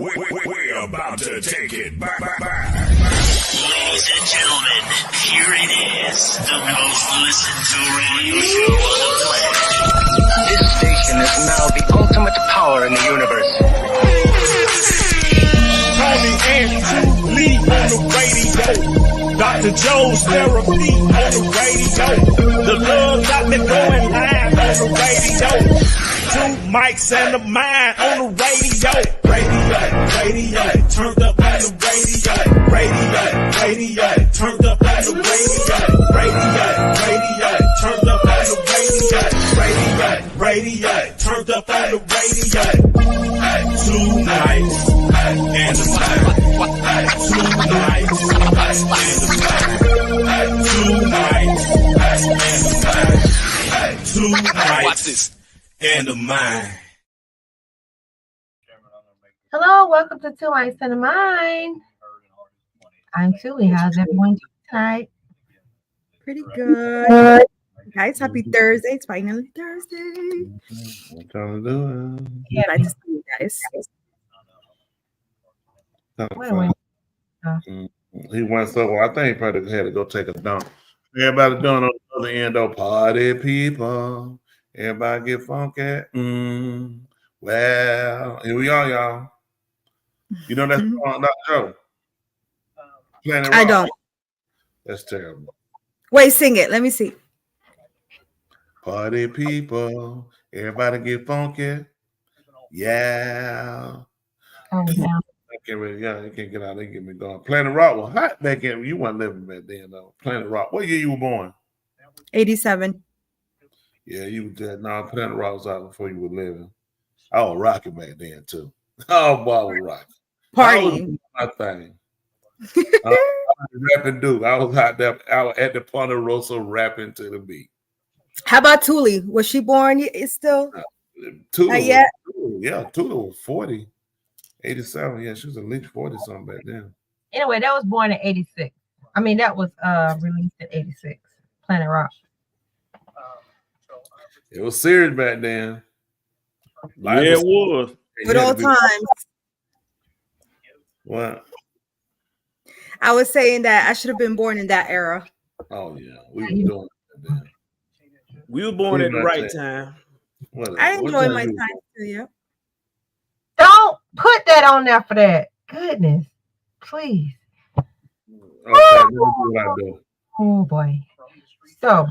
We're about to take it back. Ladies and gentlemen, here it is, the most listened to radio show on the planet. This station is now the ultimate power in the universe. Tony and Lee on the radio. Dr. Joe's therapy on the radio. The love doctor going live on the radio. Two mics and a mind on the radio. Radio, turned up on the radio. Radio, turned up on the radio. Radio, turned up on the radio. Radio, turned up on the radio. Two nights and a mind. Two nights and a mind. Two nights and a mind. Two nights and a mind. Hello, welcome to Two Nights and a Mind. I'm Tuli. How's everyone doing tonight? Pretty good. Guys, happy Thursday. It's finally Thursday. What y'all doing? Yeah, I just see you guys. He went so well. I think he probably had to go take a dump. Everybody doing on the other end though. Party people. Everybody get funky. Well, here we are, y'all. You know that song, Dr. Joe? Planet I Rock? don't. That's terrible. Wait, sing it. Let me see. Party people. Everybody get funky. Yeah. Oh, yeah. I can't really, you can't get out. They get me going. Planet Rock was hot back in. You weren't living back then, though. Planet Rock. What year you were born? 87. Yeah, you were dead. No, Planet Rock was out before you were living. I was rocking back then, too. Oh, boy, I was rocking. Partying. My thing. I was rapping Duke. I was out there. I was at the Ponderosa rapping to the beat. How about Tuli? Was she born? It's still Tula not yet. Tula was 40. 87. Yeah, she was at least 40 something back then. Anyway, that was born in 86. I mean, that was released in 86. Planet Rock. It was serious back then. Yeah, it was. Good old times. What? I was saying that I should have been born in that era. Oh, yeah. We were doing it then. We were born at the right time. I enjoy my time too, yeah. Don't put that on there for that. Goodness. Please. Okay, let me do what I do. Oh, boy. So.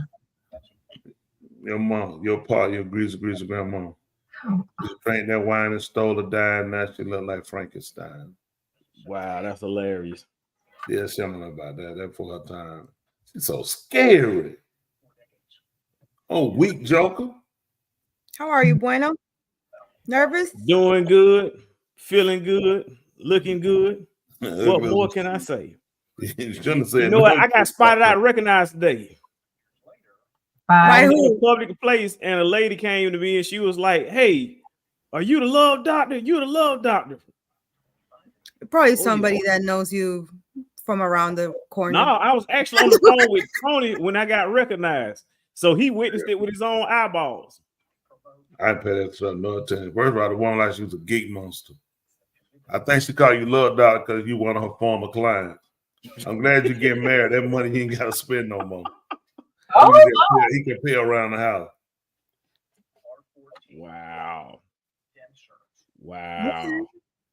Your mom, your greasy grandma. Oh, She drank that wine and stole a dime. Now she look like Frankenstein. Wow, that's hilarious. Yeah, something about that. That for her time. She's so scary. Oh, weak Joker. How are you, Bueno? Nervous? Doing good, feeling good, looking good. What more can I say? You shouldn't have said. You know what? I got spotted out recognized today. Why I was who? in a public place and a lady came to me and she was like, "Hey, are you the love doctor? You the love doctor?" Probably somebody that knows you from around the corner. No, I was actually on the phone with Tony when I got recognized. So he witnessed it with his own eyeballs. I pay that stuff no attention. First of all, the woman like she was a geek monster. I think she called you love doctor because you one of her former clients. I'm glad you get married. That money you ain't got to spend no more. He can pay around the house. Wow.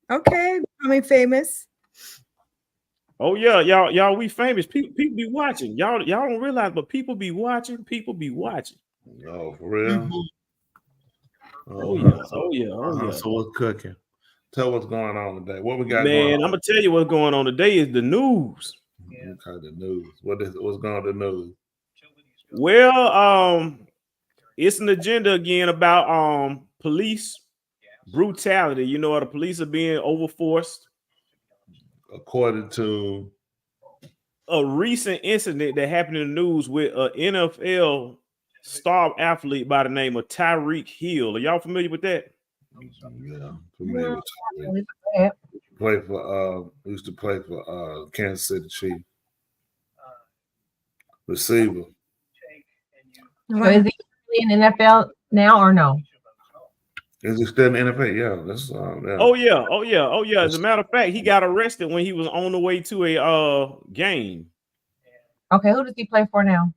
Okay, becoming famous. Oh yeah, y'all, we famous. People be watching. Y'all don't realize, but people be watching. Oh, for real? Mm-hmm. Oh yeah. So what's cooking? Tell what's going on today. What we got? Man, I'm gonna tell you what's going on today is the news. Okay, the news. What's going on the news? Well, it's an agenda again about police brutality. You know, the police are being overforced. According to a recent incident that happened in the news with an NFL star athlete by the name of Tyreek Hill. Are y'all familiar with that? Yeah, familiar with Tyreek. Used to play for Kansas City Chiefs. Receiver. So is he in the NFL now or no? Is he still in the NFL? Yeah, that's yeah. Oh yeah. As a matter of fact, he got arrested when he was on the way to a game. Okay, who does he play for now?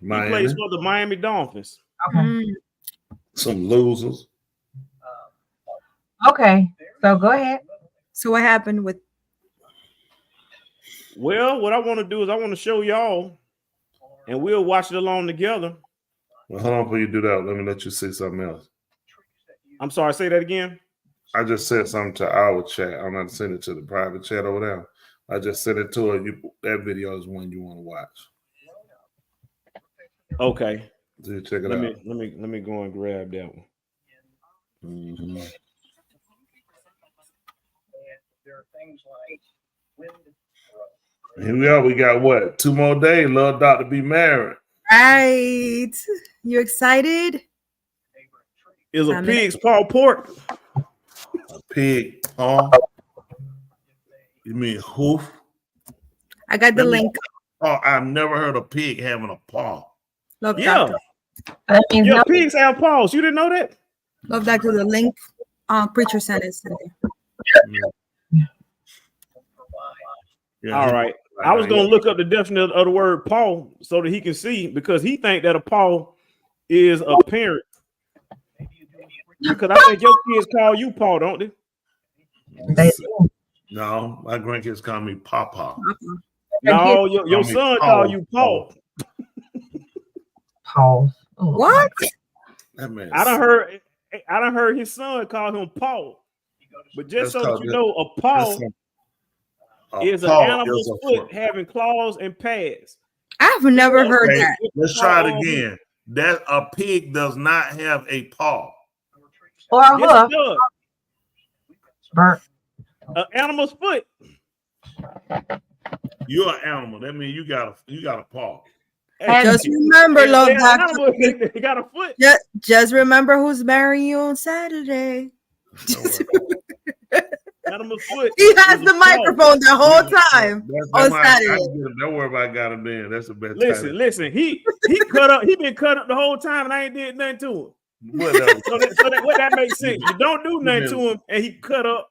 He plays for the Miami Dolphins. Okay. Some losers. Okay, so go ahead. So what happened with? Well, what I want to do is I want to show y'all, and we'll watch it along together. Well, hold on before you do that. Let me let you see something else. I'm sorry, say that again. I just said something to our chat. I'm not sending it to the private chat over there. I just sent it to her. That video is one you want to watch. Okay. So you check it out. Let me go and grab that one. Mm-hmm. Here we are. We got what? 2 more days. Love Doctor be married. Right. You excited? Is a pig's paw pork? A pig paw? You mean hoof? I got the link. Oh, I've never heard a pig having a paw. Love Yeah. Doctor. That means Yeah, nothing. pigs have paws. You didn't know that? Love Doctor. The link. Preacher sent it today. Yeah, All right. I was going to look up the definition of the word paw so that he can see, because he think that a paw is a parent. Because I think your kids call you paw, don't they? They do. No, my grandkids call me Papa. No, your son call you paw. Pause. Ooh. What? That man. I done heard his son call him paw. But just That's so that called you know, a paw is an paw animal's is a foot having claws and pads. I've never heard Hey, that. let's try it again. That a pig does not have a paw. Or a Yes, hoof. it does. Burnt. An animal's foot. You're an animal. That means you got a paw. Hey, Just remember, Love an Doctor. animal, he got a foot. Just remember who's marrying you on Saturday. Don't worry. Animal's foot. He has the microphone the whole time on That's why I Saturday. get him. Don't worry about I got him then. That's the best. Listen. He cut up. He been cut up the whole time, and I ain't did nothing to him. Whatever. So that makes sense. You don't do nothing to him, and he cut up.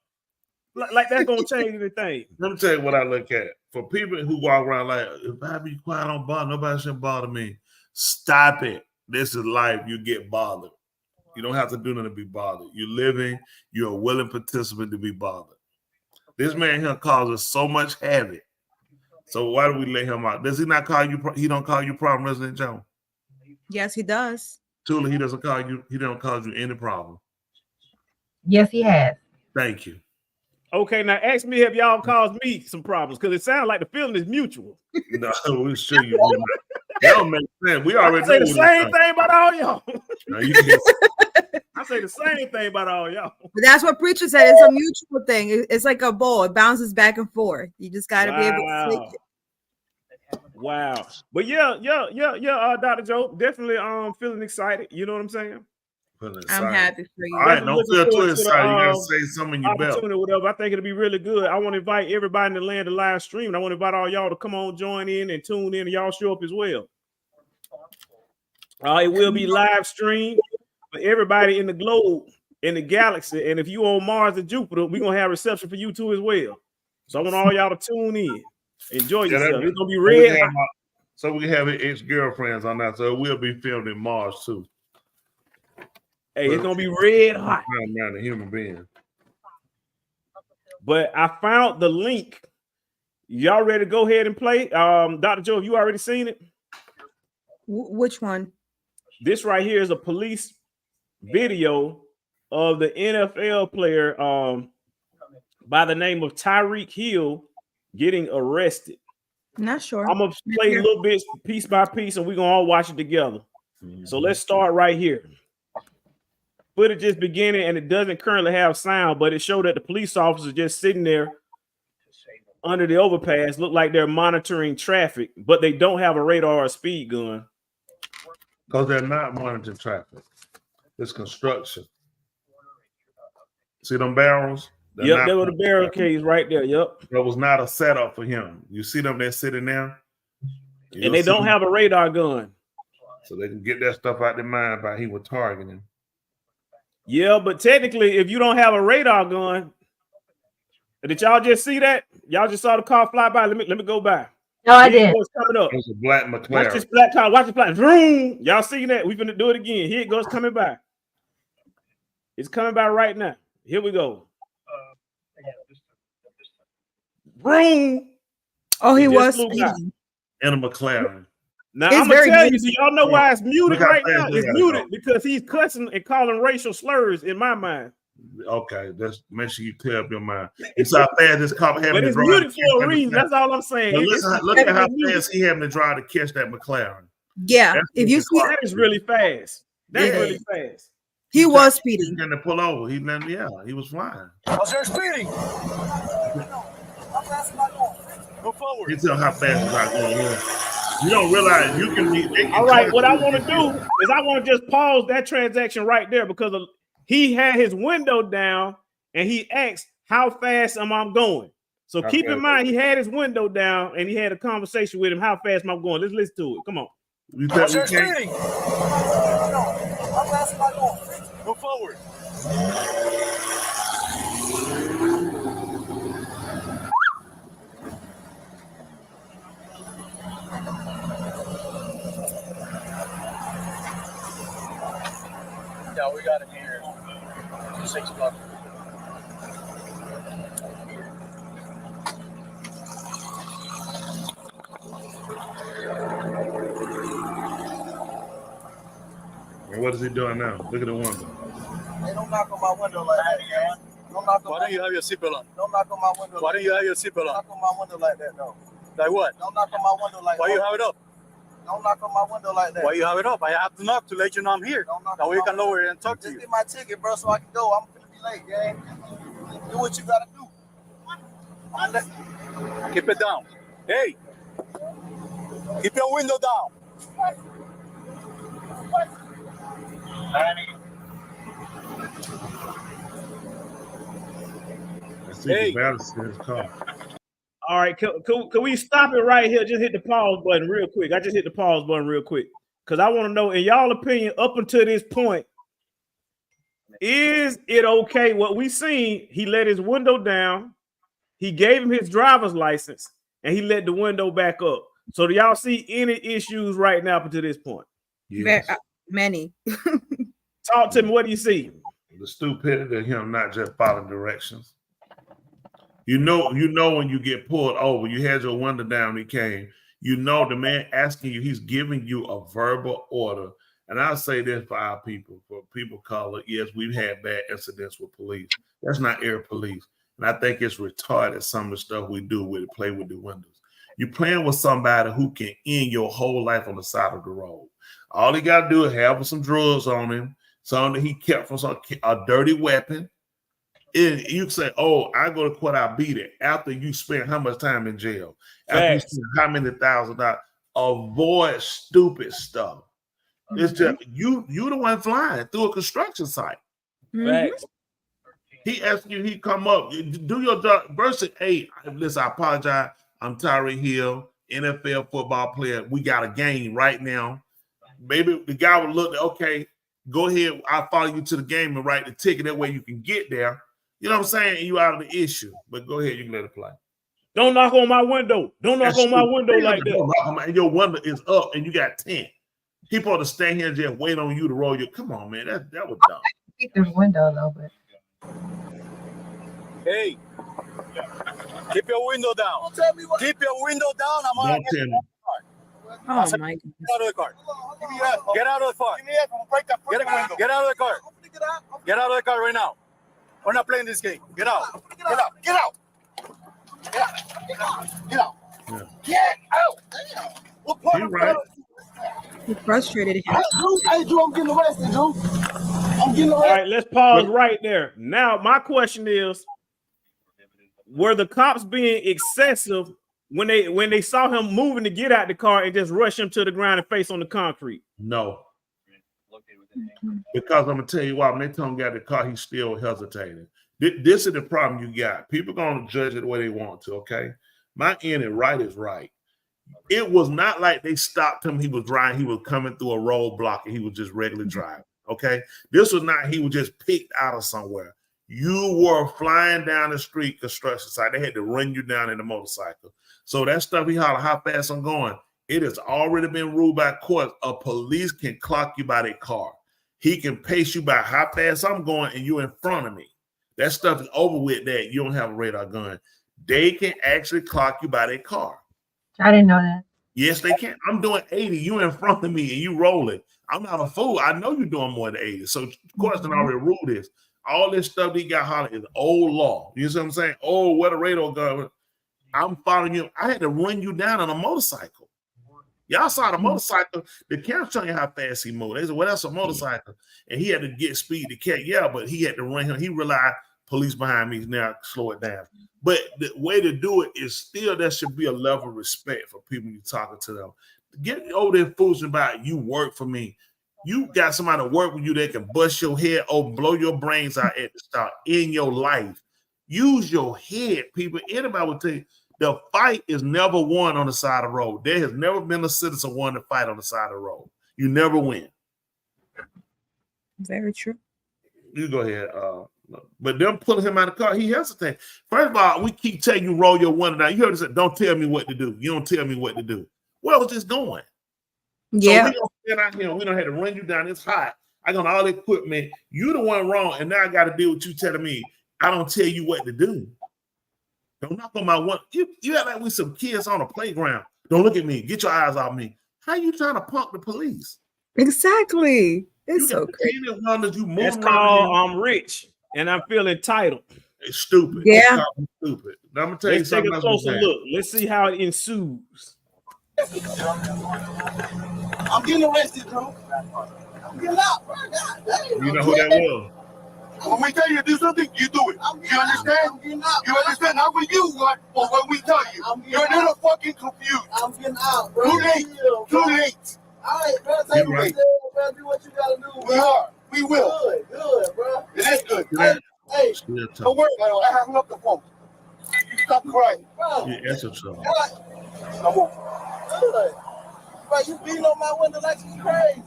Like that's gonna change anything. Let me tell you what I look at. For people who walk around like, if I be quiet, don't bother, nobody should bother me. Stop it. This is life. You get bothered. You don't have to do nothing to be bothered. You're living. You're a willing participant to be bothered. This man here causes so much havoc. So why do we let him out? Does he not call you? He don't call you problem resident Joe? Yes, he does. Tula, he doesn't call you. He don't cause you any problem. Yes, he has. Thank you. Okay, now ask me if y'all caused me some problems, because it sounds like the feeling is mutual. No, we sure you do not. That don't make sense. We already I say know the what same it's thing about all y'all. No, you can't. I say the same thing about all y'all. But that's what preacher said. It's a mutual thing. It's like a ball. It bounces back and forth. You just got to be able to take it. Wow. But yeah, Dr. Joe, definitely feeling excited. You know what I'm saying? I'm happy for you. All right, don't feel too forward to the, excited. You gotta say something in your belt. Opportunity or whatever. I think it'll be really good. I want to invite everybody in the land of live stream. And I want to invite all y'all to come on, join in and tune in, and y'all show up as well. It will be live streamed for everybody in the globe, in the galaxy. And if you on Mars and Jupiter, we're gonna have reception for you too as well. So I want all y'all to tune in. Enjoy yourself. It's gonna be red. So we have ex-girlfriends on that. So it will be filmed in Mars too. Hey, it's gonna be red hot. Around a human being. But I found the link. Y'all ready to go ahead and play? Dr. Joe, have you already seen it? Which one? This right here is a police video of the NFL player by the name of Tyreek Hill getting arrested. Not sure. I'm gonna play little bits piece by piece, and we're gonna all watch it together. So let's start right here. Footage is beginning, and it doesn't currently have sound, but it showed that the police officers just sitting there under the overpass, look like they're monitoring traffic, but they don't have a radar or a speed gun. Because they're not monitoring traffic. It's construction. See them barrels? Yep, there were the barricades right there. Yep. That was not a setup for him. You see them there sitting there? And they don't have a radar gun. So they can get that stuff out their mind by he was targeting. Yeah, but technically, if you don't have a radar gun, did y'all just see that? Y'all just saw the car fly by. Let me go by. No, I did. It's coming up. It's a black Watch McLaren. this black car. Watch it fly. Vroom. Y'all see that? We're gonna do it again. Here it goes, coming by. It's coming by right now. Here we go. Vroom. Oh, he He was just flew by. speeding. In a McLaren. Now It's I'm gonna very tell you, good. do y'all know why it's muted Look how right now? fast they It's gotta muted go. because he's cussing and calling racial slurs in my mind. Okay, let's make sure you clear up your mind. It's how fast this cop having But to it's drive. muted for a reason. That's all I'm saying. But It's look at how muted. fast he having to drive to catch that McLaren. Yeah, That's if what you the see, car- That is really fast. That's Yeah. really fast. he was He's speeding. going to pull over. He let me out. He was flying. How's there speeding? Go forward. You tell how fast he's not going on. You don't realize you can be. they can All right, charge what I you want to if do you- is I want to just pause that transaction right there because he had his window down and he asked, how fast am I going? So keep in mind, he had his window down and he had a conversation with him. How fast am I going? Let's listen to it. Come on. You How's there tell you can't. speeding? Go forward. Yeah, we got it here. 6 o'clock. And what is he doing now? Look at the window. Hey, don't knock on my window like that, man. Don't knock on Why don't you have your seatbelt on? Don't knock on my window. Why don't you have your seatbelt on? Knock on my window like that, though. Like what? Don't knock on my window like Why that. you have it up? Don't knock on my window like that. Why you have it up? I have to knock to let you know I'm here. Don't knock That on way you my can lower it and talk to Just you. get my ticket, bro, so I can go. I'm gonna be late, gang. Do what you gotta do. Keep it down. Hey! Keep your window down. Let's see Hey. the balance in his car. All right, can we stop it right here? Just hit the pause button real quick. I just hit the pause button real quick because I want to know, in y'all opinion, up until this point, is it okay? What we seen, he let his window down, he gave him his driver's license, and he let the window back up. So do y'all see any issues right now up until this point? Yes. Many. Talk to me. What do you see? The stupidity of him not just following directions. You know when you get pulled over, you had your window down, he came. You know the man asking you, he's giving you a verbal order. And I'll say this for our people, for people of color, yes, we've had bad incidents with police. That's not air police. And I think it's retarded, some of the stuff we do with it, play with the windows. You're playing with somebody who can end your whole life on the side of the road. All he got to do is have some drugs on him, something that he kept from a dirty weapon. And you say, oh, I go to court, I beat it. After you spend how much time in jail? After you spend how many $1,000? Avoid stupid stuff. It's just you the one flying through a construction site. Facts. He asked you, he come up, do your job. Verse 8, listen, I apologize. I'm Tyreek Hill, NFL football player. We got a game right now. Maybe the guy would look, okay, go ahead. I'll follow you to the game and write the ticket. That way you can get there. You know what I'm saying? And you out of the issue. But go ahead, you can let it play. Don't knock on my window. Don't knock on my window like that. And your window is up and you got 10. He supposed to stay here and just wait on you to roll your. Come on, man. That was dumb. Keep the window a little bit. Hey! Keep your window down. Don't tell me what. Keep your window down. I'm Don't tell me. Oh my God. Get out of the car. Give me that. Get out of the car. Give me that. I'm gonna break that Get, freaking window. get out of the car. I'm gonna get out. Get out of the car right now. We're not playing this game. Get out. Get out. Get out. Get out. Get out. Get out. Yeah. Get out. Damn. What part You of right. He frustrated him. Hey, Drew, I'm getting arrested, Drew. I'm getting All arrested. right, let's pause right there. Now, my question is, were the cops being excessive when they saw him moving to get out the car and just rush him to the ground and face on the concrete? No. Because I'm gonna tell you why. When they told him get the car, he still hesitated. This is the problem you got. People gonna judge it the way they want to. Okay, my end and right is right. It was not like they stopped him. He was driving. He was coming through a roadblock and he was just regularly driving. Okay, this was not he was just picked out of somewhere. You were flying down the street, construction site. They had to run you down in the motorcycle. So that stuff he hollered, how fast I'm going. It has already been ruled by court. A police can clock you by their car. He can pace you by how fast I'm going, and you're in front of me. That stuff is over with. That you don't have a radar gun. They can actually clock you by their car. I didn't know that. Yes, they can. I'm doing 80. You in front of me, and you rolling. I'm not a fool. I know you're doing more than 80. So, of course, they already ruled this. All this stuff they got hollering is old law. You see what I'm saying? Oh, what a radar gun. I'm following you. I had to run you down on a motorcycle. Y'all saw the motorcycle. The camera showing you how fast he moved. They said, well, that's a motorcycle. And he had to get speed to catch. Yeah, but he had to run him. He realized police behind me, now slow it down. But the way to do it is still there should be a level of respect for people you're talking to them. Get over there fooling about you work for me. You got somebody to work with you that can bust your head open, blow your brains out at the start in your life. Use your head, people. Anybody would tell you the fight is never won on the side of the road. There has never been a citizen won to fight on the side of the road. You never win. Very true. You go ahead. But them pulling him out of the car, he hesitated. First of all, we keep telling you roll your window down. You heard us say, don't tell me what to do. You don't tell me what to do. Where was this going? Yeah. So we don't stand out here. We don't have to run you down. It's hot. I got all the equipment. You the one wrong, and now I got to deal with you telling me I don't tell you what to do. Don't knock on my one. You act like we some kids on a playground. Don't look at me. Get your eyes off me. How you trying to punk the police? Exactly. It's so crazy. That's called I'm rich and I'm feeling entitled. It's stupid. Yeah. It's stupid. Now, I'm gonna tell you Let's take something. a closer look. Let's see how it ensues. I'm getting arrested, bro. I'm getting out, bro. God damn. You know who that was? When we tell you to do something, you do it. You understand? You understand? Not when you want, but when we tell you. You're a little fucking confused. I'm getting out, bro. Too late. Too late. All right, bro. Take You me right. bro. Do what you gotta do. We are. We will. Good, bro. It is good. Hey, Still don't tough. worry about it. I hung up the phone. You stop crying. bro. Yeah, that's a trouble. Come on. Good. Bro, you beating on my window like you crazy.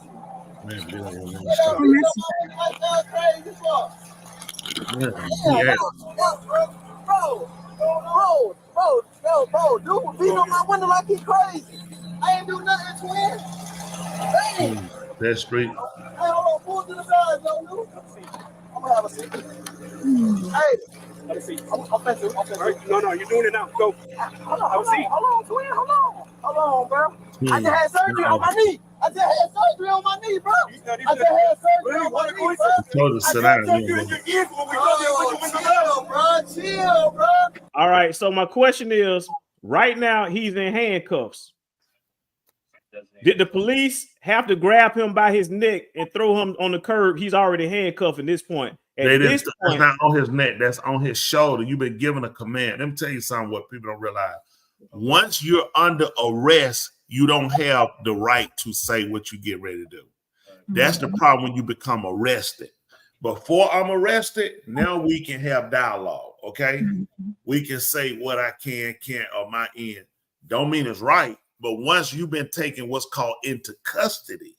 Man, Bill, You know, beating on my window like that crazy for. yeah. Bro, dude, beating on my window like he crazy. I ain't do nothing, twin. Dang. That street. Hey, hold on, pull to the side, don't you? I'm gonna have a seat. Hey, Have a seat. I'm fencing. No, you're doing it now. Go. hold on, twin, hold on, bro. I just had surgery on my knee. I just had surgery on my knee, bro. I just had surgery on my knee, bro. Told her to sit down. Chill, bro. All right. So my question is, right now he's in handcuffs. Did the police have to grab him by his neck and throw him on the curb? He's already handcuffed at this point. That's not on his neck. That's on his shoulder. You've been given a command. Let me tell you something what people don't realize. Once you're under arrest, you don't have the right to say what you get ready to do. That's the problem when you become arrested. Before I'm arrested, now we can have dialogue, okay? We can say what I can't on my end. Don't mean it's right, but once you've been taken what's called into custody,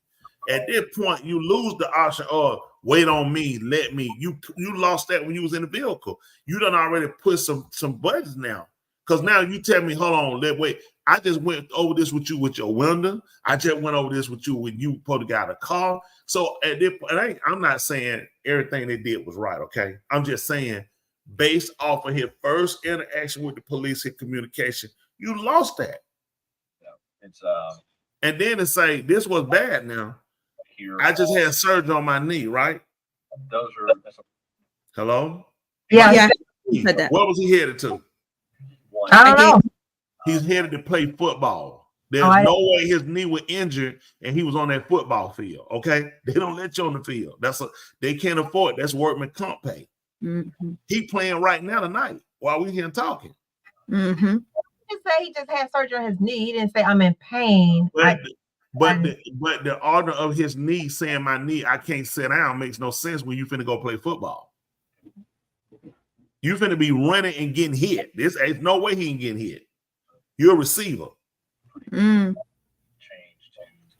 at this point, you lose the option of wait on me, let me. You lost that when you was in the vehicle. You done already put some buttons now. Because now you tell me, hold on, wait. I just went over this with you with your window. I just went over this with you when you probably got a car. So at this point, I'm not saying everything they did was right, okay? I'm just saying based off of his first interaction with the police and communication, you lost that. And then to say this was bad now. I just had surgery on my knee, right? Hello? Yeah. What was he headed to? I don't know. He's headed to play football. There's no way his knee was injured and he was on that football field. Okay, they don't let you on the field. They can't afford it. That's workman comp pay. He playing right now tonight while we here talking. He just say he just had surgery on his knee. He didn't say I'm in pain. But the order of his knee saying my knee, I can't sit down makes no sense when you finna go play football. You finna be running and getting hit. There's no way he ain't getting hit. You're a receiver. You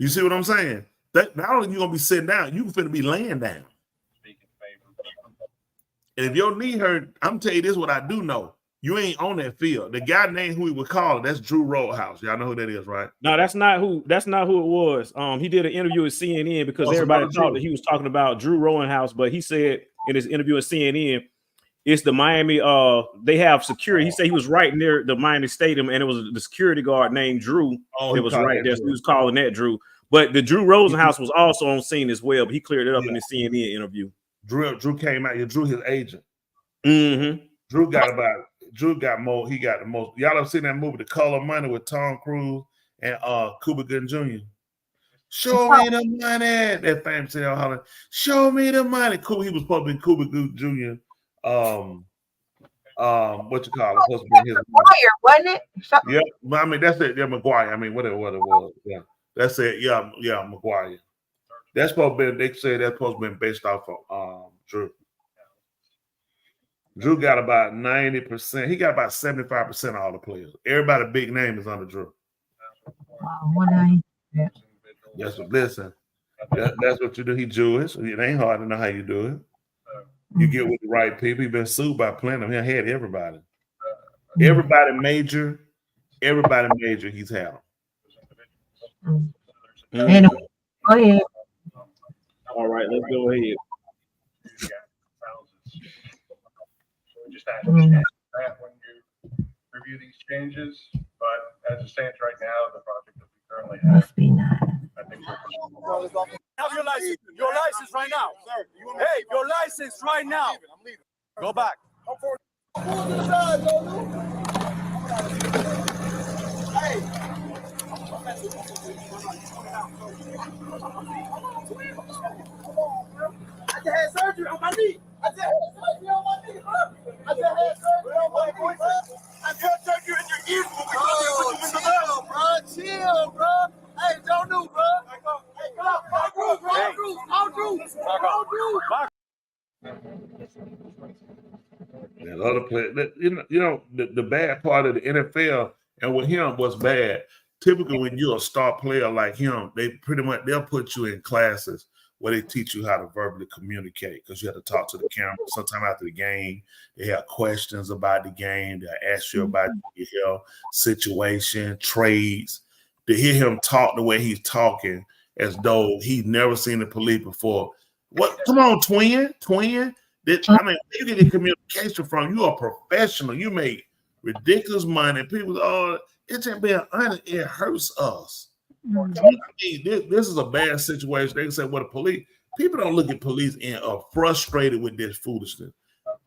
see what I'm saying? not only you gonna be sitting down, you finna be laying down. And if your knee hurt, I'm telling you this, what I do know. You ain't on that field. The guy named who we would call it, that's Drew Roadhouse. Y'all know who that is, right? No, that's not who it was. He did an interview with CNN because everybody thought that he was talking about Drew Roadhouse, but he said in his interview with CNN, it's the Miami. They have security. He said he was right near the Miami Stadium, and it was the security guard named Drew. It was right there. So he was calling that Drew. But the Drew Rosenhaus was also on scene as well, but he cleared it up in the CNN interview. Drew came out here. Drew, his agent. Mm-hmm. Drew got more. He got the most. Y'all have seen that movie, The Color of Money, with Tom Cruise and Cuba Gooding Jr. Show me the money. That famous tale hollering, show me the money. Cool. He was supposed to be Cuba Gooding Jr. What you call it? Supposed to be his McGuire, wasn't it? Yeah, I mean that's it. Yeah, McGuire. I mean, whatever it was. Yeah, that's it. Yeah, McGuire. That's supposed to be. They say that's supposed to be based off of Drew. Drew got about 90%. He got about 75% of all the players. Everybody big name is under Drew. That's what. Listen, that's what you do. He Jewish. It ain't hard to know how you do it. You get with the right people. He been sued by plenty. He had everybody. Everybody major. He's had them. Go ahead. All right, let's go ahead. Just have to understand that when you review these changes, but as it stands right now, the project that we currently have, Must be not. I think Have your license. Your license right now. Hey, your license right now. I'm leaving. Go back. I just had surgery on my knee. I just had surgery on my knee, bro. I just had surgery on my knee, bro. I just surgery in your ears. Chill, bro. Chill, bro. Hey, don't do, bro. Hey, come on. And other players, you know, the bad part of the NFL, and with him, what's bad, typically when you're a star player like him, they'll put you in classes where they teach you how to verbally communicate, because you have to talk to the camera. Sometime after the game, they have questions about the game. They ask you about your health situation, trades. To hear him talk the way he's talking, as though he's never seen the police before. What? Come on, twin. I mean, you get the communication from. You are professional. You make ridiculous money. People, it's just being honest. It hurts us. I mean, this is a bad situation. They can say, "Well, the police." People don't look at police and are frustrated with this foolishness.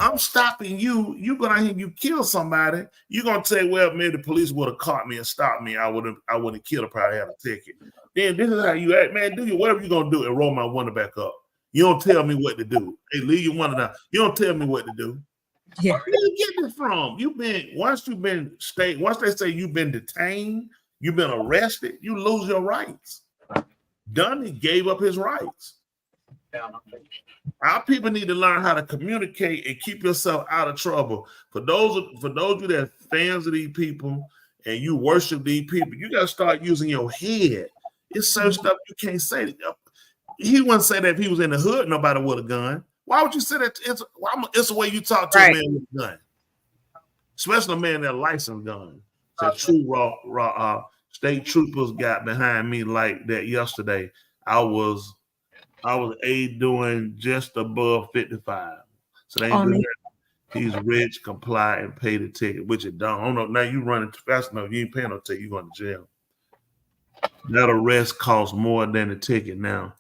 I'm stopping you. You go out here and you kill somebody. You're gonna say, "Well, maybe the police would have caught me and stopped me. I wouldn't have killed her. Probably had a ticket." Then this is how you act, man. Do you whatever you're gonna do and roll my window back up. You don't tell me what to do. Hey, leave your window down. You don't tell me what to do. Yeah. Where you get this from? Once they say you've been detained, you've been arrested, you lose your rights. Dunny gave up his rights. Our people need to learn how to communicate and keep yourself out of trouble. For those of you that are fans of these people and you worship these people, you got to start using your head. It's certain stuff you can't say. He wouldn't say that if he was in the hood, nobody would have gone. Why would you say that? It's the way you talk to a man with a gun, especially a man that licensed gun. So true raw state troopers got behind me like that yesterday. I was doing just above 55. So they ain't doing that. He's rich, comply, and pay the ticket, which it don't. I don't know. Now you running too fast enough, you ain't paying no ticket, you going to jail. That arrest costs more than the ticket now.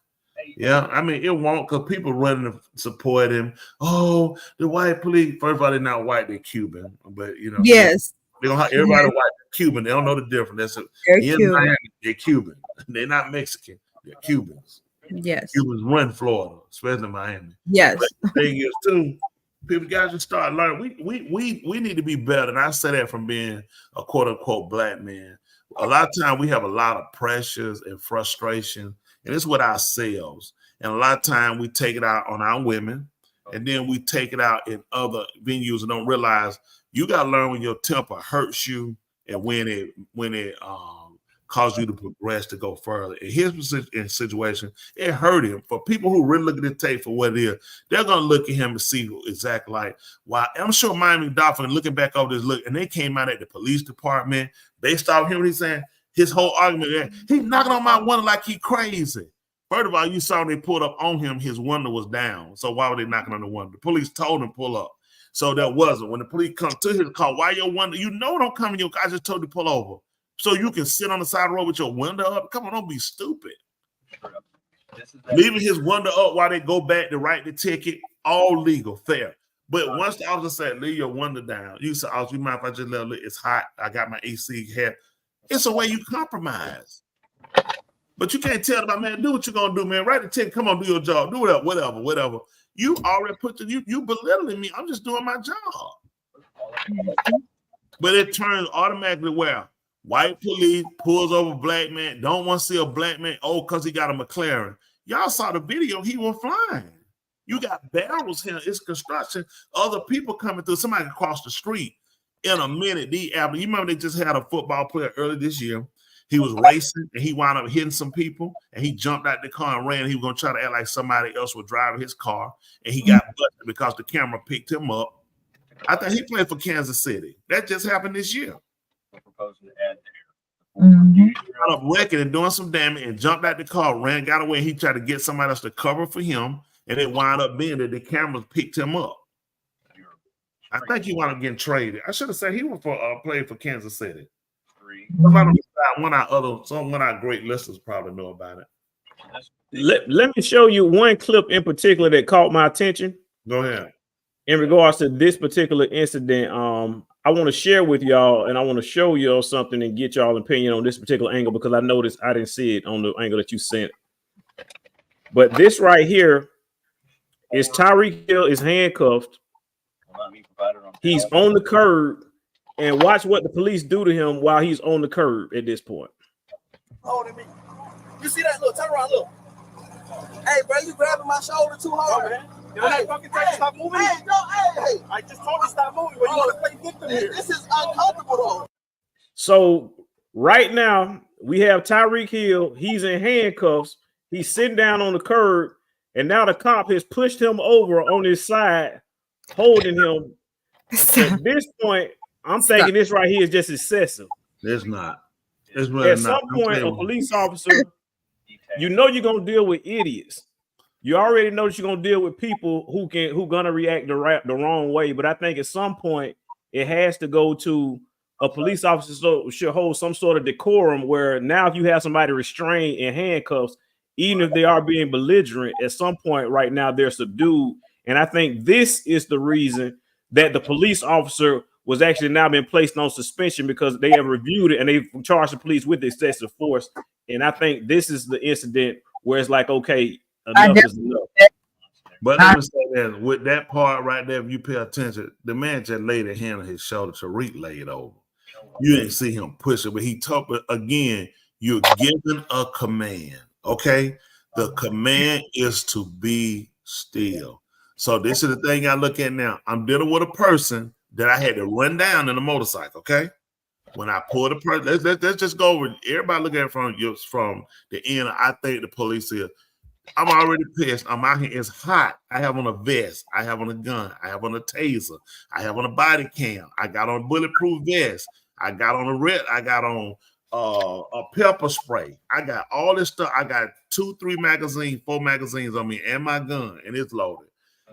Yeah, I mean, it won't, because people running to support him. Oh, the white police. First of all, they're not white, they're Cuban. But, you know. Yes. They don't have everybody white, Cuban. They don't know the difference. They're Cuban. Miami, they're Cuban. They're not Mexican. They're Cubans. Yes. Cubans run Florida, especially Miami. Yes. But the thing is, too, people got to start learning. We need to be better. And I say that from being a quote-unquote black man. A lot of time we have a lot of pressures and frustration, and it's with ourselves. And a lot of time we take it out on our women, and then we take it out in other venues and don't realize you got to learn when your temper hurts you and when it cause you to progress to go further. In his situation, it hurt him. For people who really look at the tape for what it is, they're gonna look at him and see exactly like why. I'm sure Miami Dolphins looking back over this look, and they came out at the police department. They stopped him. He's saying his whole argument, he's knocking on my window like he crazy. First of all, you saw they pulled up on him, his window was down. So why were they knocking on the window? The police told him pull up. So that wasn't. When the police come to his car, why your window? You know don't come in your car. I just told you to pull over. So you can sit on the side of the road with your window up. Come on, don't be stupid. Leaving his window up while they go back to write the ticket, all legal, fair. But once the officer said, leave your window down, you said, oh, you mind if I just let it? It's hot. I got my AC here. It's a way you compromise. But you can't tell them, man, do what you're going to do, man. Write the ticket. Come on, do your job. Do whatever. You already you belittling me. I'm just doing my job. But it turns automatically where white police pulls over black man, don't want to see a black man, because he got a McLaren. Y'all saw the video, he was flying. You got barrels here, it's construction, other people coming through, somebody across the street. In a minute, you remember they just had a football player early this year. He was racing and he wound up hitting some people and he jumped out the car and ran. He was going to try to act like somebody else was driving his car and he got busted because the camera picked him up. I think he played for Kansas City. That just happened this year. We're proposing to add there. He got up wrecking and doing some damage and jumped out the car, ran, got away. He tried to get somebody else to cover for him and it wound up being that the cameras picked him up. I think he wound up getting traded. I should have said he was played for Kansas City. One of our great listeners probably know about it. Let me show you one clip in particular that caught my attention. Go ahead. In regards to this particular incident, I want to share with y'all and I want to show y'all something and get y'all opinion on this particular angle because I noticed I didn't see it on the angle that you sent. But this right here is Tyreek Hill is handcuffed. He's on the curb. And watch what the police do to him while he's on the curb at this point. Holding me. You see that? Look, turn around, look. Hey, bro, you grabbing my shoulder too hard. Man. Hey, stop moving. Hey, I just told you stop moving. You want to play victim here. This is uncomfortable, though. So right now, we have Tyreek Hill. He's in handcuffs. He's sitting down on the curb. And now the cop has pushed him over on his side, holding him. At this point, I'm thinking this right here is just excessive. It's not. It's really At some point, a police officer, you know you're gonna deal with idiots. You already know that you're gonna deal with people who gonna react the wrong way. But I think at some point it has to go to a police officer should hold some sort of decorum where now if you have somebody restrained in handcuffs, even if they are being belligerent, at some point right now they're subdued. And I think this is the reason that the police officer was actually now been placed on suspension because they have reviewed it and they've charged the police with excessive force. And I think this is the incident where it's like, okay, enough is enough. But let me say that with that part right there, if you pay attention, the man just laid a hand on his shoulder. Tariq laid over. You didn't see him push it, but he talked again. You're given a command. Okay, the command is to be still. So this is the thing I look at now. I'm dealing with a person that I had to run down in a motorcycle, okay? When I pulled the person, let's just go over. Everybody look at it from the end. I think the police here. I'm already pissed. I'm out here. It's hot. I have on a vest. I have on a gun. I have on a taser. I have on a body cam. I got on a bulletproof vest. I got on a red. I got on a pepper spray. I got all this stuff. I got 4 magazines on me and my gun, and it's loaded.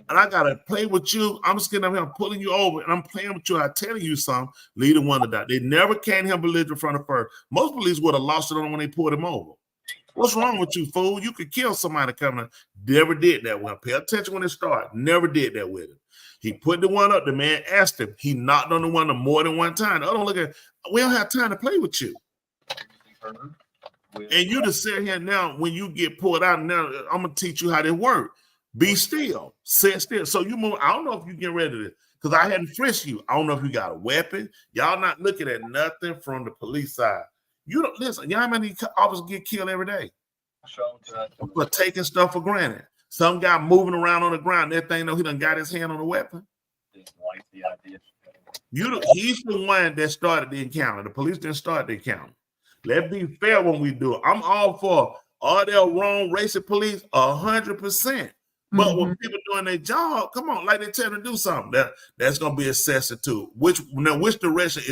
And I gotta play with you. I'm just getting up here, I'm pulling you over, and I'm playing with you. I'm telling you something. Lead the one to die. They never came here belligerent in front of her. Most police would have lost it on when they pulled him over. What's wrong with you, fool? You could kill somebody coming. Never did that one. Pay attention when it started. Never did that with him. He put the one up. The man asked him. He knocked on the one more than one time. The other one look at. We don't have time to play with you. And you just sit here now. When you get pulled out, now I'm gonna teach you how they work. Be still, sit still. So you move. I don't know if you get ready to this because I hadn't frisked you. I don't know if you got a weapon. Y'all not looking at nothing from the police side. You don't listen. Y'all how many officers get killed every day for taking stuff for granted? Some guy moving around on the ground. That thing know he done got his hand on the weapon. He's the one that started the encounter. The police didn't start the encounter. Let's be fair when we do it. I'm all for are there wrong racist police? 100%. But when people doing their job, come on, like they tell them to do something, that's gonna be excessive too. Which direction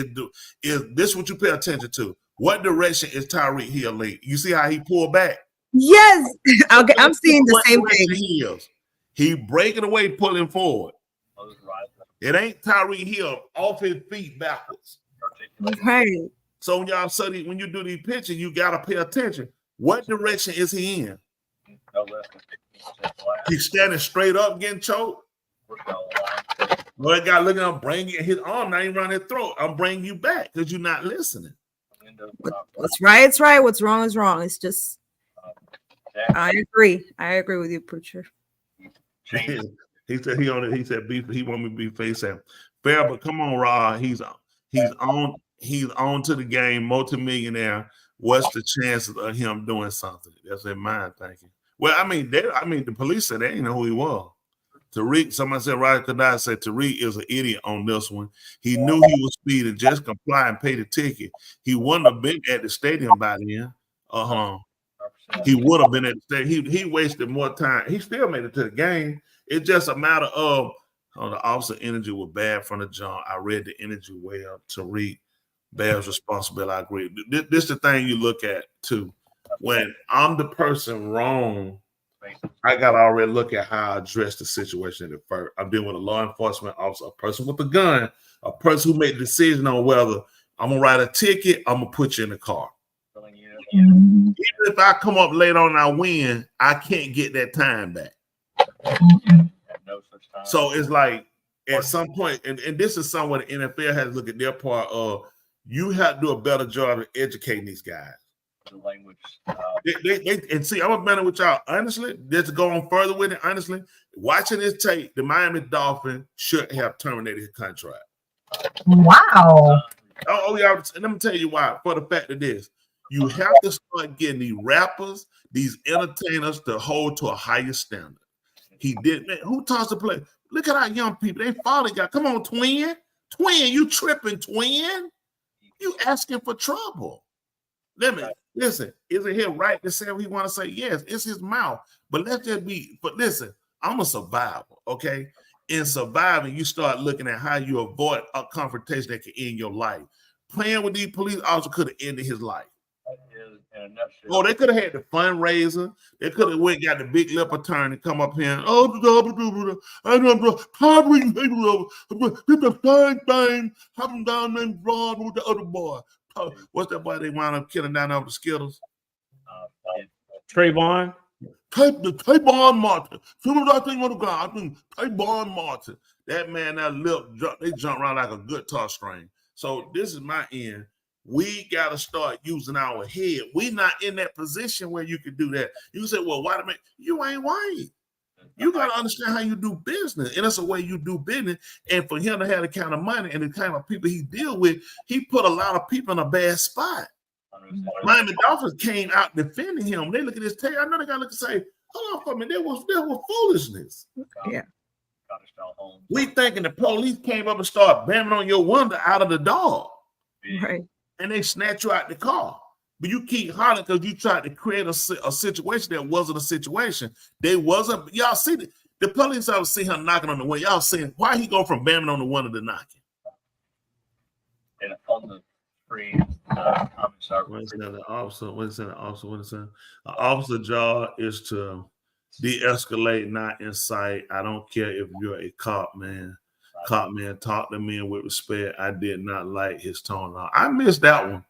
is this? What you pay attention to? What direction is Tyreek Hill lead? You see how he pulled back? Yes, okay, I'm seeing the same thing. He breaking away, pulling forward. It ain't Tyreek Hill off his feet backwards. Right. So when y'all study, when you do these pictures, you gotta pay attention. What direction is he in? He's standing straight up, getting choked. Well, guy looking up, bringing his arm not even around his throat. I'm bringing you back because you're not listening. What's right, it's right. What's wrong is wrong. It's just, I agree. I agree with you, preacher. He said he said he want me to be face fair, but come on, Rod. He's on to the game, multimillionaire. What's the chances of him doing something? That's in mind thinking. Well, I mean, the police said they didn't know who he was. Tariq, somebody said, Rod Kadai said Tariq is an idiot on this one. He knew he was speeding, just comply and pay the ticket. He wouldn't have been at the stadium by then. He would have been at the stadium. He wasted more time. He still made it to the game. It's just a matter of the officer energy was bad from the jump. I read the energy well. Tariq, bad responsibility. I agree. This is the thing you look at too. When I'm the person wrong, I got to already look at how I address the situation at first. I'm dealing with a law enforcement officer, a person with a gun, a person who made the decision on whether I'm going to write a ticket, I'm going to put you in the car. Even if I come up later on and I win, I can't get that time back. So it's like at some point, and this is somewhere the NFL has to look at their part of, you have to do a better job of educating these guys. The language. And see, I'm a better with y'all. Honestly, just to go on further with it, honestly, watching this tape, the Miami Dolphins should have terminated his contract. Wow. Oh yeah, and let me tell you why. For the fact of this, you have to start getting these rappers, these entertainers to hold to a higher standard. He did. Man, who taught to play? Look at our young people. They finally got. Come on, twin, you tripping, twin? You asking for trouble? Listen, is it his right to say what he want to say? Yes, it's his mouth. But let's just be, but listen, I'm a survivor, okay? In surviving, you start looking at how you avoid a confrontation that can end your life. Playing with these police officers could have ended his life. Oh, they could have had the fundraiser. They could have went got the big lip attorney come up here. Oh, I know, probably did the same thing happened down in Broad with the other boy. What's that boy they wound up killing down over the Skittles? Trayvon. Trayvon Martin. As soon as I think on the ground, I think Trayvon Martin. That man, that lip, they jump around like a guitar string. So this is my end. We got to start using our head. We're not in that position where you can do that. You say, well, why the man? You ain't white. You got to understand how you do business. And that's the way you do business. And for him to have the kind of money and the kind of people he deal with, he put a lot of people in a bad spot. Miami Dolphins came out defending him. They look at this tape. I know they got to look and say, hold on for me. There was foolishness. Yeah. We thinking the police came up and started banging on your window out of the dog. Right. And they snatch you out the car. But you keep hollering because you tried to create a situation that wasn't a situation. They wasn't. Y'all see the police officer see him knocking on the window. Y'all saying, why he go from banging on the window to knocking? And on the screen, What is that? The officer's job is to de-escalate, not incite. I don't care if you're a cop, man. Cop man, talk to me with respect. I did not like his tone. I missed that one.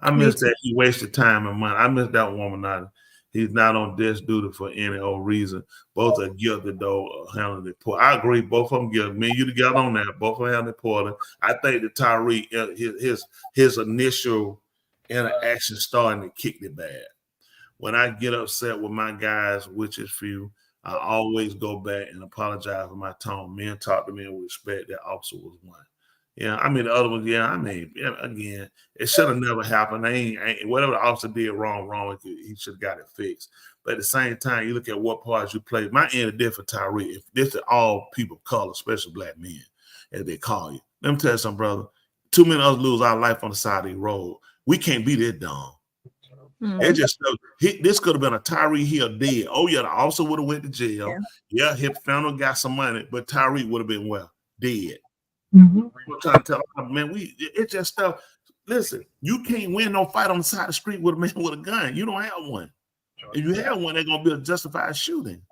I missed that he wasted time and money. I missed that woman. He's not on desk duty for any old reason. Both are guilty, though, handling the report. I agree. Both of them guilty. Me and you together on that. Both of them handling reporting. I think that Tyreek, his initial interaction starting to kick the bad. When I get upset with my guys, which is few, I always go back and apologize for my tone. Men talk to me with respect. That officer was one. Yeah, I mean the other ones. Yeah, I mean, again, it should have never happened. Whatever the officer did wrong, he should have got it fixed. But at the same time, you look at what parts you play. My end is different, Tyreek. If this is all people of color, especially black men, as they call you. Let me tell you something, brother. Too many of us lose our life on the side of the road. We can't be that dumb. It just this could have been a Tyreek Hill dead. Oh yeah, the officer would have went to jail. Yeah, his family got some money, but Tyreek would have been dead. I'm trying to tell man, it's just stuff. Listen, you can't win no fight on the side of the street with a man with a gun. You don't have one. If you have one, they're gonna be a justified shooting.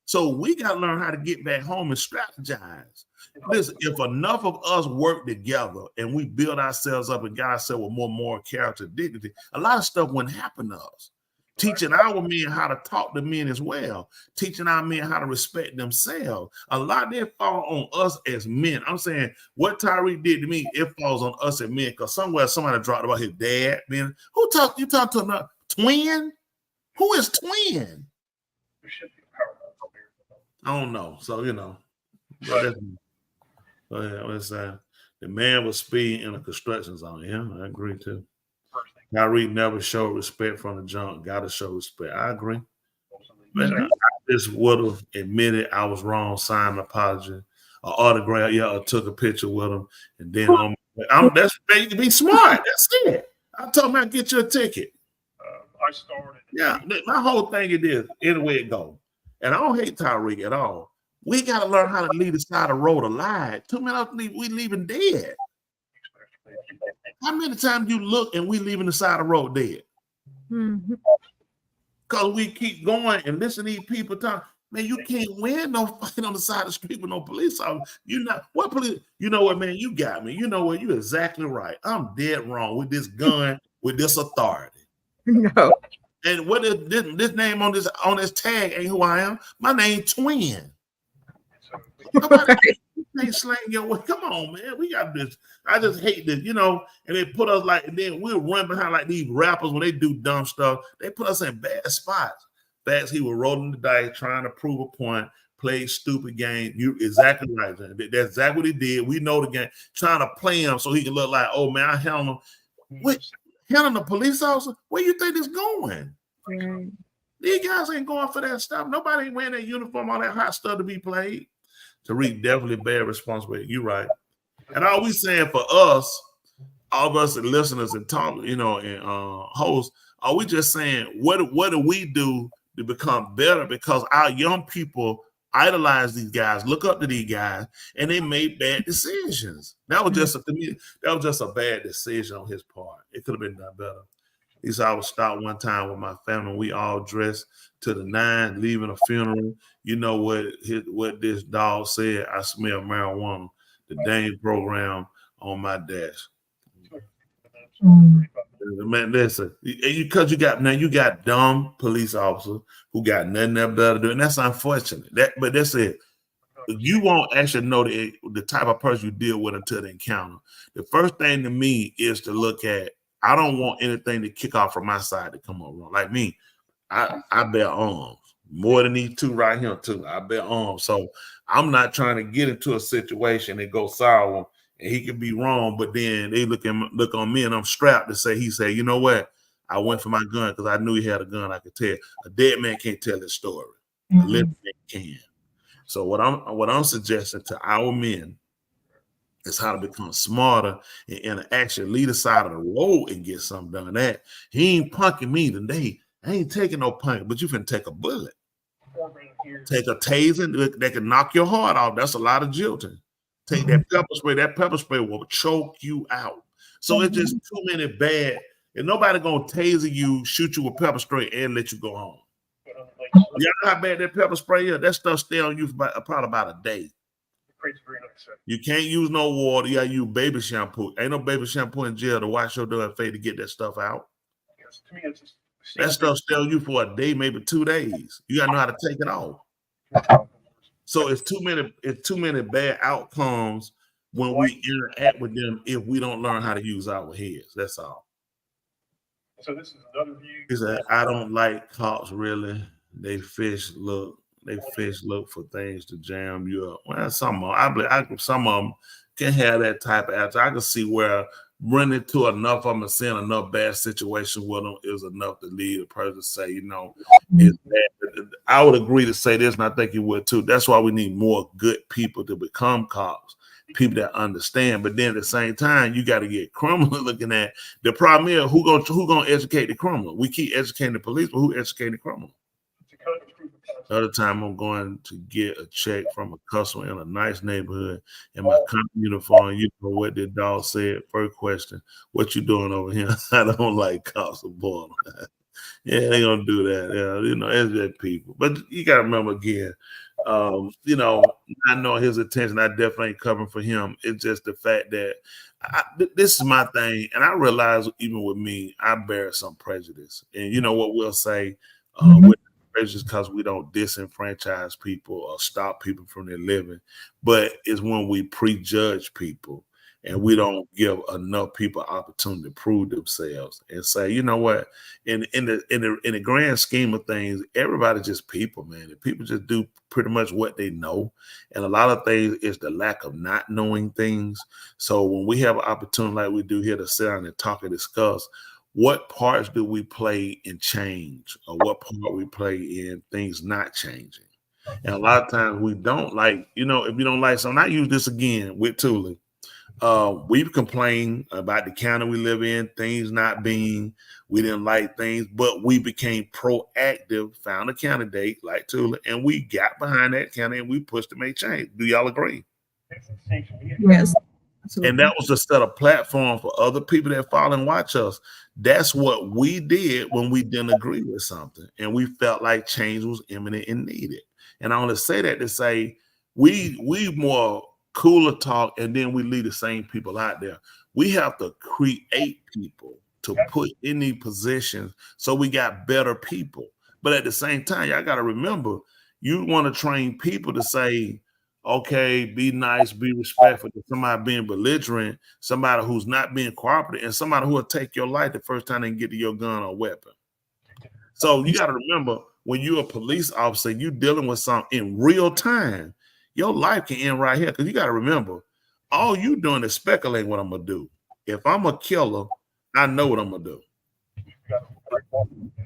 So we got to learn how to get back home and strategize. Listen, if enough of us work together and we build ourselves up and got ourselves with more moral character, dignity, a lot of stuff wouldn't happen to us. Teaching our men how to talk to men as well. Teaching our men how to respect themselves. A lot of that fall on us as men. I'm saying what Tyreek did to me, it falls on us as men. Because somewhere somebody dropped about his dad. Man, you talk to another twin? Who is twin? I don't know. So but the man was speeding in a construction zone. Yeah, I agree too. Tyreek never showed respect from the jump. Got to show respect. I agree. But I just would have admitted I was wrong, signed an apology, an autograph, or took a picture with him, and then that's you can be smart. That's it. I told him I'd get you a ticket. I started. Yeah, my whole thing is this: anyway it goes. And I don't hate Tyreek at all. We got to learn how to leave the side of the road alive. 2 minutes we leaving dead. How many times you look and we leaving the side of the road dead? Because we keep going and listen to these people talk. Man, you can't win no fight on the side of the street with no police officer. What police? You know what, man? You got me. You know what? You're exactly right. I'm dead wrong with this gun, with this authority. No. And what is this name on this tag ain't who I am. My name Twin. Ain't slang your way. Come on, man. We got this. I just hate this, and they put us and then we'll run behind like these rappers when they do dumb stuff. They put us in bad spots. Facts, he was rolling the dice, trying to prove a point, play stupid game. You exactly right, man. That's exactly what he did. We know the game, trying to play him so he can look like, oh man, I held him. What? Handling a police officer? Where you think it's going? These guys ain't going for that stuff. Nobody ain't wearing that uniform, all that hot stuff to be played. Tariq definitely bear responsibility. You're right. And all we saying for us, all of us and listeners and talk, and hosts, are we just saying what do we do to become better? Because our young people idolize these guys, look up to these guys, and they made bad decisions. That was just a bad decision on his part. It could have been done better. At least I was stopped one time with my family. We all dressed to the nine, leaving a funeral. You know what this dog said? I smell marijuana. The Dane program on my desk. Man, listen, because you got dumb police officers who got nothing else better to do, and that's unfortunate. But that's it. You won't actually know the type of person you deal with until the encounter. The first thing to me is to look at. I don't want anything to kick off from my side to come up wrong. Like me, I bear arms more than these two right here too. I bear arms, so I'm not trying to get into a situation and go sour. And he could be wrong, but then they look on me and I'm strapped to say, he said, you know what? I went for my gun because I knew he had a gun I could tell. A dead man can't tell his story. A living man can. So what I'm suggesting to our men is how to become smarter and actually lead the side of the road and get something done. That he ain't punking me today. I ain't taking no punk, but you can take a bullet. Take a taser that can knock your heart off. That's a lot of jilting. Take that pepper spray. That pepper spray will choke you out. So it's just too many bad. And nobody gonna taser you, shoot you with pepper spray, and let you go home. You know how bad that pepper spray is? That stuff stay on you for probably about a day. You can't use no water. You gotta use baby shampoo. Ain't no baby shampoo in jail to wash your damn face to get that stuff out. To me, it's that stuff stay on you for a day, maybe 2 days. You gotta know how to take it off. So it's too many bad outcomes when we interact with them if we don't learn how to use our heads. That's all. So this is another view. He said, I don't like cops really. They fish look for things to jam you up. Well, some of them can have that type of attitude. I can see where running to enough of them and seeing enough bad situations with them is enough to lead a person to say, it's bad. I would agree to say this, and I think you would too. That's why we need more good people to become cops. people that understand. But then at the same time, you got to get criminals looking at. The problem is who gonna educate the criminal? We keep educating the police, but who educating the criminal? The other time I'm going to get a check from a customer in a nice neighborhood in my company uniform. You know what the dog said? First question, what you doing over here? I don't like cops or boy. Yeah, they gonna do that. Yeah, you know, it's just people. But you gotta remember again, you know, I know his attention. I definitely ain't covering for him. It's just the fact that this is my thing, and I realize even with me, I bear some prejudice. And you know what we'll say, with prejudice because we don't disenfranchise people or stop people from their living, but it's when we prejudge people and we don't give enough people opportunity to prove themselves and say, you know what, in the grand scheme of things, everybody's just people, man. And people just do pretty much what they know. And a lot of things is the lack of not knowing things. So when we have an opportunity like we do here to sit down and talk and discuss, what parts do we play in change, or what part we play in things not changing? And a lot of times we don't like, you know, if you don't like something, I use this again with Tula. We've complained about the county we live in, things not being, we didn't like things, but we became proactive, found a candidate like Tula, and we got behind that candidate and we pushed to make change. Do y'all agree? Yes. And that was to set a platform for other people that follow and watch us. That's what we did when we didn't agree with something and we felt like change was imminent and needed. And I want to say that to say we more cooler talk and then we leave the same people out there. We have to create people to put in these positions so we got better people. But at the same time, y'all got to remember, you want to train people to say, okay, be nice, be respectful to somebody being belligerent, somebody who's not being cooperative, and somebody who will take your life the first time they can get to your gun or weapon. So you got to remember, when you're a police officer, you're dealing with something in real time, your life can end right here. Because you got to remember, all you doing is speculating what I'm going to do. If I'm a killer, I know what I'm going to do.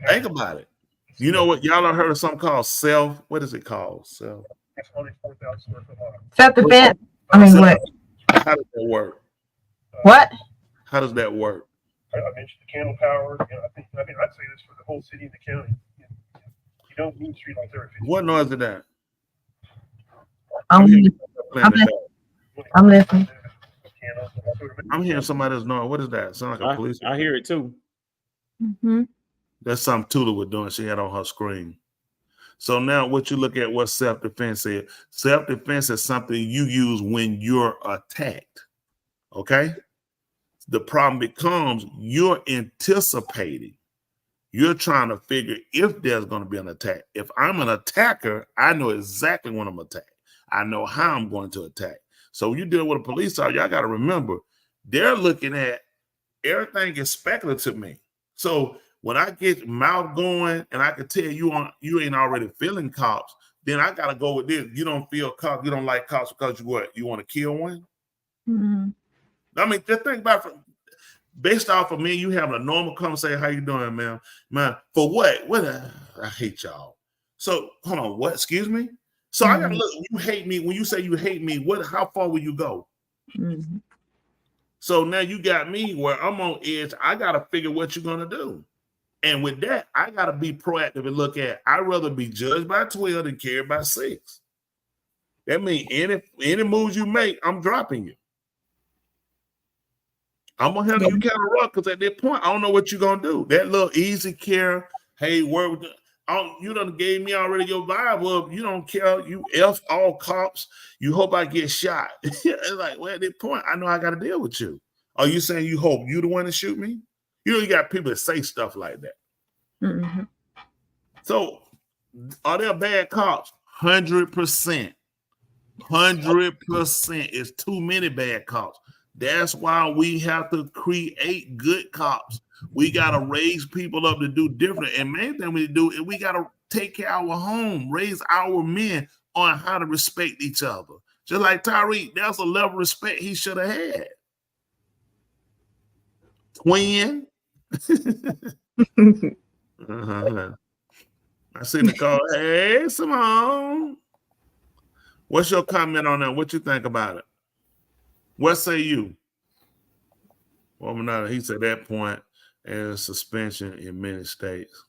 Think about it. You know what? Y'all have heard of something called self. What is it called? Self-defense. I mean, what? How does that work? What? How does that work? I mentioned the candle power. You know, I'd say this for the whole city and the county. You don't need street lights there. What noise is that? I'm listening. I'm hearing somebody's noise. What is that? Sound like a police? I hear it too. Mm-hmm. That's something Tula was doing. She had on her screen. So now what you look at what self-defense is. Self-defense is something you use when you're attacked. Okay? The problem becomes you're anticipating. You're trying to figure if there's going to be an attack. If I'm an attacker, I know exactly when I'm attacked. I know how I'm going to attack. So when you deal with a police officer, y'all got to remember, they're looking at everything is speculative to me. So when I get mouth going and I can tell you ain't already feeling cops, then I got to go with this. You don't feel cops. You don't like cops because you want to kill one? Mm-hmm. I mean, just think about it. Based off of me, you having a normal conversation. How you doing, man? Man, for what? I hate y'all. So hold on. What? Excuse me? So I gotta look. You hate me. When you say you hate me, how far will you go? Mm-hmm. So now you got me where I'm on edge. I gotta figure what you're gonna do. And with that, I gotta be proactive and look at. I'd rather be judged by 12 than carried by 6. That means any moves you make, I'm dropping you. I'm gonna handle you kind of rough because at that point, I don't know what you're gonna do. That little easy care, hey, word, you done gave me already your vibe of you don't care, you F all cops, you hope I get shot. It's like, well, at that point, I know I gotta deal with you. Are you saying you hope you the one to shoot me? You know, you got people that say stuff like that. Mm-hmm. So are there bad cops? 100%. 100% is too many bad cops. That's why we have to create good cops. We got to raise people up to do different. And main thing we do is we got to take care of our home, raise our men on how to respect each other. Just like Tyreek, that's a level of respect he should have had. Twin. I see Nicole. Hey, Simone. What's your comment on that? What you think about it? What say you? Well, he said that point and suspension in many states.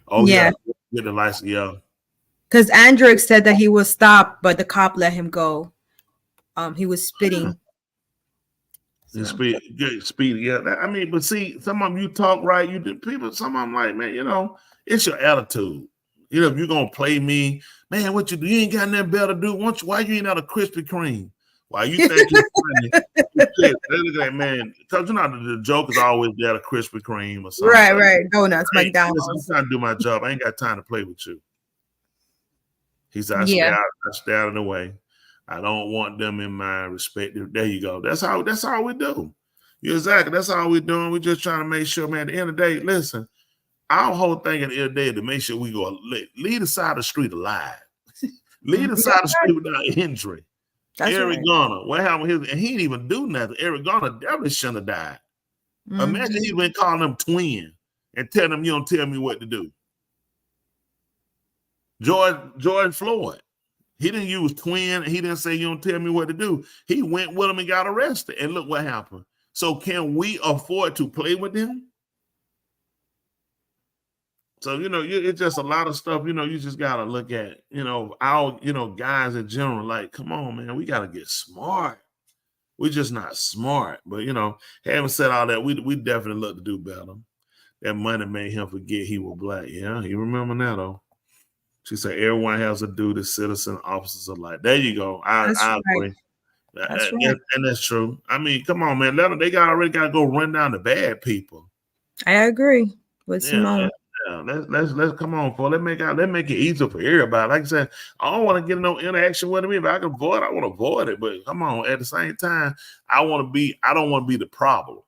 Oh yeah, get the license. Yeah, because Andrick said that he was stopped, but the cop let him go. He was spitting. Speed. Yeah, I mean, but see, some of them you talk right. You do people. Some of them like, man, you know, it's your attitude. You know, if you're gonna play me, man, what you do? You ain't got nothing better to do. Why you ain't out of Krispy Kreme? Why you think you're funny? Look at that, man. Because you know the joke is always be out of Krispy Kreme or something. Right. Donuts, McDonald's. I'm trying to do my job. I ain't got time to play with you. He said, I stay out of the way. I don't want them in my respect. There you go. That's all we do. Exactly. That's all we're doing. We're just trying to make sure, man, at the end of the day, listen, our whole thing at the end of the day is to make sure we go lead the side of the street alive. Lead the side of the street without injury. That's Eric right. Garner, what happened with him? And he didn't even do nothing. Eric Garner definitely shouldn't have died. Imagine he's been calling them twin and telling them you don't tell me what to do. George Floyd, he didn't use twin. He didn't say you don't tell me what to do. He went with him and got arrested. And look what happened. So can we afford to play with them? So, you know, it's just a lot of stuff, you know, you just got to look at, you know, our, you know, guys in general, like, come on, man, we got to get smart. We're just not smart. But, you know, having said all that, we definitely look to do better. That money made him forget he was black. Yeah, you remember that, though. She said, everyone has a duty, citizen, officers alike. There you go. I agree. That's right. And that's true. I mean, come on, man. They already got to go run down the bad people. I agree with Simone. Yeah, let's come on, for let's make it easier for everybody. Like I said, I don't want to get no interaction with me. If I can avoid it, I want to avoid it. But come on, at the same time, I don't want to be the problem.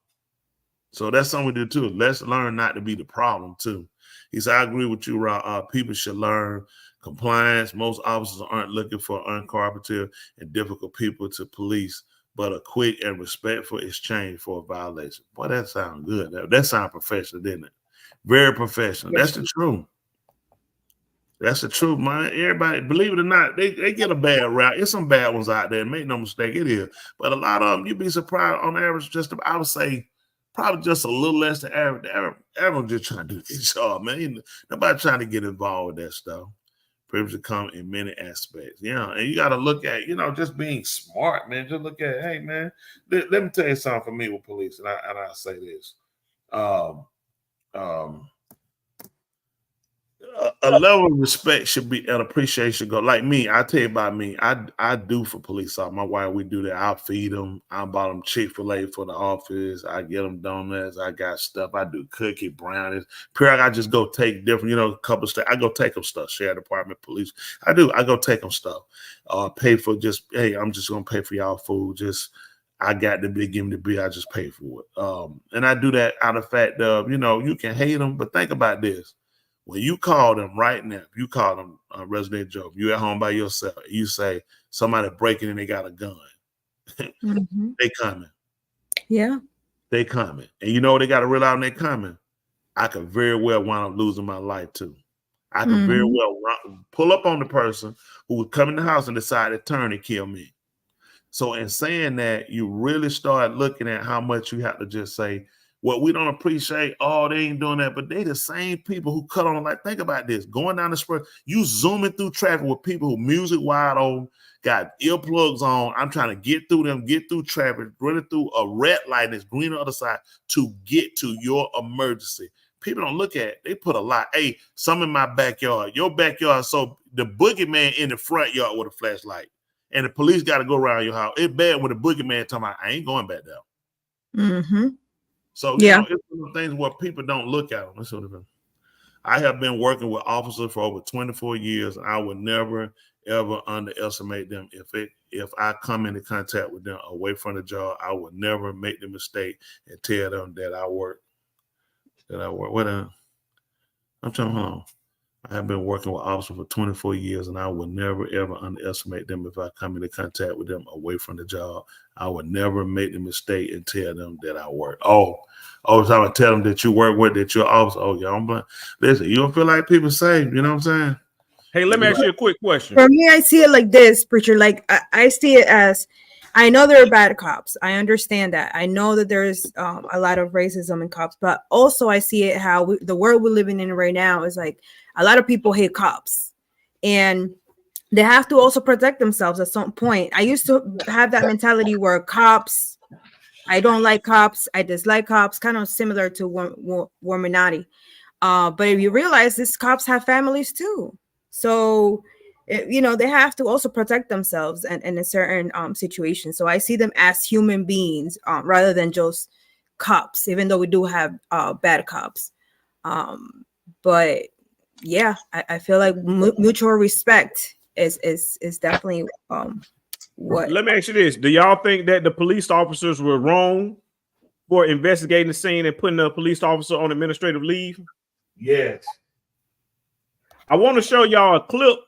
So that's something we do too. Let's learn not to be the problem too. He said, I agree with you, Rob. People should learn compliance. Most officers aren't looking for uncooperative and difficult people to police, but a quick and respectful exchange for a violation. Boy, that sounds good. That sounds professional, didn't it? Very professional. That's the truth. That's the truth, man. Everybody, believe it or not, they get a bad rap. There's some bad ones out there. Make no mistake, it is. But a lot of them, you'd be surprised on average, I would say, probably just a little less than average. Everyone's just trying to do their job, man. Nobody trying to get involved with that stuff. Privilege come in many aspects. Yeah, and you got to look at, you know, just being smart, man. Just look at, hey, man, let me tell you something for me with police, and I'll say this. A level of respect should be, and appreciation go. Like me, I tell you about me. I do for police officers. My wife, we do that. I'll feed them. I bought them Chick-fil-A for the office. I get them donuts. I got stuff. I do cookie brownies. Period. I just go take different, you know, a couple of stuff. I go take them stuff. Sheriff Department, police. I do. I go take them stuff. Pay for just, hey, I'm just gonna pay for y'all food. Just I got the big, give me the bill. I just pay for it. And I do that out of fact of, you know, you can hate them, but think about this. When you call them right now, if you call them Resident Joe, you at home by yourself, you say somebody breaking in, they got a gun. They coming. Yeah. They coming. And you know they got to realize when they coming, I could very well wind up losing my life too. I could very well pull up on the person who would come in the house and decide to turn and kill me. So in saying that, you really start looking at how much you have to just say, what we don't appreciate, oh, they ain't doing that, but they the same people who cut on, like, think about this, going down the spur, you zooming through traffic with people who music wide open, got earplugs on, I'm trying to get through them, get through traffic, running through a red light that's green on the other side to get to your emergency. People don't look at it. They put a lot. Hey, some in my backyard, your backyard, so the boogeyman in the front yard with a flashlight, and the police got to go around your house. It's bad when the boogeyman talking about, I ain't going back there. So, you know, it's one of the things where people don't look at them. That's what it is. I have been working with officers for over 24 years. I would never, ever underestimate them. If I come into contact with them away from the job, I would never make the mistake and tell them that I work. I'm trying to hold on. I have been working with officers for 24 years, and I would never, ever underestimate them if I come into contact with them away from the job. I would never make the mistake and tell them that I work. So I would tell them that you work with, that you're officer. Oh, yeah, I'm listen, you don't feel like people say, you know what I'm saying? Hey, let me ask you a quick question. For me, I see it like this, Preacher. Like, I see it as I know there are bad cops. I understand that. I know that there's a lot of racism in cops, but also I see it how the world we're living in right now is like a lot of people hate cops, and they have to also protect themselves at some point. I used to have that mentality where cops, I don't like cops, I dislike cops, kind of similar to Warminati. But if you realize these cops have families too, so they have to also protect themselves in a certain situation. So I see them as human beings rather than just cops, even though we do have bad cops. But yeah, I feel like mutual respect is definitely what. Let me ask you this: do y'all think that the police officers were wrong for investigating the scene and putting a police officer on administrative leave? Yes. I want to show y'all a clip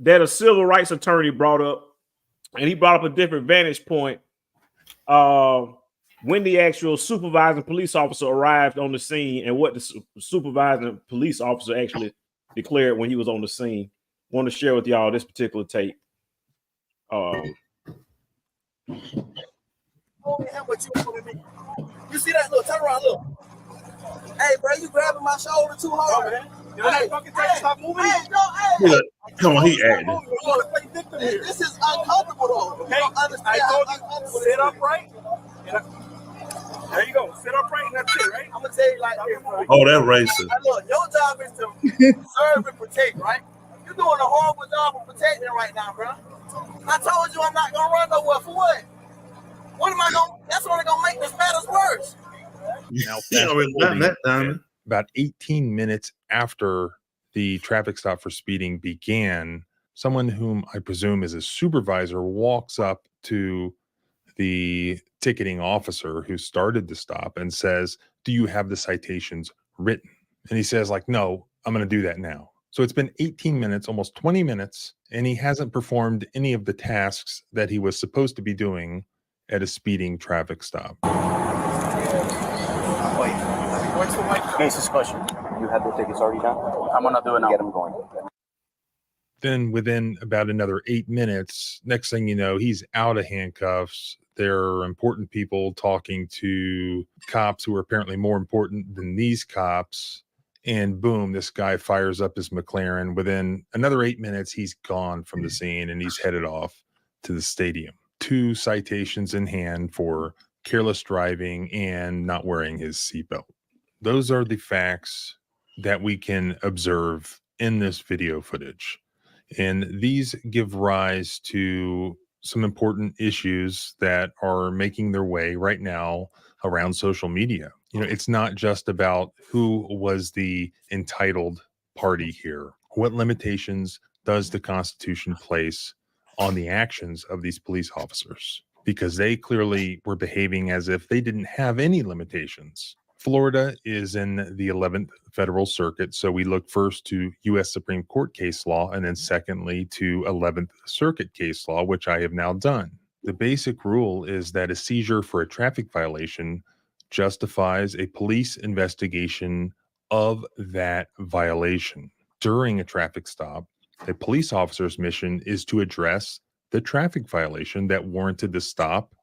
that a civil rights attorney brought up, and he brought up a different vantage point when the actual supervising police officer arrived on the scene and what the supervising police officer actually declared when he was on the scene. I want to share with y'all this particular tape. You see that? Look, turn around, look. Hey, bro, you grabbing my shoulder too hard, man. Stop moving. Look, come on, he acting. This is uncomfortable, though. Okay, I told you, sit upright. There you go. Sit upright and that's it, right? I'm going to tell you like this, bro. Oh, that racist. Look, your job is to serve and protect, right? You're doing a horrible job of protecting right now, bro. I told you I'm not going to run nowhere. For what? What am I going to? That's only going to make this matters worse. Now, about 18 minutes after the traffic stop for speeding began, someone whom I presume is a supervisor walks up to the ticketing officer who started the stop and says, "Do you have the citations written?" And he says, like, "No, I'm going to do that now." So it's been 18 minutes, almost 20 minutes, and he hasn't performed any of the tasks that he was supposed to be doing at a speeding traffic stop. What's the mic? Next discussion. You have the tickets already done? I'm gonna do it now. Get them going. Then within about another 8 minutes, next thing you know, he's out of handcuffs. There are important people talking to cops who are apparently more important than these cops. And boom, this guy fires up his McLaren. Within another 8 minutes, he's gone from the scene and he's headed off to the stadium. 2 citations in hand for careless driving and not wearing his seatbelt. Those are the facts that we can observe in this video footage. And these give rise to some important issues that are making their way right now around social media. You know, it's not just about who was the entitled party here. What limitations does the Constitution place on the actions of these police officers? Because they clearly were behaving as if they didn't have any limitations. Florida is in the 11th Federal Circuit, so we look first to U.S. Supreme Court case law and then secondly to 11th Circuit case law, which I have now done. The basic rule is that a seizure for a traffic violation justifies a police investigation of that violation. During a traffic stop, a police officer's mission is to address the traffic violation that warranted the stop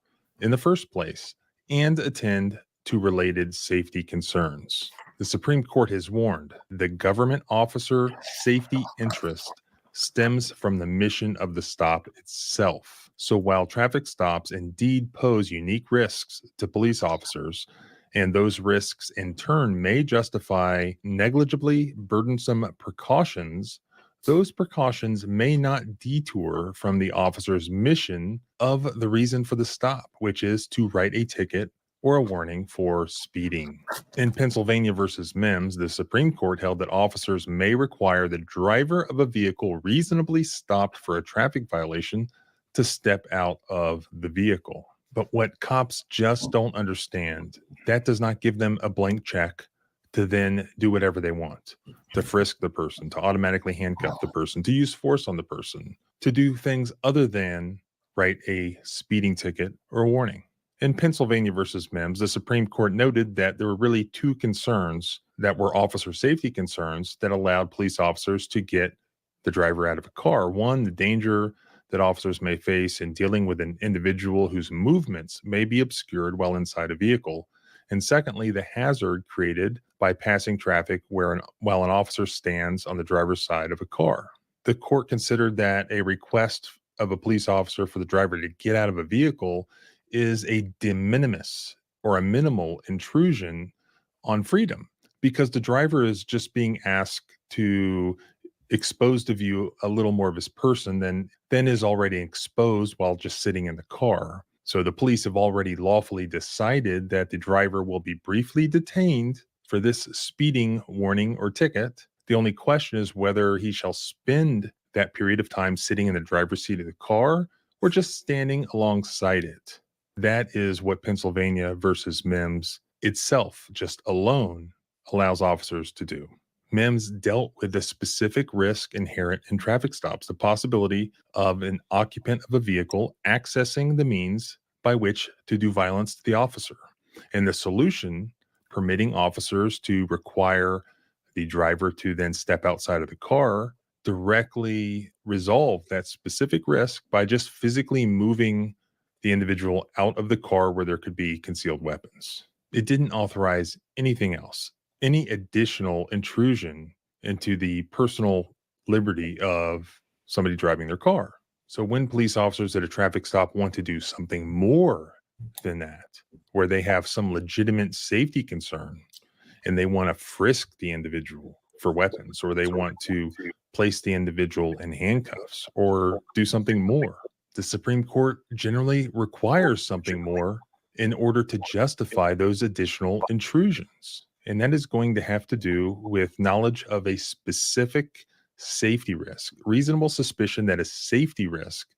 in the first place and attend to related safety concerns. The Supreme Court has warned the government officer safety interest stems from the mission of the stop itself. So while traffic stops indeed pose unique risks to police officers, and those risks in turn may justify negligibly burdensome precautions, those precautions may not detour from the officer's mission of the reason for the stop, which is to write a ticket or a warning for speeding. In Pennsylvania versus Mims, the Supreme Court held that officers may require the driver of a vehicle reasonably stopped for a traffic violation to step out of the vehicle. But what cops just don't understand, that does not give them a blank check to then do whatever they want, to frisk the person, to automatically handcuff the person, to use force on the person, to do things other than write a speeding ticket or a warning. In Pennsylvania versus Mims, the Supreme Court noted that there were really 2 concerns that were officer safety concerns that allowed police officers to get the driver out of a car. One, the danger that officers may face in dealing with an individual whose movements may be obscured while inside a vehicle. And secondly, the hazard created by passing traffic while an officer stands on the driver's side of a car. The court considered that a request of a police officer for the driver to get out of a vehicle is a de minimis or a minimal intrusion on freedom, because the driver is just being asked to expose to view a little more of his person than is already exposed while just sitting in the car. So the police have already lawfully decided that the driver will be briefly detained for this speeding warning or ticket. The only question is whether he shall spend that period of time sitting in the driver's seat of the car or just standing alongside it. That is what Pennsylvania versus Mims itself just alone allows officers to do. Mims dealt with the specific risk inherent in traffic stops, the possibility of an occupant of a vehicle accessing the means by which to do violence to the officer, and the solution permitting officers to require the driver to then step outside of the car directly resolve that specific risk by just physically moving the individual out of the car where there could be concealed weapons. It didn't authorize anything else, any additional intrusion into the personal liberty of somebody driving their car. So when police officers at a traffic stop want to do something more than that, where they have some legitimate safety concern and they want to frisk the individual for weapons, or they want to place the individual in handcuffs or do something more, the Supreme Court generally requires something more in order to justify those additional intrusions. And that is going to have to do with knowledge of a specific safety risk, reasonable suspicion that a safety risk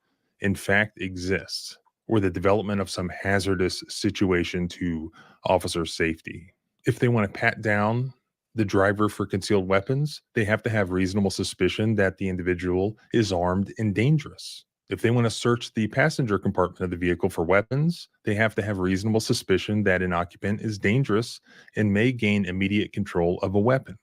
in fact exists, or the development of some hazardous situation to officer safety. If they want to pat down the driver for concealed weapons, they have to have reasonable suspicion that the individual is armed and dangerous. If they want to search the passenger compartment of the vehicle for weapons, they have to have reasonable suspicion that an occupant is dangerous and may gain immediate control of a weapon.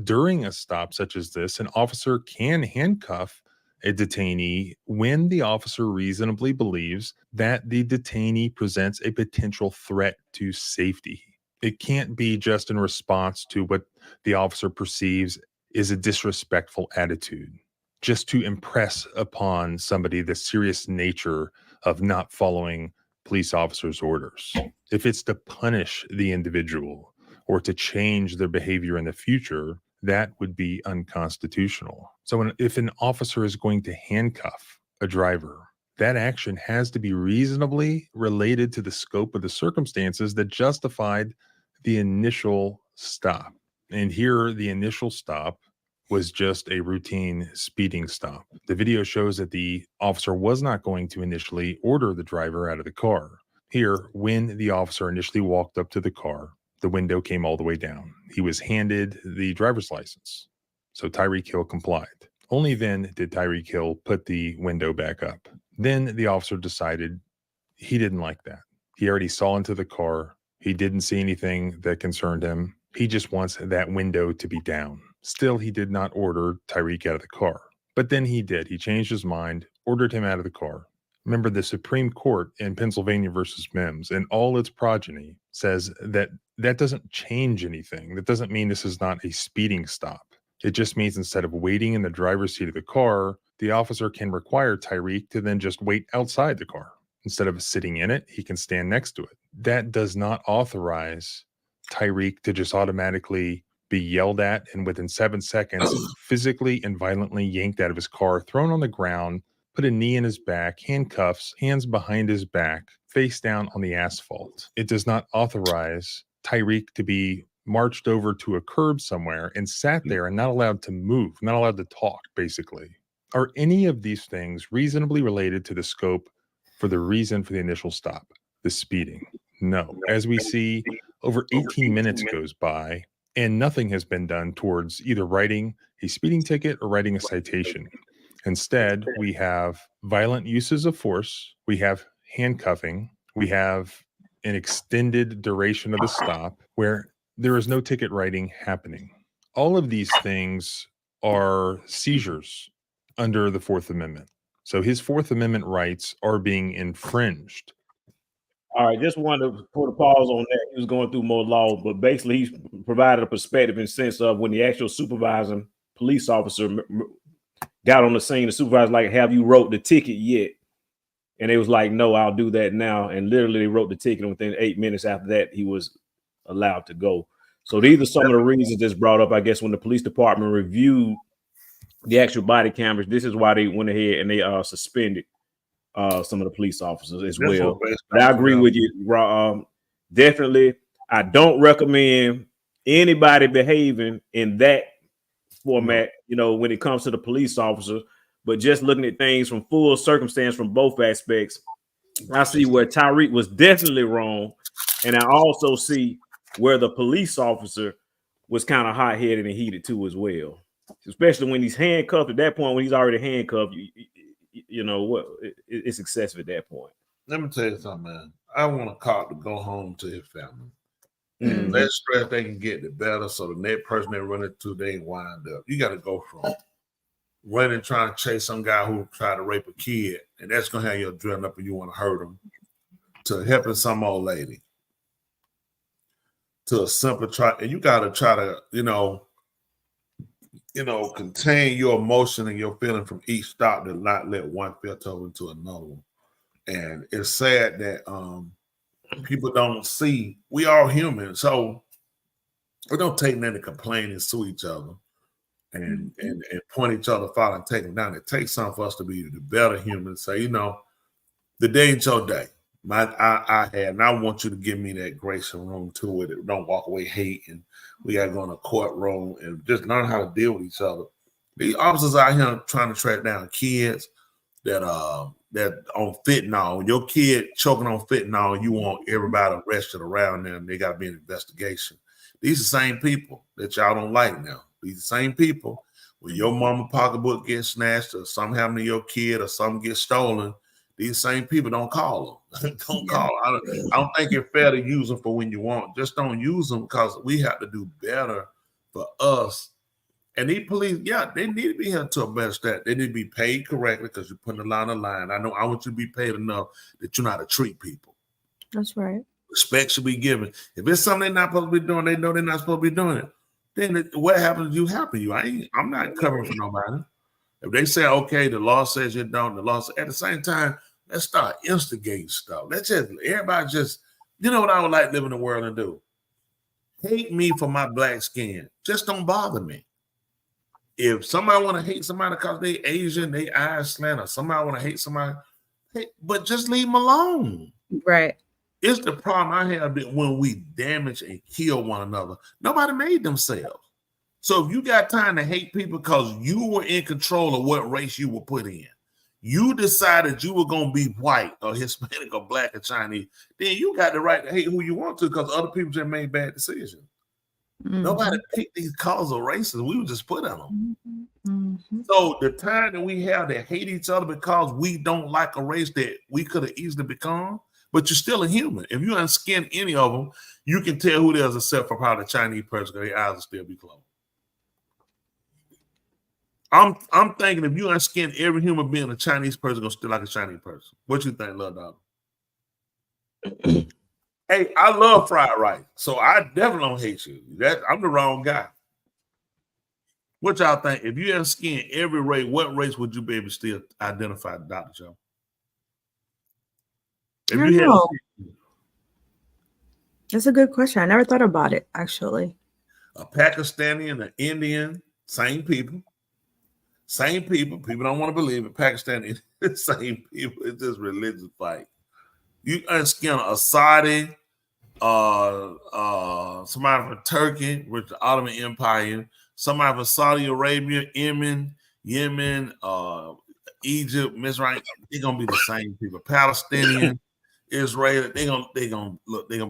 During a stop such as this, an officer can handcuff a detainee when the officer reasonably believes that the detainee presents a potential threat to safety. It can't be just in response to what the officer perceives is a disrespectful attitude, just to impress upon somebody the serious nature of not following police officers' orders. If it's to punish the individual or to change their behavior in the future, that would be unconstitutional. So if an officer is going to handcuff a driver, that action has to be reasonably related to the scope of the circumstances that justified the initial stop. And here, the initial stop was just a routine speeding stop. The video shows that the officer was not going to initially order the driver out of the car. Here, when the officer initially walked up to the car, the window came all the way down. He was handed the driver's license. So Tyreek Hill complied. Only then did Tyreek Hill put the window back up. Then the officer decided he didn't like that. He already saw into the car. He didn't see anything that concerned him. He just wants that window to be down. Still, he did not order Tyreek out of the car. But then he did. He changed his mind, ordered him out of the car. Remember, the Supreme Court in Pennsylvania versus Mims and all its progeny says that that doesn't change anything. That doesn't mean this is not a speeding stop. It just means instead of waiting in the driver's seat of the car, the officer can require Tyreek to then just wait outside the car. Instead of sitting in it, he can stand next to it. That does not authorize Tyreek to just automatically be yelled at and within 7 seconds physically and violently yanked out of his car, thrown on the ground, put a knee in his back, handcuffs, hands behind his back, face down on the asphalt. It does not authorize Tyreek to be marched over to a curb somewhere and sat there and not allowed to move, not allowed to talk, basically. Are any of these things reasonably related to the scope for the reason for the initial stop, the speeding? No. As we see, over 18 minutes goes by and nothing has been done towards either writing a speeding ticket or writing a citation. Instead, we have violent uses of force, we have handcuffing, we have an extended duration of the stop where there is no ticket writing happening. All of these things are seizures under the Fourth Amendment. So his Fourth Amendment rights are being infringed. All right, just wanted to put a pause on that. He was going through more law, but basically he's provided a perspective in the sense of when the actual supervising police officer got on the scene, the supervisor like, have you wrote the ticket yet? And they was like, no, I'll do that now. And literally they wrote the ticket, and within 8 minutes after that, he was allowed to go. So these are some of the reasons that's brought up, I guess, when the police department reviewed the actual body cameras. This is why they went ahead and they suspended some of the police officers as well. But I agree with you, definitely. I don't recommend anybody behaving in that format, you know, when it comes to the police officer. But just looking at things from full circumstance from both aspects, I see where Tyreek was definitely wrong, and I also see where the police officer was kind of hot-headed and heated too as well. Especially when he's handcuffed. At that point, when he's already handcuffed, you know what? It's excessive at that point. Let me tell you something, man. I want a cop to go home to his family. And less stress they can get, the better. So the next person they run into, they ain't wind up. You got to go from running, trying to chase some guy who tried to rape a kid, and that's gonna have your adrenaline up, and you want to hurt him, to helping some old lady, to a simple try. And you got to try to, you know, contain your emotion and your feeling from each stop, to not let one filter over into another one. And it's sad that people don't see we all human, so we don't take nothing to complain and sue each other and point each other out and take them down. It takes something for us to be the better humans. Say, you know, the day ain't your day. I had, and I want you to give me that grace and room to it. Don't walk away hating. We got to go in a courtroom and just learn how to deal with each other. The officers out here trying to track down kids that on fentanyl. When your kid choking on fentanyl, you want everybody arrested around them. They got to be an investigation. These are the same people that y'all don't like now. These are the same people. When your mama pocketbook gets snatched, or something happen to your kid, or something gets stolen, these same people don't call them. Don't call. I don't think it's fair to use them for when you want. Just don't use them, because we have to do better for us. And these police, yeah, they need to be held to a better stat. They need to be paid correctly, because you're putting a line on the line. I want you to be paid enough that you know how to treat people. That's right. Respect should be given. If it's something they're not supposed to be doing, they know they're not supposed to be doing it. Then what happens to you happen to you. I'm not covering for nobody. If they say, okay, the law says you don't, the law says, at the same time, let's start instigating stuff. Let's just, everybody just, you know what I would like to live in the world and do? Hate me for my black skin. Just don't bother me. If somebody want to hate somebody because they Asian, they eyes slant, or somebody want to hate somebody, but just leave them alone. Right. It's the problem I have when we damage and kill one another. Nobody made themselves. So if you got time to hate people because you were in control of what race you were put in, you decided you were going to be white or Hispanic or black or Chinese, then you got the right to hate who you want to, because other people just made bad decisions. Mm-hmm. Nobody picked these colors or races. We were just put on them. Mm-hmm. So the time that we have to hate each other because we don't like a race that we could have easily become, but you're still a human. If you unskin any of them, you can tell who they is, except for probably the Chinese person, because their eyes will still be closed. I'm thinking if you unskin every human being, a Chinese person gonna still like a Chinese person. What you think, Lil Dog? Hey, I love fried rice, so I definitely don't hate you. I'm the wrong guy. What y'all think? If you unskin every race, what race would you be able to still identify, Dr. Joe? If you had, that's a good question. I never thought about it, actually. A Pakistani and an Indian, same people. Same people. People don't want to believe it. Pakistani, same people. It's just religious fight. You unskin a Saudi, somebody from Turkey, with the Ottoman Empire, somebody from Saudi Arabia, Yemen, Egypt, Mizraim. They're gonna be the same people. Palestinian, Israel. They're gonna be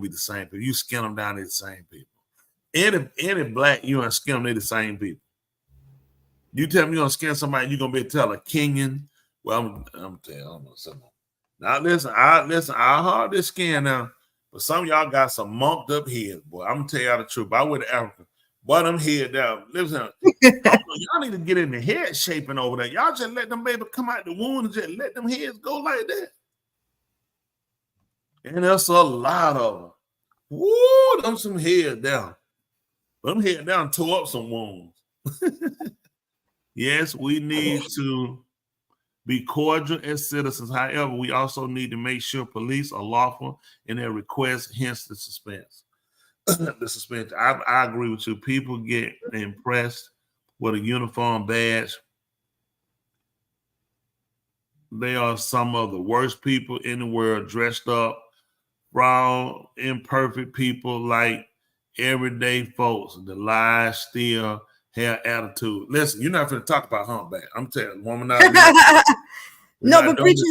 the same people. You skin them down, they're the same people. Any black, you unskin them, they're the same people. You tell me you're gonna skin somebody, you're gonna be able to tell a Kenyan. Well, I'm telling you, I'm gonna say no. Now listen, I hard this skin now, but some of y'all got some mumped up heads, boy. I'm gonna tell y'all the truth. I went to Africa, Boy, them head down. Listen, y'all need to get in the head shaping over there. Y'all just let them baby come out the wound and just let them heads go like that. And there's a lot of them. Woo, them some head down. Them head down tore up some wounds. Yes, we need to be cordial as citizens. However, we also need to make sure police are lawful in their requests, hence the suspense. The suspension. I agree with you. People get impressed with a uniform badge. They are some of the worst people in the world, dressed up, brown, imperfect people like everyday folks. The lies still have attitude. Listen, you're not going to talk about humpback. I'm telling you, woman. No, but preacher,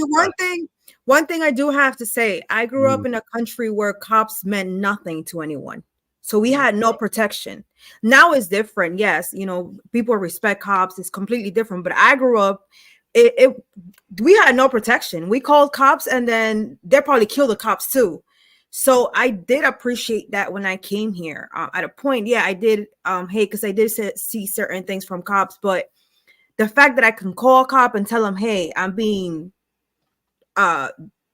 one thing I do have to say, I grew up in a country where cops meant nothing to anyone. So we had no protection. Now it's different. Yes, you know, people respect cops. It's completely different. But I grew up, we had no protection. We called cops and then they probably killed the cops too. So I did appreciate that when I came here. At a point, yeah, I did because I did see certain things from cops. But the fact that I can call a cop and tell them, hey, I'm being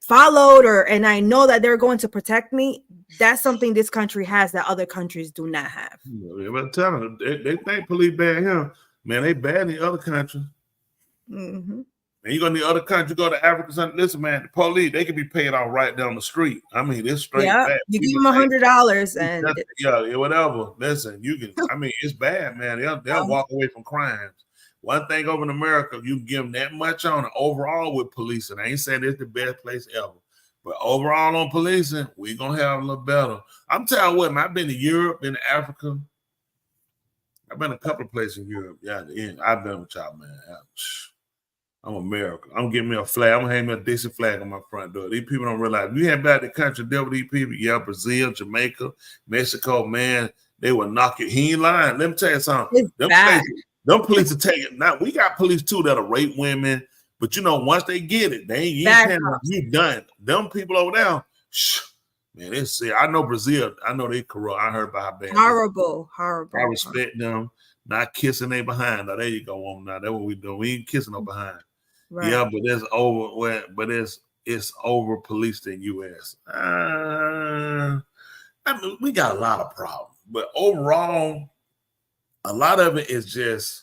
followed, and I know that they're going to protect me, that's something this country has that other countries do not have. Yeah, but tell them they think police bad here, man. They bad in the other countries. Mm-hmm. And you go to the other country, go to Africa. Listen, man, the police, they can be paid off right down the street. I mean, it's straight bad. You give them $100 and yeah, whatever. Listen, you can. I mean, it's bad, man. They'll walk away from crimes. One thing over in America, you can give them that much on it overall with policing. I ain't saying it's the best place ever, but overall on policing, we're gonna have a little better. I'm telling you what, man, I've been to Europe, been to Africa. I've been a couple of places in Europe. Yeah, I've been with y'all, man. I'm American. I'm getting me a flag. I'm gonna hang me a Dixie flag on my front door. These people don't realize we had back the country dealt with these people. Yeah, Brazil, Jamaica, Mexico, man, they will knock you. He ain't lying. Let me tell you something. Them police are taking. Now we got police too that'll rape women, but you know, once they get it, you done. Them people over there, man, they say, I know Brazil, I know they corrupt. I heard about how bad. Horrible. I respect them. Not kissing they behind. Now there you go on. Now that's what we do. We ain't kissing no behind. Right. Yeah, but it's over. But it's over policed in U.S. I mean, we got a lot of problems, but overall, a lot of it is just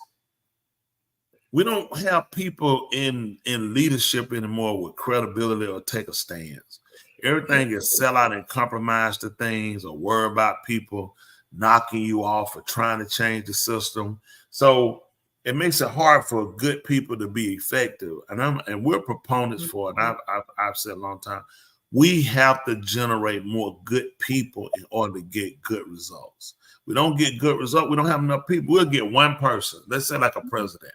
we don't have people in leadership anymore with credibility or take a stance. Everything is sell out and compromise to things or worry about people knocking you off or trying to change the system. So it makes it hard for good people to be effective. And we're proponents for it. And I've said a long time, we have to generate more good people in order to get good results. We don't get good results. We don't have enough people. We'll get one person. Let's say like a president.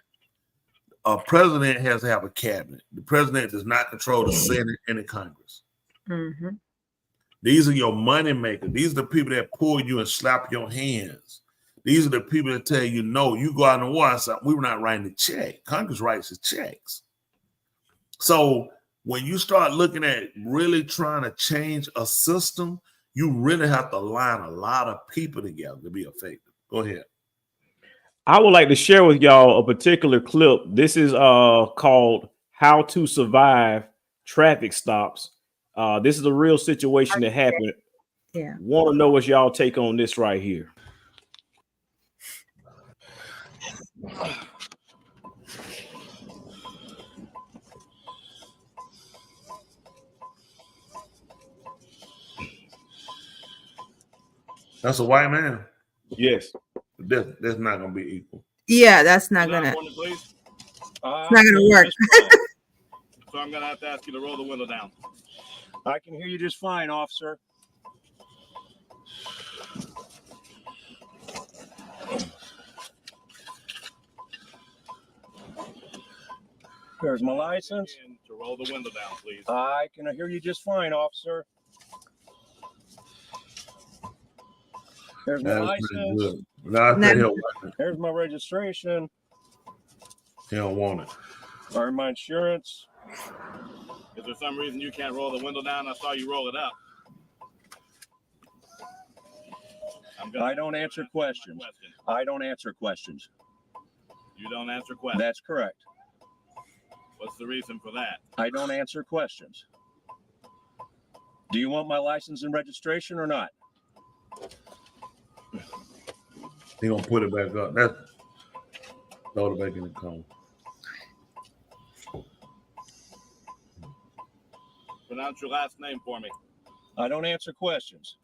A president has to have a cabinet. The president does not control the Senate and the Congress. Mm-hmm. These are your money makers. These are the people that pull you and slap your hands. These are the people that tell you, no, you go out in the war and say, we were not writing the check. Congress writes the checks. So when you start looking at really trying to change a system, you really have to line a lot of people together to be effective. Go ahead. I would like to share with y'all a particular clip. This is called How to Survive Traffic Stops. This is a real situation that happened. Yeah. Want to know what y'all take on this right here. That's a white man. Yes. That's not going to be equal. Yeah, that's not going to. It's not going to work. So I'm going to have to ask you to roll the window down. I can hear you just fine, officer. There's my license. To roll the window down, please. I can hear you just fine, officer. There's my license. There's my registration. He don't want it. Or my insurance. If there's some reason you can't roll the window down, I saw you roll it up. I don't answer questions. I don't answer questions. You don't answer questions. That's correct. What's the reason for that? I don't answer questions. Do you want my license and registration or not? He gonna put it back up. That's throw it back in the car. Pronounce your last name for me. I don't answer questions.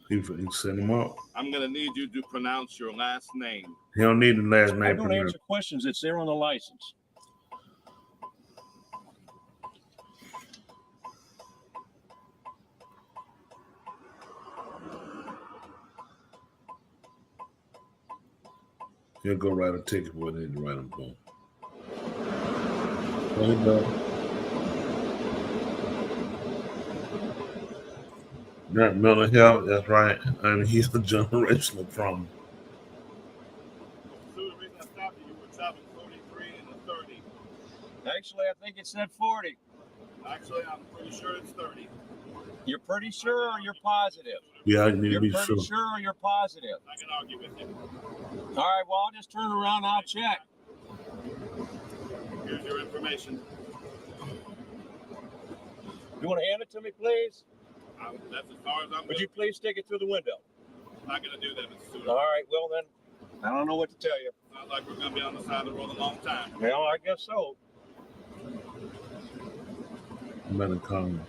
He sent him up. I'm gonna need you to pronounce your last name. He don't need the last I name. don't answer questions. It's there on the license. He'll go write a ticket for it and write him down. There you go. That mental health, that's right. And he's a generational trauma. So the reason I stopped you were traveling 43 and a 30. Actually, I think it said 40. Actually, I'm pretty sure it's 30. You're pretty sure or you're positive? Yeah, I need to You're be pretty sure. sure or you're positive? I can argue with you. All right, well, I'll just turn around and I'll check. Here's your information. You want to hand it to me, please? That's as far as I'm Would you please stick it through the window? I'm not going to do that, Mr. Suter. All right, well then, I don't know what to tell you. Sounds like we're going to be on the side of the road a long time. Well, I guess so. I'm gonna come.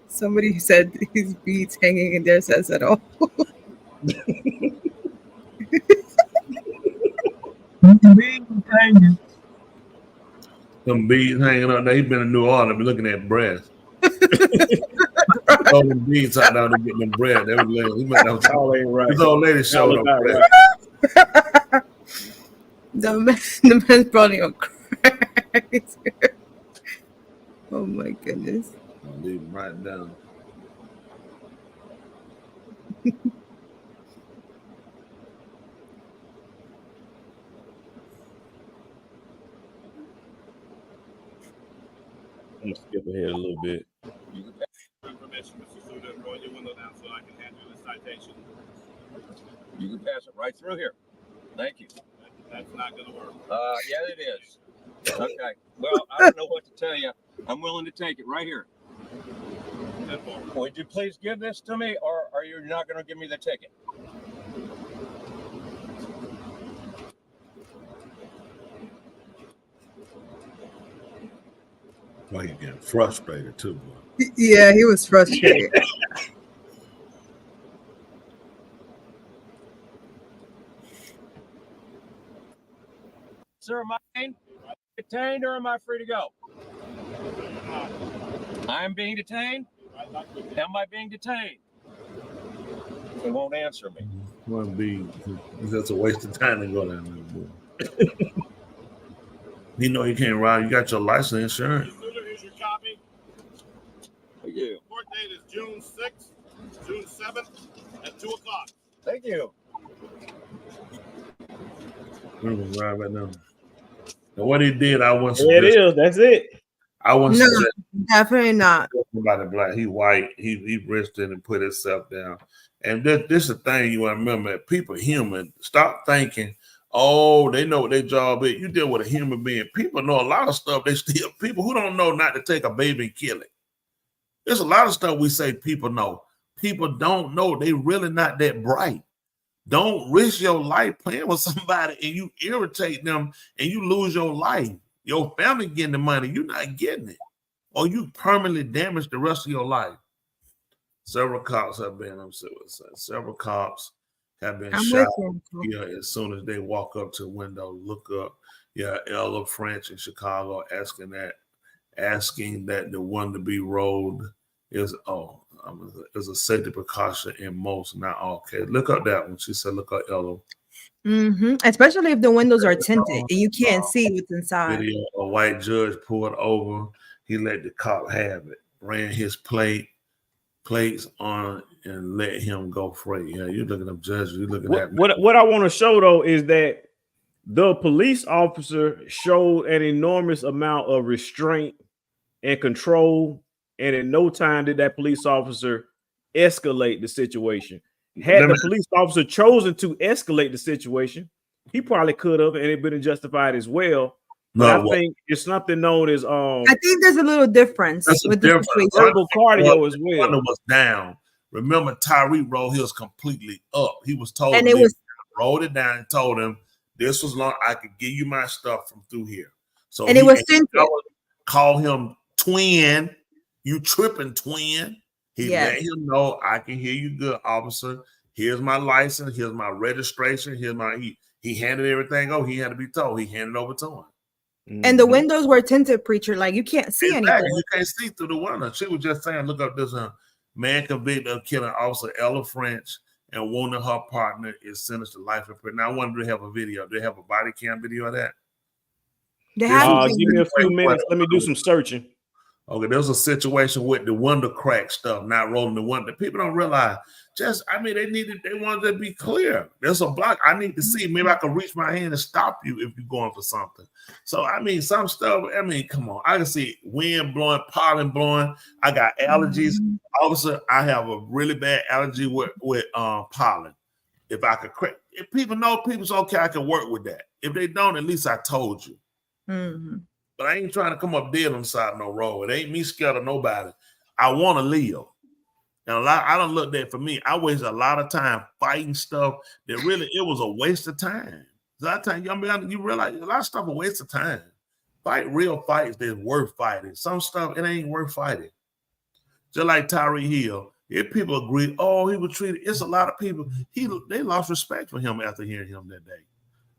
Somebody said his beads hanging in there says it all. Some beads hanging up there. He been in New Orleans, been looking at breasts. All them beads out there to get them bread. They was laying, he went down. All ain't right. His old lady showed up. Right. The man's probably on crack. Oh my goodness. I'll leave him right down. I'm gonna skip ahead a little bit. Information, Mr. Suter, roll your window down so I can hand you the citation. You can pass it right through here. Thank you. That's not going to work. Yeah, it is. Okay. Well, I don't know what to tell you. I'm willing to take it right here. Would you please give this to me, or are you not going to give me the ticket? Well, you're getting frustrated too, boy. Yeah, he was frustrated. Sir, am I detained or am I free to go? I am being detained? Am I being detained? He won't answer me. Wouldn't be. That's a waste of time to go down there, boy. You know you can't ride. You got your license insurance. Here's your copy. Thank you. Court date is June 6th, June 7th at 2 o'clock. Thank you. We're gonna ride right now. And what he did, I wasn't. There it is. That's it. I wasn't. No, definitely not. Somebody black. He white. He rested and put himself down. And this is the thing you want to remember. People human. Stop thinking, oh, they know what their job is. You deal with a human being. People know a lot of stuff. They still people who don't know not to take a baby and kill it. There's a lot of stuff we say people know. People don't know. They really not that bright. Don't risk your life playing with somebody and you irritate them and you lose your life. Your family getting the money, you're not getting it. Or you permanently damage the rest of your life. Several cops have been, several cops have been shot. Yeah, as soon as they walk up to the window, look up. Yeah, Ella French in Chicago asking that the one to be rolled is a safety precaution in most, not all cases. Look up that one. She said, look up Ella. Mm-hmm. Especially if the windows are tinted and you can't see what's inside. Video, a white judge pulled over. He let the cop have it. Ran his plate. plates on and let him go free. Yeah, you're looking up judges. You're looking at What I want to show though is that the police officer showed an enormous amount of restraint and control, and in no time did that police officer escalate the situation. Had the police officer chosen to escalate the situation, he probably could have, and it been justified as well. But I think it's something known as I think there's a little difference with the situation. Verbal cardio as well. One was down. Remember, Tyree rolled his completely up. He was told, and it was rolled it down and told him this was long. I could give you my stuff from through here. So and it was centered. Call him twin. You tripping, twin? He let him know I can hear you good, officer. Here's my license. Here's my registration. Here's my he handed everything over. He had to be told. He handed over to him. And the windows were tinted, preacher. Like you can't see anything. You can't see through the window. She was just saying, look up this man convicted of killing Officer Ella French and wounding her partner is sentenced to life in prison. Now I wonder if they have a video. Do they have a body cam video of that? Give me a few minutes. Let me do some searching. Okay, there's a situation with the window crack stuff, not rolling the window. People don't realize. They wanted to be clear. There's a block. I need to see. Maybe I can reach my hand and stop you if you're going for something. So some stuff. Come on. I can see wind blowing, pollen blowing. I got allergies. Officer, I have a really bad allergy with pollen. If I could, if people know people's okay, I can work with that. If they don't, at least I told you. But I ain't trying to come up dead on the side of no road. It ain't me scared of nobody. I want to live. And I don't look that for me. I wasted a lot of time fighting stuff that really, it was a waste of time. A lot of time, you realize a lot of stuff a waste of time. Fight real fights that's worth fighting. Some stuff, it ain't worth fighting. Just like Tyree Hill. If people agree, he was treated, it's a lot of people, they lost respect for him after hearing him that day.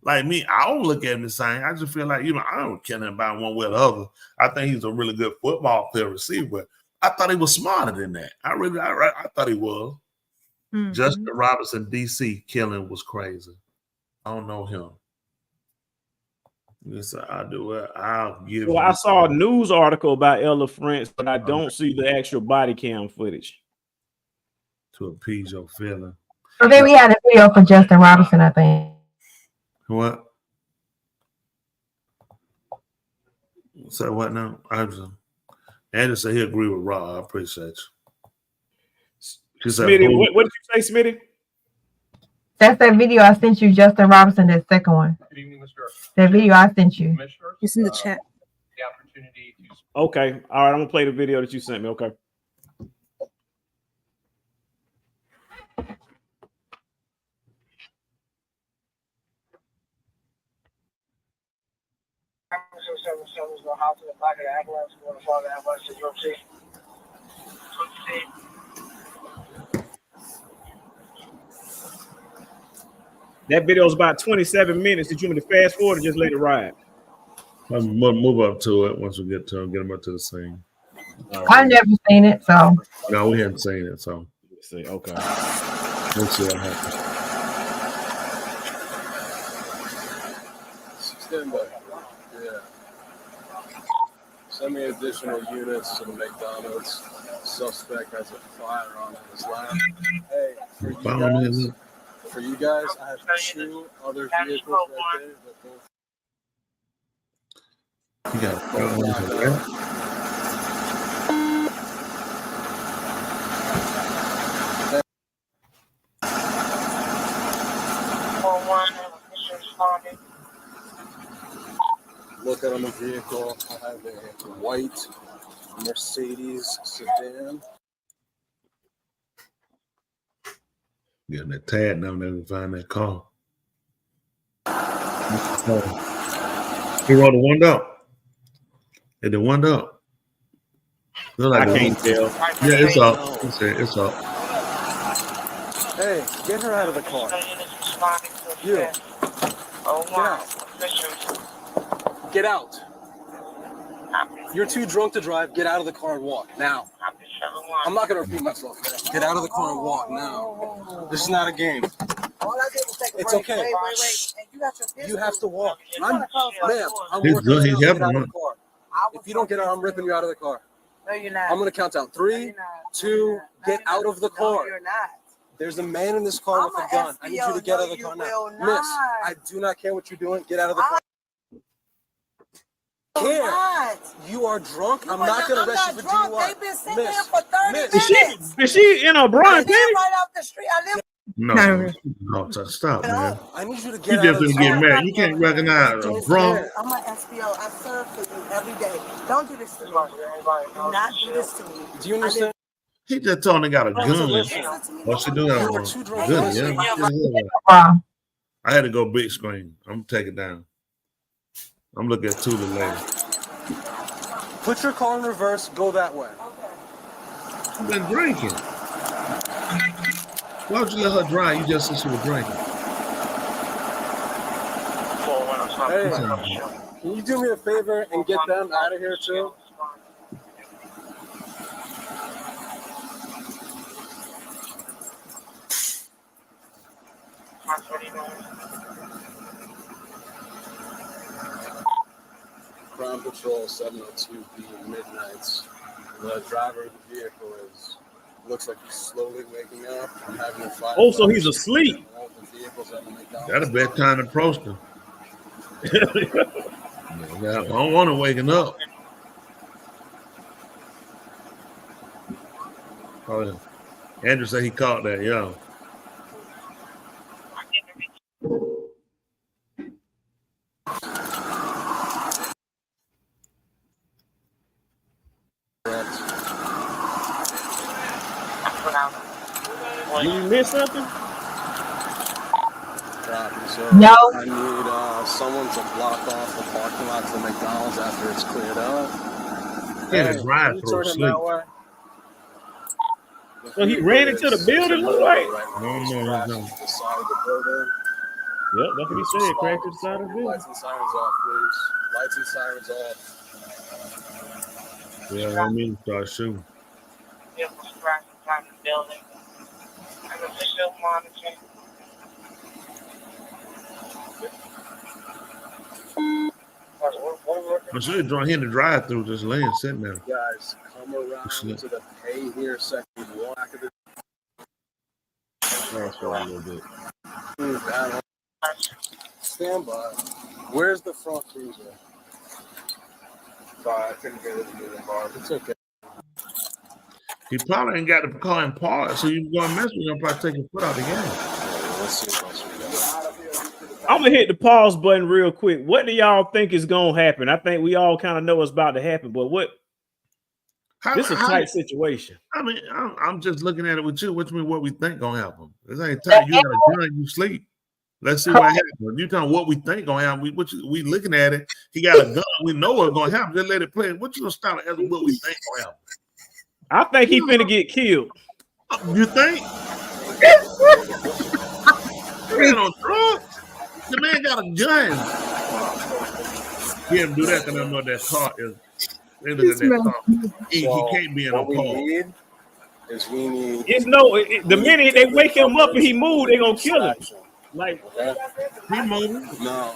Like me, I don't look at him the same. I just feel like, I don't care nothing about one way or the other. I think he's a really good football player receiver. I thought he was smarter than that. I thought he was. Justin Robinson, DC killing was crazy. I don't know him. Yes, I do it. I'll give. Well, I saw a news article about Ella French, but I don't see the actual body cam footage. To appease your feeling. So then we had a video for Justin Robinson, I think. What? So what now? Andrew said he agreed with Rob. I appreciate you. She said, Smitty, what did you say, Smitty? That's that video I sent you, Justin Robinson, that second one. Good evening, Mr. That video I sent you. It's in the chat. The opportunity to Okay. All right. I'm going to play the video that you sent me. Okay. That video is about 27 minutes. Did you want me to fast forward or just let it ride? I'll move up to it once we get them up to the scene. I've never seen it, so. No, we haven't seen it, so. Let's see. Okay. Let's see what happens. Stand by. Yeah. Send me additional units to the McDonald's. Suspect has a firearm in his lap. Hey, for you guys, I have 2 other vehicles right there that both. You got a firearm there. Look at on the vehicle. I have a white Mercedes sedan. Getting that tag down there to find that car. He rolled the window. Hit the window. I can't tell. Yeah, it's up. It's up. Hey, get her out of the car. You. Get out. Get out. You're too drunk to drive. Get out of the car and walk now. I'm not gonna repeat myself. Get out of the car and walk now. This is not a game. It's okay. You have to walk. I'm working. Get out of the car. If you don't get out, I'm ripping you out of the car. No, you're not. I'm gonna count down. 3, 2, get out of the car. You're not. There's a man in this car with a gun. I need you to get out of the car now. Miss, I do not care what you're doing. Get out of the car. You are drunk. I'm not gonna arrest you for DUI. They've been sitting here for 30 minutes. Is she in a Bron? Right off the street. I live. No, stop, man. I need you to You get out just of the gonna get car. mad. You can't recognize a drunk. I'm an SBO. I serve for you every day. Don't do this to me. Do not do this to me. Do you understand? He just told me got a gun. Oh, she do have a gun, yeah. I had to go big screen. I'm gonna take it down. I'm looking at Tula later. Put your car in reverse. Go that way. I've been drinking. Why would you let her drive? You just said she was drinking. Hey, can you do me a favor and get them out of here too? Crime Patrol 702 p.m. midnights. The driver of the vehicle looks like he's slowly waking up. I'm having a fight. Oh, so he's asleep. That's a bad time to approach him. I don't want him waking up. Oh, yeah. Andrew said he caught that, yo. You miss something? No. I need someone to block off the parking lot to the McDonald's after it's cleared up. Yeah, the drive Can you through turn him sleep. that way? So he ran into the building, look like? No. The side of the building. Yep, that's what he said. Cracked to the side of the building. Lights and sirens off, please. Lights and sirens off. Yeah, I mean, start shooting. Building. I'm official monitoring. I'm sure you're drawing him to drive through, just laying sitting there. Guys, come around to the pay here section. Walk of the a little bit. Stand by. Where's the front cruiser? Sorry, I couldn't get it to move the car. It's okay. He probably ain't got the car in park, so you're going to mess with him, probably take your foot out the game. Let's see what else we got. I'm gonna hit the pause button real quick. What do y'all think is gonna happen? I think we all kind of know what's about to happen, but this is a tight situation. I mean, I'm just looking at it with you. Which means what we think gonna happen. This ain't tight. You got a gun, you sleep. Let's see what happens. You telling what we think gonna happen. We looking at it. He got a gun. We know what's gonna happen. Just let it play. What you gonna stop asking what we think gonna happen? I think he finna get killed. You think? Man on drugs. The man got a gun. He didn't do that because I know that car is. They look at that car. He can't be in a car. The minute they wake him up and he move, they gonna kill him. Like he moving. No.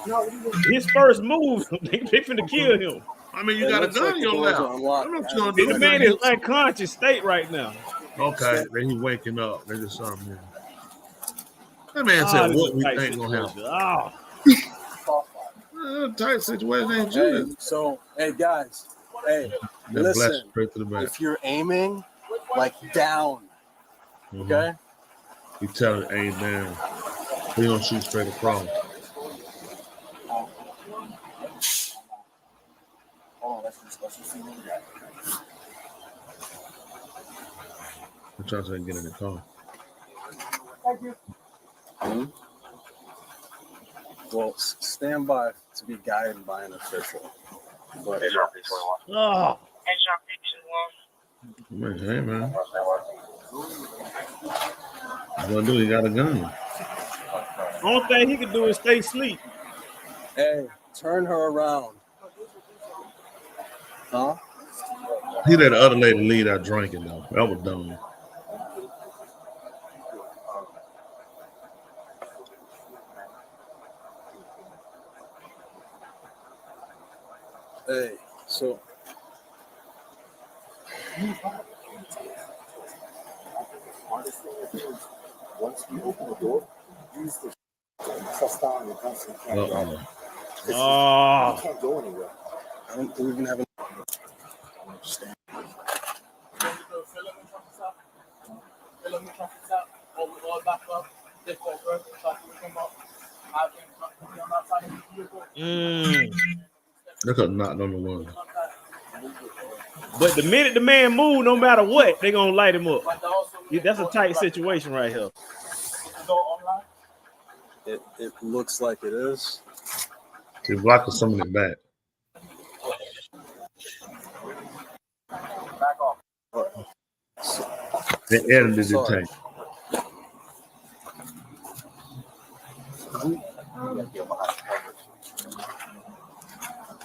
His first move, they finna kill him. I mean, you got a gun in your lap. I don't know what you're gonna do. The man is unconscious state right now. Okay, then he waking up. They just saw him. That man said, "What we think gonna happen?" Tight situation, ain't you? Hey, so, hey guys, listen. If you're aiming, like down, okay? You tell it aim down. We don't shoot straight across. I'm trying to get in the car. Thank you. Well, stand by to be guided by an official. But oh. Hey, man. What gonna do? He got a gun. Only thing he can do is stay asleep. Hey, turn her around. Huh? He let the other lady lead out drinking, though. That was dumb. Hey, so Once you open the door, use the press down on your pencil. You can't grab it. Oh. You can't go anywhere. I don't even have I don't understand. Look up, knocked on the window. But the minute the man move, no matter what, they gonna light him up. Yeah, that's a tight situation right here. It looks like it is. He's blocking some of it back. Back off. They edited the tank.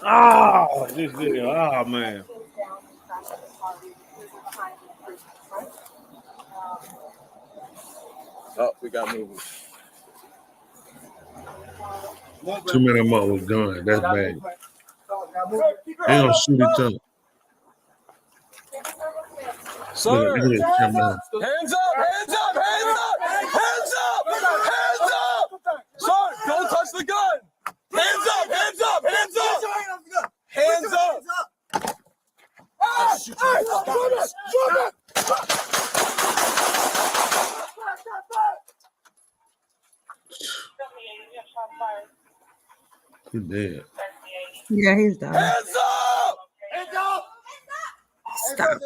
Oh, this video. Oh man. Oh, we got moving. Too many of them up with guns. That's bad. They gonna shoot each other. Sir, Look at this, come down. hands up, hands up, hands up, hands up, hands up. Sir, don't touch the gun. Hands up, hands up, hands up. Hands up. He's dead. Yeah, he's done. Hands up. Hands up. Stop.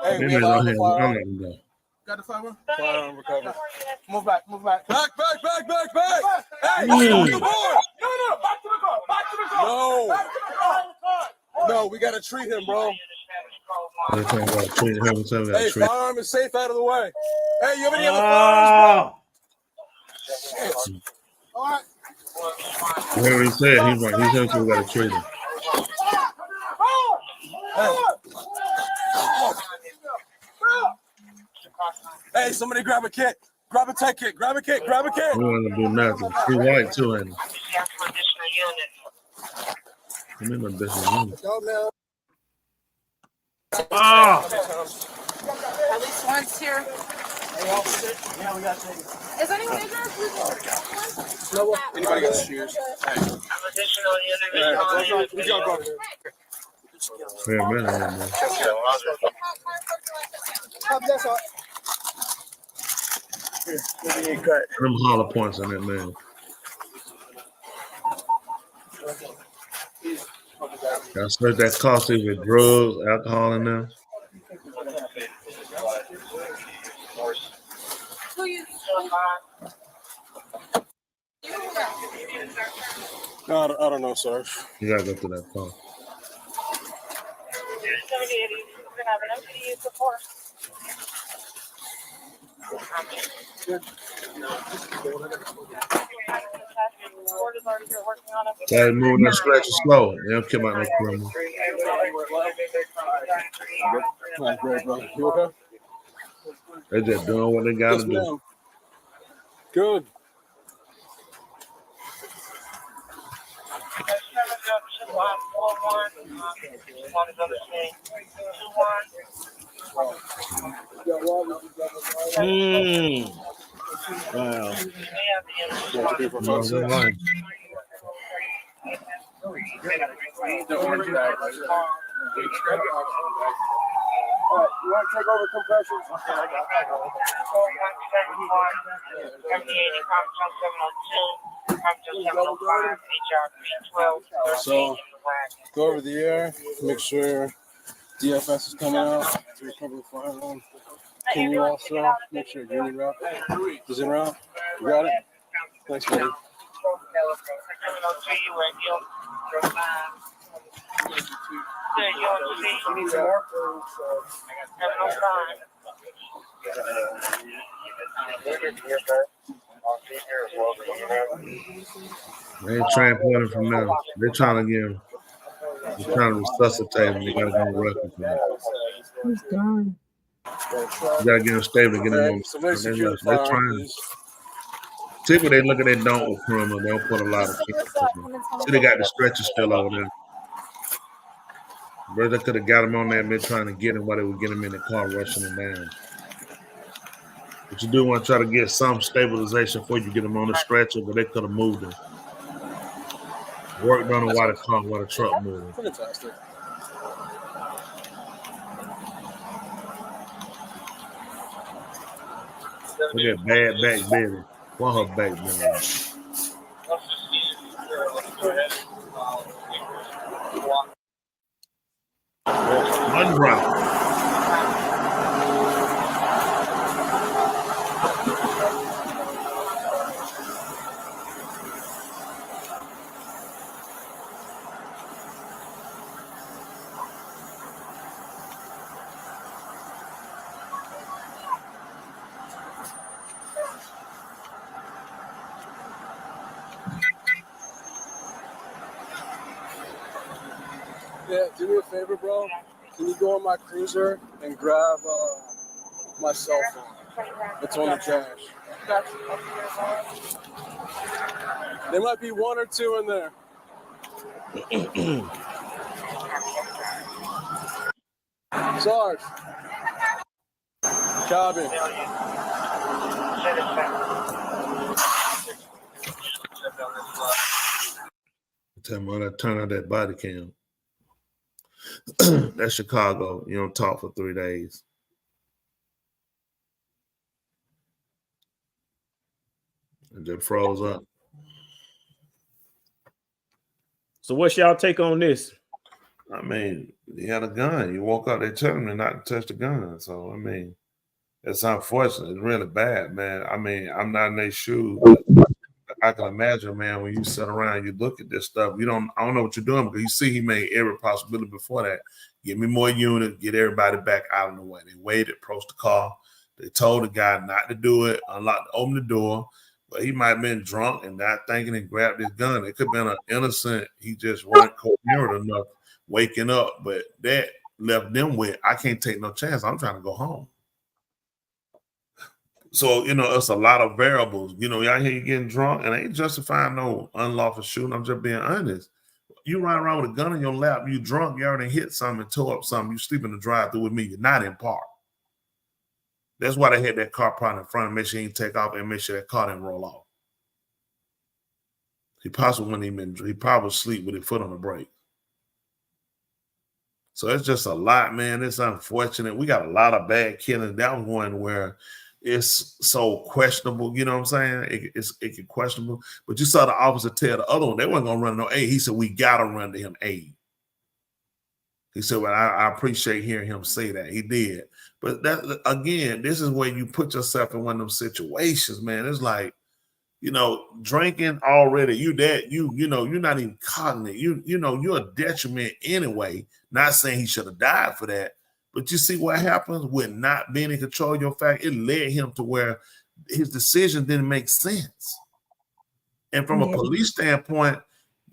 Hey, They we made have no a hands. firearm. I'm letting go. Got the firearm? Firearm recovered. Move back, move back. Back. Hey, Mm. come on. No, back to the car. Back to the car. No. Back to the car. No, we gotta treat him, bro. They're talking about treating him and telling Hey, that treat. firearm is safe out of the way. Hey, you have any other firearms, bro? All right. You heard what he said? He's right. He said we got to treat him. Hey, somebody grab a kit. Grab a tech kit. Grab a kit. Grab a kit. He wasn't gonna do nothing. He white too, ain't he? He made no business. At least once here. Is anyone injured? No. Anybody got shoes? Fair minute, man. Them hollow points on that man. I search that car, see with drugs, alcohol in there. No, I don't know, sir. You gotta go through that car. Gotta move that stretch slow. They don't care about no criminal. Great, brother. You okay? They just doing what they gotta do. Ma'am. Good. Wow. All right, you want to take over compressions? So, go over the air, make sure DFS is coming out to recover the firearm. Can you also make sure union route is en route? You got it? Thanks, buddy. They ain't transporting from there. They're trying to get him. They're trying to resuscitate him. They gotta go to record for him. He's gone. You gotta get him stable, get him on. They're trying. Typically, they look at their don't with criminal. They don't put a lot of people. See, they got the stretcher still over there. Bro, they could have got him on there and been trying to get him while they were getting him in the car, rushing him down. But you do want to try to get some stabilization before you get him on the stretcher, but they could have moved him. Worked on him while the truck moving. Fantastic. Look at bad back Betty. Want her back, man. One drop. Yeah, do me a favor, bro. Can you go on my cruiser and grab my cell phone? It's on the dash. There might be one or two in there. Sarge. Cabin. Tell me when I turn on that body cam. That's Chicago. You don't talk for 3 days. And just froze up. So what's y'all take on this? I mean, he had a gun. You woke up, they tell him to not touch the gun. So, I mean, it's unfortunate. It's really bad, man. I mean, I'm not in their shoes. I can imagine, man, when you sit around, you look at this stuff, I don't know what you're doing, because you see he made every possibility before that. Give me more units, get everybody back out of the way. They waited, approached the car. They told the guy not to do it, open the door, but he might have been drunk and not thinking and grabbed his gun. It could have been an innocent, he just wasn't coherent enough waking up, but that left them with, I can't take no chance. I'm trying to go home. So, it's a lot of variables. Y'all hear you getting drunk, and I ain't justifying no unlawful shooting. I'm just being honest. You ride around with a gun in your lap, you drunk, you already hit something and tore up something, you sleep in the drive-thru with me, you're not in park. That's why they had that car parked in front, and make sure he didn't take off and make sure that car didn't roll off. He probably was asleep with his foot on the brake. So it's just a lot, man. It's unfortunate. We got a lot of bad killings. That was one where it's so questionable, you know what I'm saying? It get questionable. But you saw the officer tell the other one they weren't gonna run no aid. He said, we gotta run to him aid. He said, well, I appreciate hearing him say that. He did. But that, again, this is where you put yourself in one of them situations, man. It's like, drinking already, you're not even cognizant. You're a detriment anyway. Not saying he should have died for that. But you see what happens with not being in control of your fact? It led him to where his decision didn't make sense. And from a police standpoint,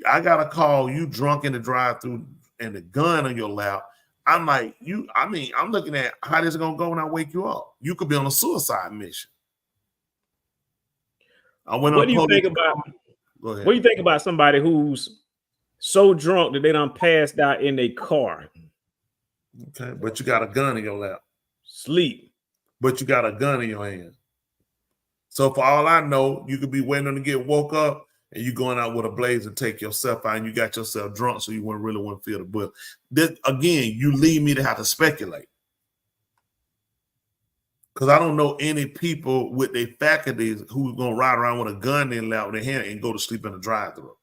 I got a call, you drunk in the drive-thru and the gun on your lap. I'm like, I'm looking at how this is going to go when I wake you up. You could be on a suicide mission. What do you think about somebody who's so drunk that they done passed out in their car? Okay, but you got a gun in your lap. Sleep. But you got a gun in your hand. So for all I know, you could be waiting to get woke up and you going out with a blaze and take yourself out and you got yourself drunk so you wouldn't feel the bullet. This, again, you leave me to have to speculate. Because I don't know any people with their faculties who's going to ride around with a gun in their lap with their hand and go to sleep in the drive-thru.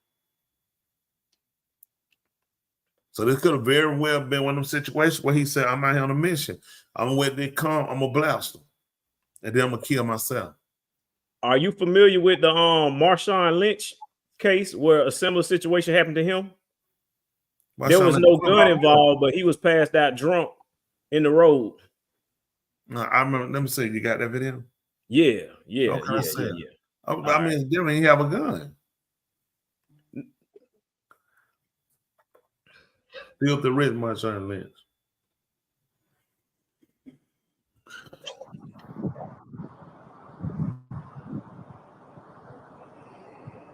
So this could have very well been one of them situations where he said, I'm out here on a mission. I'm going to wait till they come. I'm going to blast them. And then I'm going to kill myself. Are you familiar with the Marshawn Lynch case where a similar situation happened to him? There was no gun involved, but he was passed out drunk in the road. No, I remember. Let me see. You got that video? Yeah. Okay, yeah. I mean, it's different. He have a gun. Filthy rich Marshawn Lynch.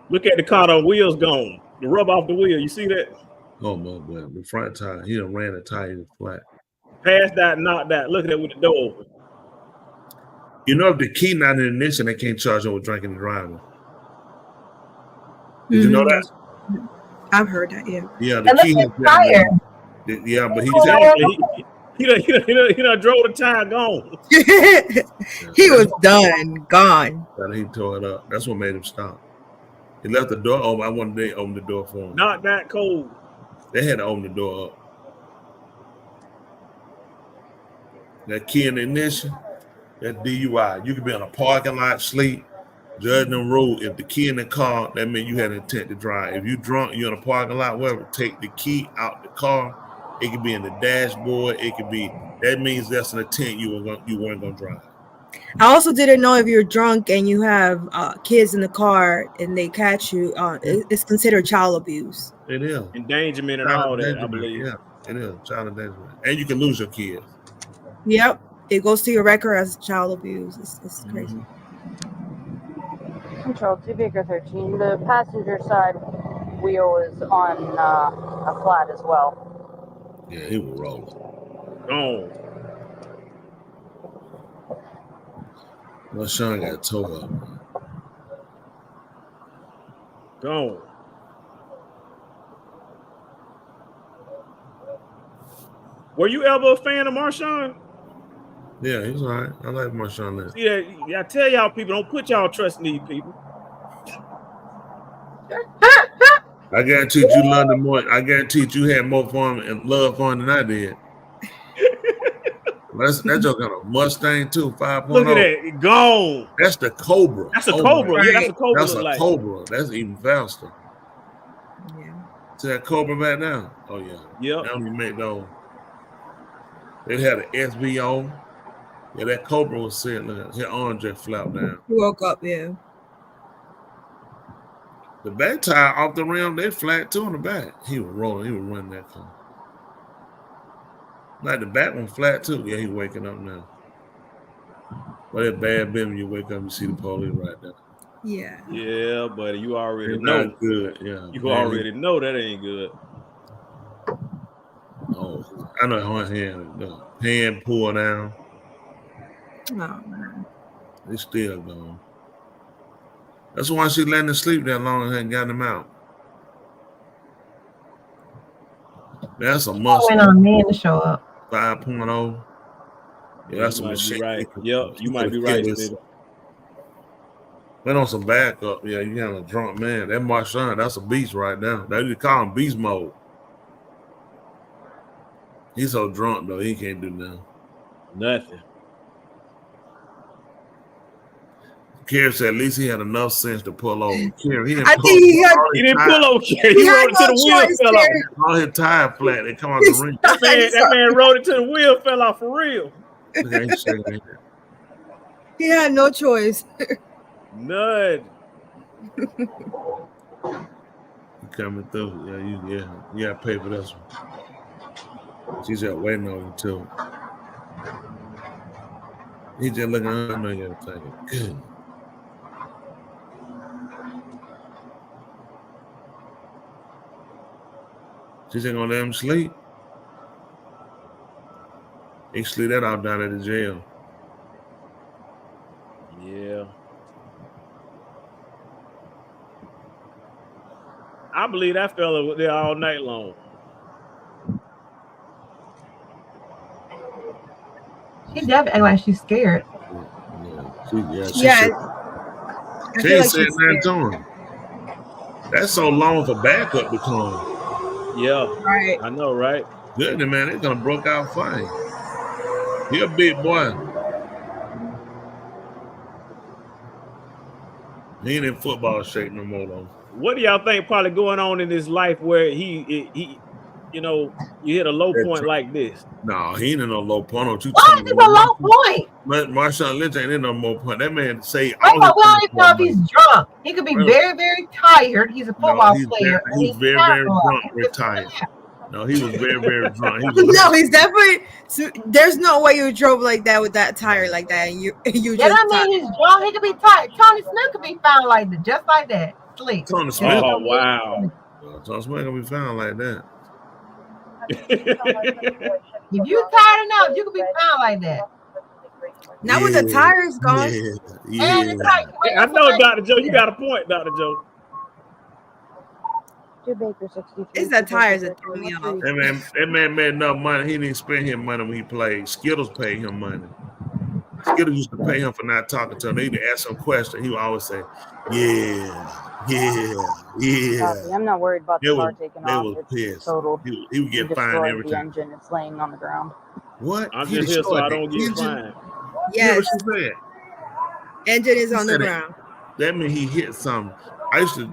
Look at the car on wheels gone. The rub off the wheel. You see that? Oh my God, the front tire. He done ran the tire flat. Pass that, knock that. Look at that with the door open. You know, if the key not in the ignition, they can't charge him with drinking and driving. Did you know that? I've heard that. Yeah. Yeah, And the key. look at tire. Yeah, but he He done drove the tire gone. He was done, gone. He tore it up. That's what made him stop. He left the door open. I wanted they open the door for him. Not that cold. They had to open the door up. That key in the ignition, that DUI. You could be in a parking lot, sleep, judging the road. If the key in the car, that means you had intent to drive. If you drunk, you're in a parking lot, whatever, take the key out the car. It could be in the dashboard. It could be, that means that's an intent you weren't going to drive. I also didn't know if you're drunk and you have kids in the car and they catch you, it's considered child abuse. It is. Endangerment and all that, I believe. Yeah, it is. Child endangerment. And you can lose your kids. Yep. It goes to your record as child abuse. It's crazy. Control 2 Baker 13. The passenger side wheel is on a flat as well. Yeah, he was rolling. Oh. Well, Sean got towed up. Man. Gone. Were you ever a fan of Marshawn? Yeah, he's all right. I like Marshawn. See that? I tell y'all people, don't put y'all trust in these people. I guarantee you loved him more. I guarantee you had more fun and love for him than I did. That joke got a Mustang too, 5.0. Look at that, gone. That's the Cobra. That's a Cobra. Yeah, that's a Cobra. That's a Cobra. That's even faster. Yeah. See that Cobra back now? Oh yeah. Yep. They don't even make those. They had an SVO. Yeah, that Cobra was sitting there. His arm just flapped down. He woke up, yeah. The back tire off the rim, they flat too on the back. He was rolling. He was running that car. Like the back one flat too. Yeah, he waking up now. But it's bad bit when you wake up, you see the police right there. Yeah. Yeah, buddy, you already It's know. not good. Yeah. You already know that ain't good. Oh, I know her hand pulled down. Oh, man. It's still gone. That's why she letting him sleep that long and hadn't gotten him out. That's a must. Went on man to show up. 5.0. Yeah, that's a machine. Right. Yep, you might be right. Went on some backup. Yeah, you got a drunk man. That Marshawn, that's a beast right now. They call him beast mode. He's so drunk though, he can't do nothing. Nothing. Kerry said at least he had enough sense to pull over. Kerry, he didn't pull over. He rode it to the wheel fell off. All his tire flat. They come out the ring. That man rode it to the wheel fell off for real. He had no choice. None. Coming through. You gotta pay for this one. She's just waiting on him too. He just looking at her. I know you gotta take it. Good. She's just gonna let him sleep. He sleep that out down at the jail. Yeah. I believe that fella was there all night long. She definitely act like she's scared. She I feel ain't like said she's nothing to him. That's so long for backup to come. Yeah, right. I know, right? Good, man. They're gonna broke out fine. He a big boy. He ain't in football shape no more though. What do y'all think probably going on in his life where he you know, you hit a low point like this? No, he ain't in no low point. What is a low point? Marshawn Lynch ain't in no low point. That man say We don't even know if he's drunk. He could be very, very tired. He's a football player. He's very, very drunk, retired. No, he was very, very drunk. No, he's definitely. There's no way you drove like that with that tire like that, and you Yeah, just. I mean, he's drunk. He could be tired. Tony Smith could be found like that, just like that. Sleep. Tony Smith. Oh wow. Tony Smith gonna be found like that. If you tired enough, you can be found like that. Not with the tires gone. And it's like, I know, Dr. Joe, you got a point, Dr. Joe. It's the tires that threw me off. That man made enough money. He didn't spend his money when he played. Skittles paid him money. Skittles used to pay him for not talking to him. They used to ask him questions. He would always say, yeah. Copy. I'm not worried about the car taking They off. was It's pissed. total. He would get fined Destroyed every the time. engine. It's laying on the ground. What? I'm He just here so destroyed I don't the get engine? fined. Yes. What you said? Engine is He on the said it. ground. That means he hit something. I used to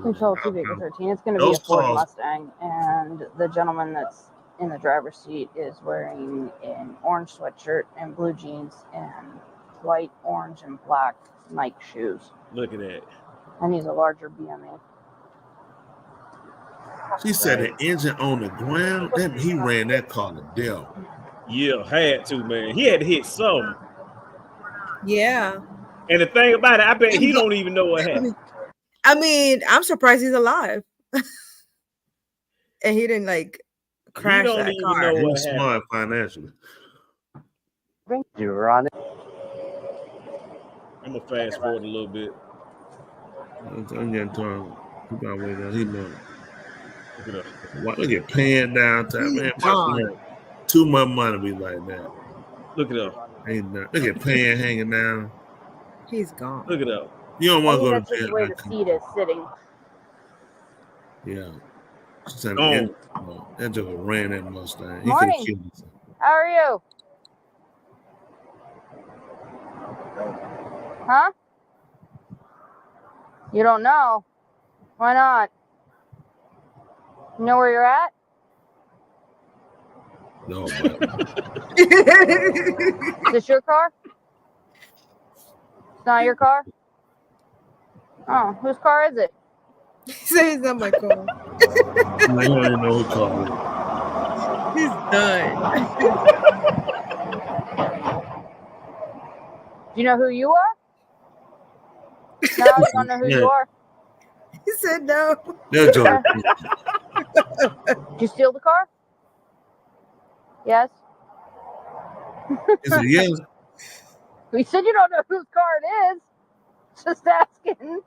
Control 2 Baker 13. It's going to be a Those Ford cars- Mustang, and the gentleman that's in the driver's seat is wearing an orange sweatshirt and blue jeans and white, orange, and black Nike shoes. Look at that. And he's a larger BME. She said the engine on the ground. He ran that car to death. Yeah, had to, man. He had to hit something. Yeah. And the thing about it, I bet he don't even know what happened. I mean, I'm surprised he's alive. And he didn't like crash don't that even car. know He what was smart financially. You're on it. I'm gonna fast forward a little bit. I'm getting tired. He got way down. He know. Look at that. Look at paying down time, man. Gone. Too much money be like that. Look at that. Ain't that. Look at Pan hanging down. He's gone. Look at that. You don't want to go That's to just jail. the way the seat is sitting. Yeah. She said, Oh. that joker ran that Mustang. He Morning. could have killed himself. How are you? Huh? You don't know? Why not? You know where you're at? No, but Is this your car? It's not your car? Oh, whose car is it? He said it's not my car. I don't even know who called it. He's done. Do you know who you are? No, you don't know who you are. He said no. That joker. Did you steal the car? Yes. He said, yes. We said you don't know whose car it is. Just asking.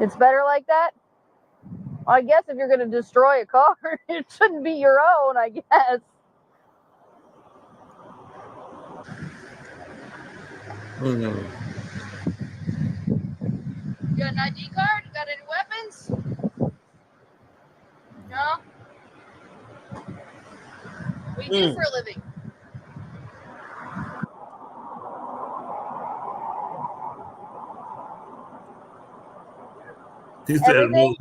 It's better like that? Well, I guess if you're going to destroy a car, it shouldn't be your own, I guess. Oh, no. You got an ID card? You got any weapons? No? What do you do for a living? He said, Everything?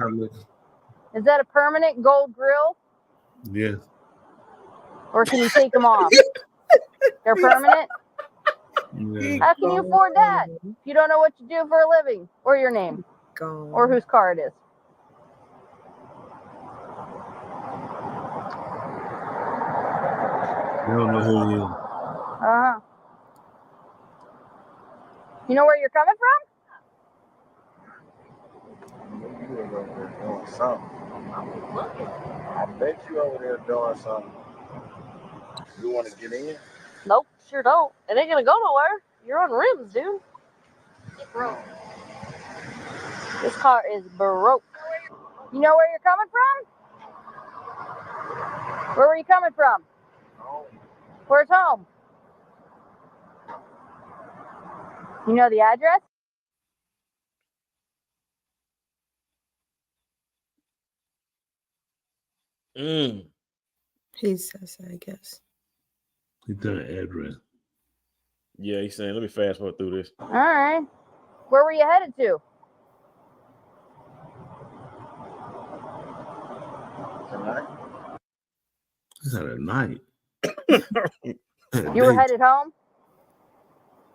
Is that a permanent gold grill? yes. Or can you take them off? They're permanent? Yeah. How can you afford that if you don't know what you do for a living or your name or whose car it is? I don't know who he is. Uh-huh. You know where you're coming from? I bet you over there doing something. You want to get in? Nope, sure don't. It ain't gonna go nowhere. You're on rims, dude. Broke. This car is broke. You know where you're coming from? Where were you coming from? Where's home? You know the address? He says, I guess. He done an address. Yeah, he's saying, let me fast forward through this. All right. Where were you headed to? It's at night. You were headed home?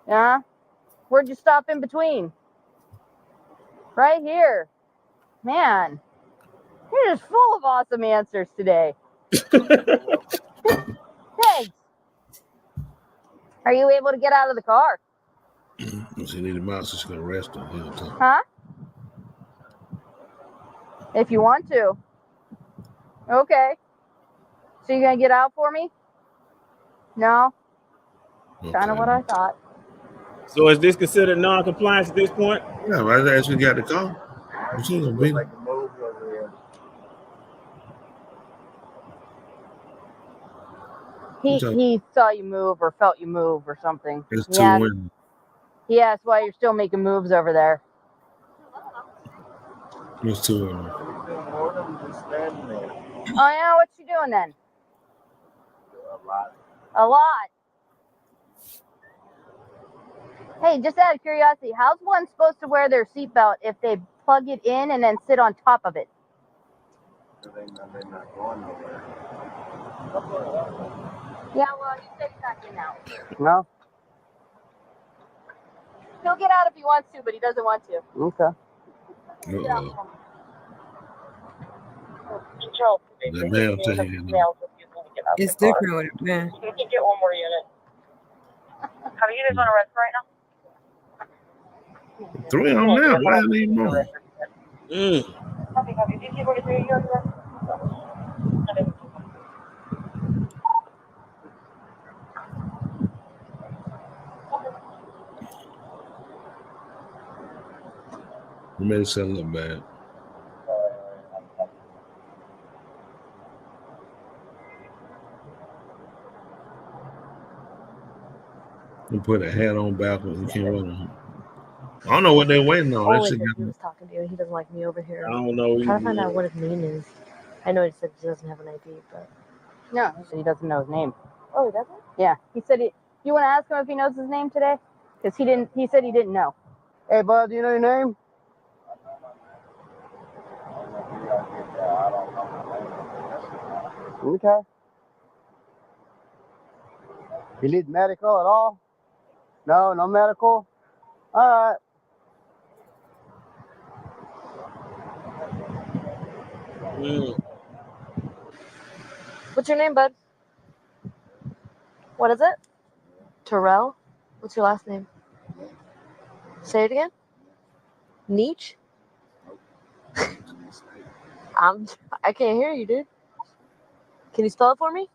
Yeah. Where'd you stop in between? Right here. Man, you're just full of awesome answers today. Thanks. Are you able to get out of the car? She need a mouse. She's gonna rest him. Huh? If you want to. Okay. So you gonna get out for me? No. Kind of what I thought. So is this considered non-compliance at this point? Yeah, right as we got the call. She gonna be. He saw you move or felt you move or something. It's He two asked- women. He asked why you're still making moves over there. It's two women. Oh yeah, what's she doing then? A lot. Hey, just out of curiosity, how's one supposed to wear their seatbelt if they plug it in and then sit on top of it? Yeah, well, you said he's not getting out. No? He'll get out if he wants to, but he doesn't want to. Okay. Control. The mail taking it. It's different with it, man. You can get one more unit. How do you guys want to rest right now? 3 on now. Why I need more? Copy. DC-43, you on rest? You made it sound look bad. You put a hat on backwards. You can't run on. I don't know what they're waiting on. Only That shit because he got- was talking to you. He doesn't like me over here. I don't know. I'm trying to find out what his name is. I know he said he doesn't have an ID, but No, he said he doesn't know his name. oh, he doesn't. Yeah, he said he. You want to ask him if he knows his name today? Because he didn't. He said he didn't know. Hey, bud, do you know your name? Okay. You need medical at all? No, no medical? All right. What's your name, bud? What is it? Terrell. What's your last name? Say it again. Nietzsche. I can't hear you, dude. Can you spell it for me?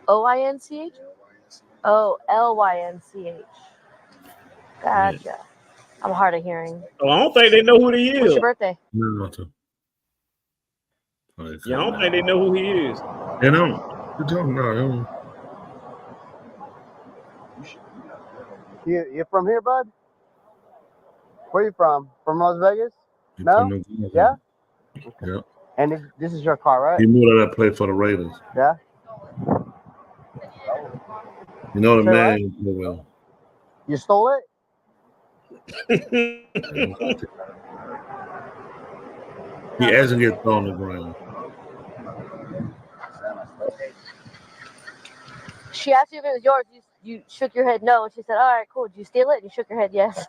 O-I-N-C-H? Oh, L-Y-N-C-H. Gotcha. I'm hard of hearing. Oh, I don't think they know who he is. What's your birthday? No. Yeah, I don't think they know who he is. They don't. You're talking about him. You from here, bud? Where you from? From Las Vegas? He No? from New- Yeah? Yeah. And this is your car, right? He moved out of that place for the Raiders. Yeah? You know the Say man. Well, You stole it? he hasn't get thrown on the ground. She asked you if it was yours. You shook your head no. And she said, all right, cool. Did you steal it? And you shook your head yes.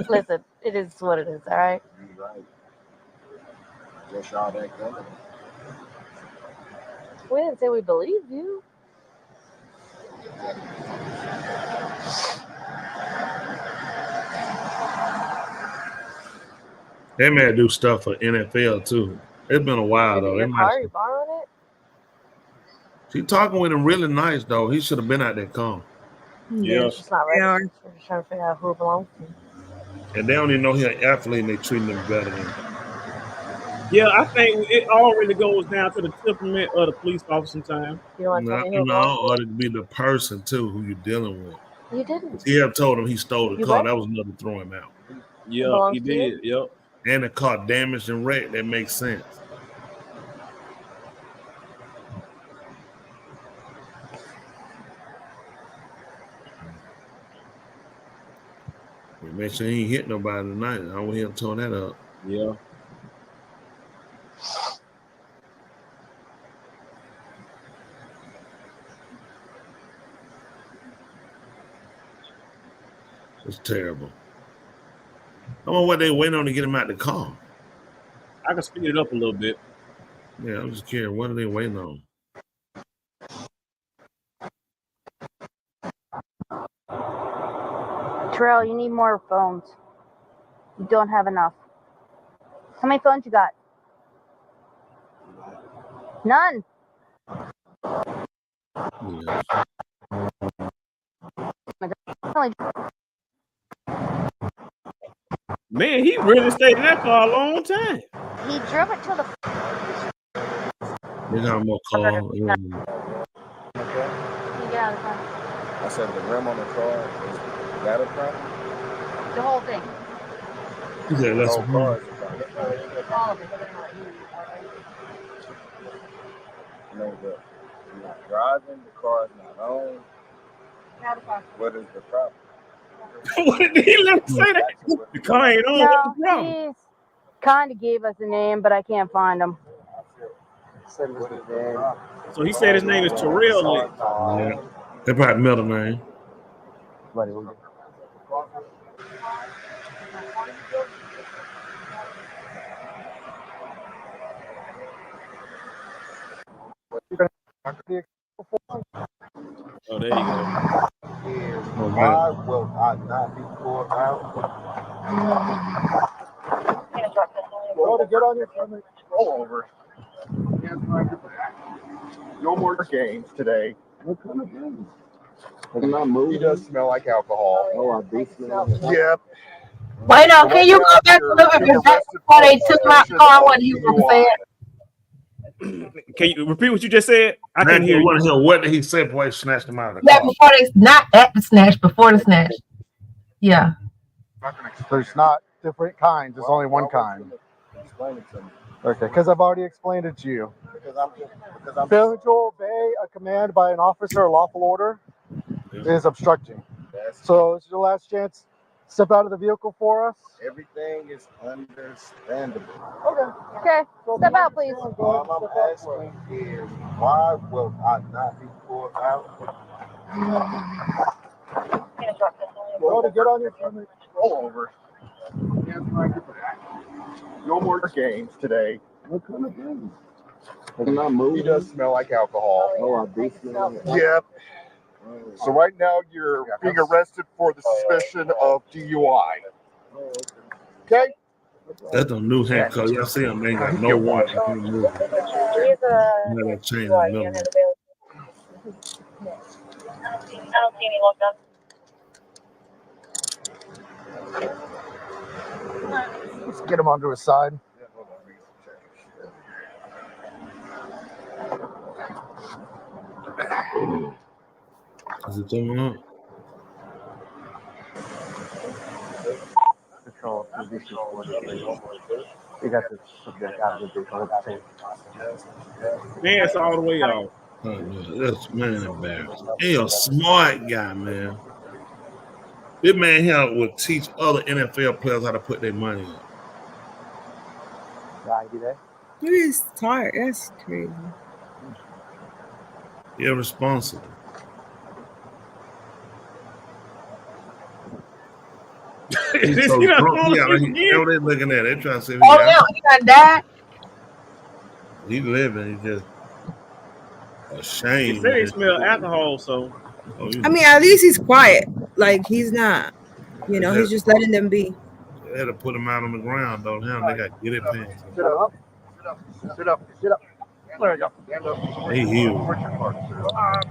Listen, it is what it is, all right? We didn't say we believed you. They may do stuff for NFL too. It's been a while though. They Your might- car, you borrowed it? She talking with him really nice though. He should have been out there calm. Yeah, it's just not right. We're just trying to figure out who it belongs to. And they don't even know he's an athlete and they treating him better than Yeah, I think it all really goes down to the temperament of the police officer sometimes. You don't no, want to tell me who it belongs or to be the person too who you're dealing with. to? You didn't. He have told him he stole the You car. what? That was enough to throw him out. Yeah, belongs he to you? did. Yep. And the car damaged and wrecked. That makes sense. We make sure he ain't hit nobody tonight. I want him to turn that up. Yeah. It's terrible. I don't know what they waiting on to get him out the car. I can speed it up a little bit. Yeah, I'm just curious. What are they waiting on? Terrell, you need more phones. You don't have enough. How many phones you got? None. Man, he really stayed in that car a long time. He drove it to the. They got more call. You get out of the car. I said the rim on the car is that a problem? The whole thing. Yeah, that's the whole car is a All of it. no, you're not driving, the car is not on. Not a problem. What is the problem? What did he let him say that? The car ain't on. What's the No, problem? he kind of gave us a name, but I can't find him. So he said his name is Terrell Lynch. Yeah. They probably middle name. Oh, there you go. Why will I not be pulled out? Go to get on your stomach. Roll over. No more games today. What kind of games? He does smell like alcohol. Oh, I do smell. Yep. Wait, no, can you go back a little bit before they took my car? What he was saying? Can you repeat what you just said? I Man, can hear you. want to hear what did he say before he snatched him out of the That car. before they, not at the snatch, before the snatch. Yeah. There's not different kinds. There's only one kind. Explain it to me. Okay, because I've already explained it to you. Because I'm failing to obey a command by an officer or lawful order is obstructing. So it's your last chance. Step out of the vehicle for us. Everything is understandable. Okay, step out, please. All I'm asking is, why will I not be pulled out? Go to get on your stomach. Roll over. No more games today. What kind of games? He does smell like alcohol. Oh, I do smell. Yep. So right now you're being arrested for the suspicion of DUI. Okay? That's the new handcuff. Y'all see him, they ain't got no one. He's a. That chain in the middle. I don't see any locked up. Let's get him onto his side. Is it coming up? We got the subject out of the Man, it's all the way off. Oh, man, that's man embarrassing. He a smart guy, man. This man here would teach other NFL players how to put their money up. He is tired. That's crazy. Irresponsible. He's so drunk. Yeah, like, they looking at it. They trying to say, Oh, no, he got died. He living. He just ashamed. He said he smelled alcohol, so. I mean, at least he's quiet. Like he's not, you know, he's just letting them be. They had to put him out on the ground, though. Him, they got to get it pants. Sit up. Sit up. Sit up. There you go. Stand up. He healed. Where's your card, sir? I'm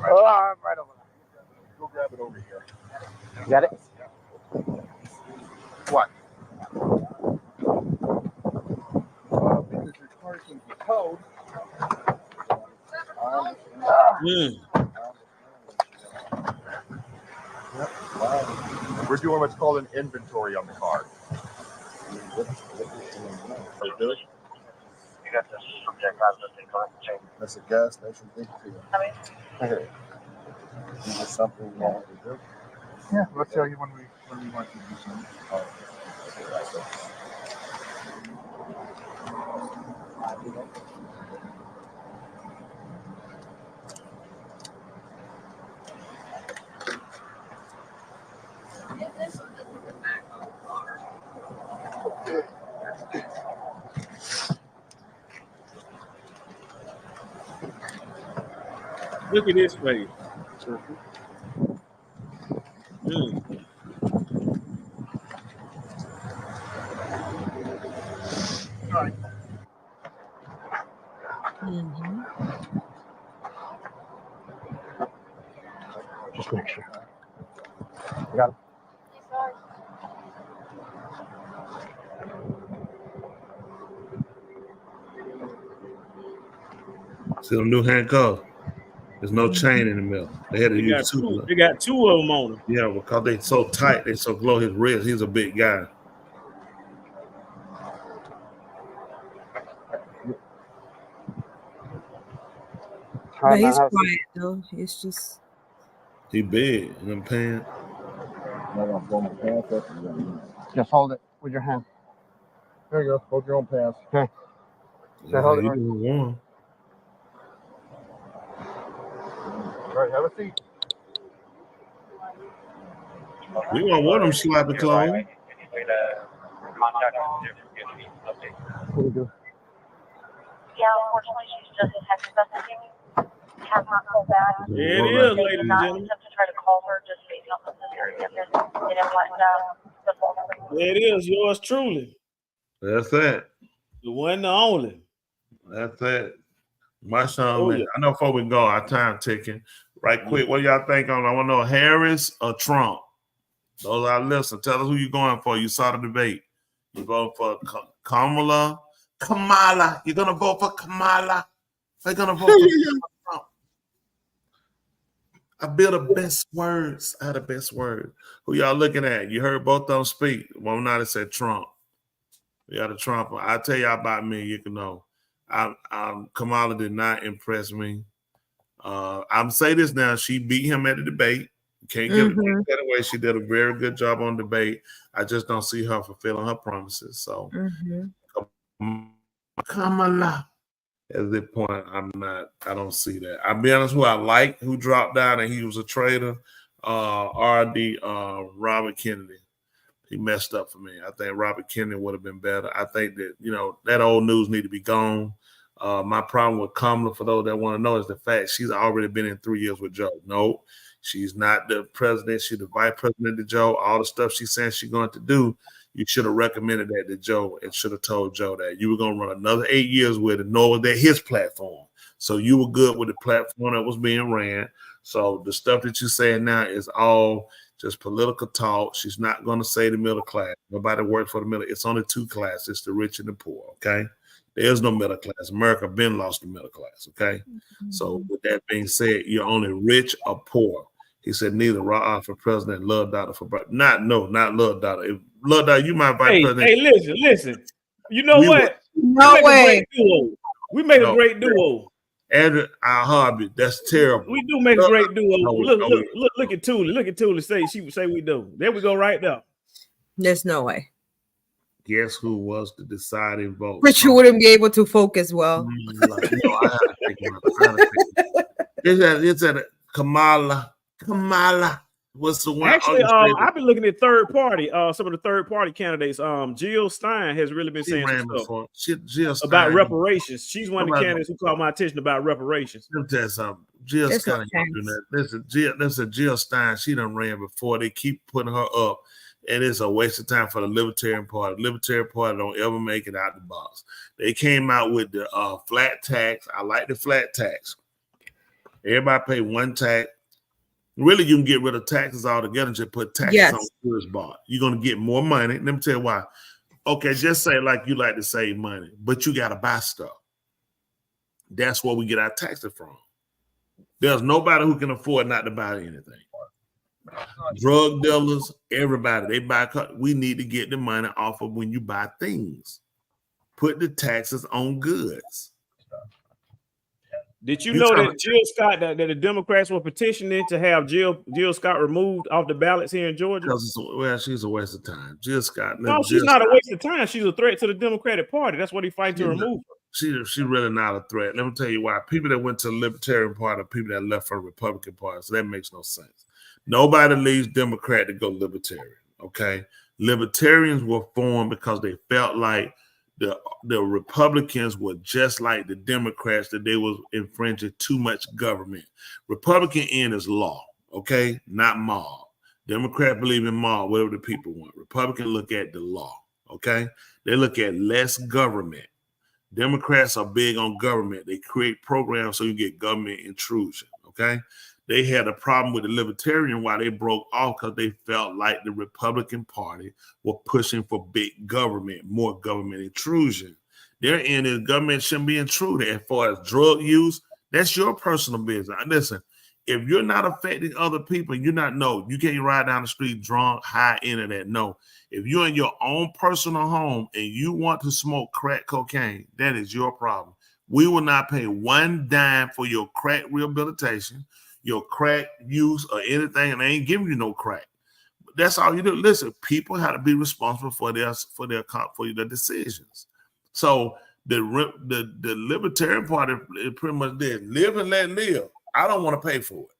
right over there. Go grab it over here. You got it? What? Because your card can be towed. We're doing what's called an inventory on the car. You got this subject out of the thing. That's a gas station thing too. Hey. Is this something you want to do? Yeah, we'll tell you when we want to do something. Look at this face. Mm-hmm. picture. You got it. See them new handcuffs. There's no chain in the middle. They had to use two. They got two of them on them. Yeah, because they so tight, they so below his wrist. He's a big guy. But he's quiet though. It's just He big in them pants. Just hold it with your hand. There you go. Hold your own pants. Okay. So hold it. You Right. doing warm. All right, have a seat. We want one of them sloppy clothes. What do we do? Yeah, unfortunately, she's just text messaging. Has not called back. Yeah, it is, They ladies did and not gentlemen. attempt to try to call her just based on the severity of it. They didn't let the phone number. There it is, yours truly. That's it. The one and the only. That's it. My son, Oh, man, yeah. I know before we go, our time ticking. Right quick, what y'all think on? I want to know Harris or Trump. Those are listeners. Tell us who you going for. You saw the debate. You voting for Kamala? Kamala. You're gonna vote for Kamala. They're gonna vote for Trump. I build the best words. I had the best word. Who y'all looking at? You heard both of them speak. One night it said Trump. We got a Trump. I'll tell y'all about me. You can know. Kamala did not impress me. I'm say this now. She beat him at the debate. Can't give that away. She did a very good job on debate. I just don't see her fulfilling her promises. So Kamala. At this point, I don't see that. I'll be honest, who dropped down and he was a traitor, R.D. Robert Kennedy. He messed up for me. I think Robert Kennedy would have been better. I think that, that old news need to be gone. My problem with Kamala, for those that want to know, is the fact she's already been in 3 years with Joe. No, she's not the president. She's the vice president to Joe. All the stuff she's saying she's going to do, you should have recommended that to Joe and should have told Joe that you were going to run another 8 years with it, nor that his platform. So you were good with the platform that was being ran. So the stuff that you're saying now is all just political talk. She's not going to say the middle class. Nobody works for the middle. It's only two classes, it's the rich and the poor, okay? There's no middle class. America been lost the middle class, okay? So with that being said, you're only rich or poor. He said neither Ra'ah for president, Love Doctor for president. Not Love Doctor. If Love Doctor, you might vice president. Hey, listen. You know what? No way. We make a great duo. Andrew, our hobby. That's terrible. We do make a great duo. No, Look at Tuli. Look at Tuli. She would say we do. There we go right there. There's no way. Guess who was the deciding vote? Richard wouldn't be able to focus well. It's at Kamala. What's the one? Actually, I've been looking at third party. Some of the third party candidates. Jill Stein has really been saying some stuff about reparations. She's one of the candidates who caught my attention about reparations. Let me tell you something. Jill Stein doing that. Jill Stein. She done ran before. They keep putting her up, and it's a waste of time for the Libertarian Party. The Libertarian Party don't ever make it out the box. They came out with the flat tax. I like the flat tax. Everybody pay one tax. Really, you can get rid of taxes altogether and just put taxes on goods bought. You're going to get more money. Let me tell you why. Okay, just say like you like to save money, but you got to buy stuff. That's where we get our taxes from. There's nobody who can afford not to buy anything. Drug dealers, everybody, they buy. We need to get the money off of when you buy things. Put the taxes on goods. Did you know that Jill Scott, that the Democrats were petitioning to have Jill Scott removed off the ballots here in Georgia? Well, she's a waste of time. Jill Scott. No, she's not a waste of time. She's a threat to the Democratic Party. That's what he fighting to remove her. She's really not a threat. Let me tell you why. People that went to the Libertarian Party are people that left for the Republican Party. So that makes no sense. Nobody leaves Democrat to go Libertarian. Okay. Libertarians were formed because they felt like the Republicans were just like the Democrats, that they was infringing too much government. Republican end is law, okay, not mob. Democrat believe in mob, whatever the people want. Republican look at the law, okay? They look at less government. Democrats are big on government. They create programs so you get government intrusion, okay? they had a problem with the Libertarian why they broke off because they felt like the Republican Party were pushing for big government, more government intrusion. Their end is government shouldn't be intruded. As far as drug use, that's your personal business. Listen, if you're not affecting other people, you can't ride down the street drunk, high, internet. No. If you're in your own personal home and you want to smoke crack cocaine, that is your problem. We will not pay one dime for your crack rehabilitation, your crack use, or anything, and they ain't giving you no crack. That's all you do. Listen, people have to be responsible for their decisions. So the Libertarian Party is pretty much there. Live and let live. I don't want to pay for it.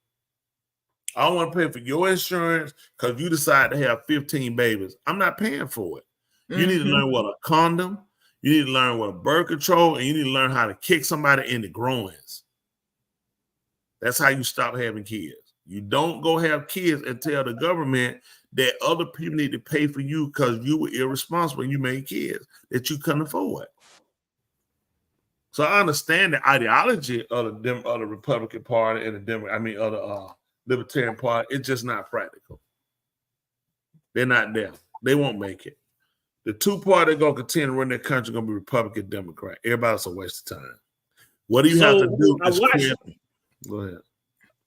I don't want to pay for your insurance because you decide to have 15 babies. I'm not paying for it. You need to learn what a condom, you need to learn what a birth control, and you need to learn how to kick somebody in the groins. That's how you stop having kids. You don't go have kids and tell the government that other people need to pay for you because you were irresponsible and you made kids that you couldn't afford. So I understand the ideology of the Republican Party and the Libertarian Party. It's just not practical. They're not there. They won't make it. The two parties going to continue to run their country going to be Republican, Democrat. Everybody's a waste of time. What do you have to do? Go ahead.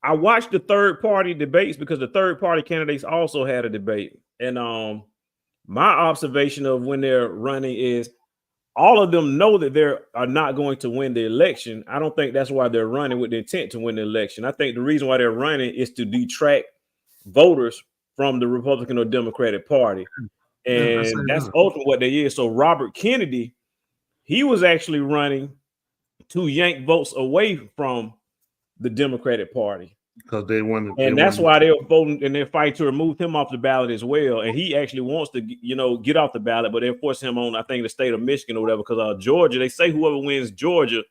I watched the third party debates because the third party candidates also had a debate. And my observation of when they're running is all of them know that they are not going to win the election. I don't think that's why they're running with the intent to win the election. I think the reason why they're running is to detract voters from the Republican or Democratic Party. And that's ultimately what they is. So Robert Kennedy, he was actually running to yank votes away from the Democratic Party. Because they wanted, and that's why they're voting and they're fighting to remove him off the ballot as well. And he actually wants to, get off the ballot, but they're forcing him on, I think, the state of Michigan or whatever. Because Georgia, they say whoever wins Georgia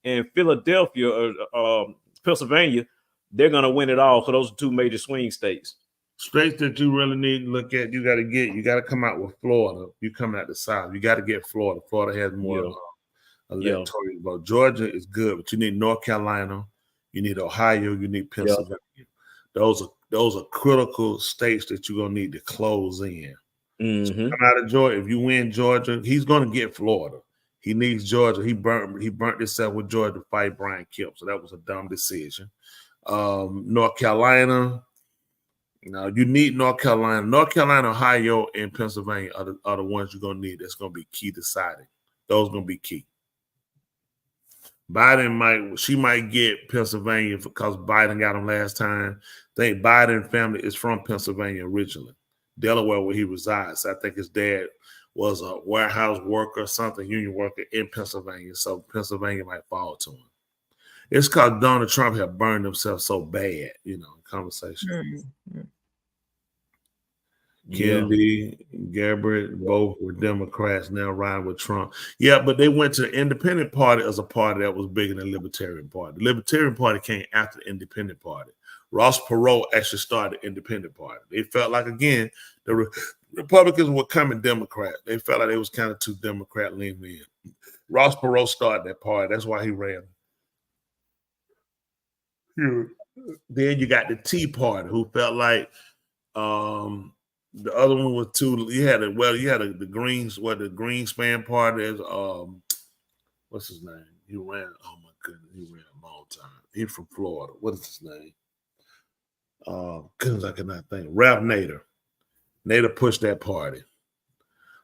and Philadelphia or Pennsylvania, they're going to win it all. So those are two major swing states. States that you really need to look at, you got to come out with Florida. You come out the South, you got to get Florida. Florida has more electoral vote. Georgia is good, but you need North Carolina. You need Ohio, you need Pennsylvania. Those are critical states that you're gonna need to close in. So come out of Georgia. If you win Georgia, he's gonna get Florida. He needs Georgia. He burnt himself with Georgia to fight Brian Kemp, so that was a dumb decision. North Carolina. Now you need North Carolina. North Carolina, Ohio, and Pennsylvania are the ones you're gonna need. That's gonna be key deciding. Those are gonna be key. Biden might get Pennsylvania because Biden got him last time. I think Biden family is from Pennsylvania originally, Delaware, where he resides. I think his dad was a warehouse worker, something union worker in Pennsylvania. So Pennsylvania might fall to him. It's because Donald Trump had burned himself so bad, in conversation. Kennedy, Gabbard, both were Democrats, now riding with Trump. Yeah, but they went to the Independent Party as a party that was bigger than the Libertarian Party. The Libertarian Party came after the Independent Party. Ross Perot actually started the Independent Party. They felt like, again, the Republicans were coming Democrat. They felt like they was kind of too Democrat leaning in. Ross Perot started that party. That's why he ran. Then you got the Tea Party, who felt like the other one was too. You had the Greens. The Greenspan Party is what's his name? He ran. Oh my goodness, he ran a long time. He's from Florida. What is his name? Goodness, I cannot think. Ralph Nader. Nader pushed that party.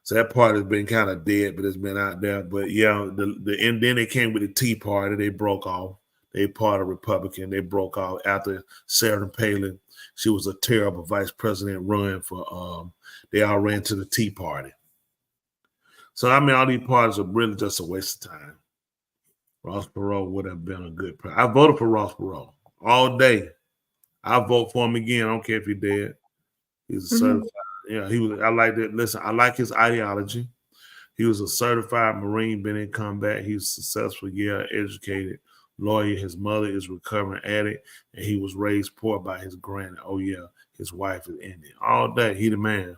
So that party's been kind of dead, but it's been out there. But yeah, and then they came with the Tea Party. They broke off. They part of Republican. They broke off after Sarah Palin. She was a terrible vice president run for. They all ran to the Tea Party. So all these parties are really just a waste of time. Ross Perot would have been a good president. I voted for Ross Perot all day. I vote for him again. I don't care if he's dead. He's a certified. Yeah, he was. I like that. Listen, I like his ideology. He was a certified Marine, been in combat. He's successful, educated lawyer. His mother is recovering addict, and he was raised poor by his granny. Oh yeah, his wife is Indian. All day, he the man.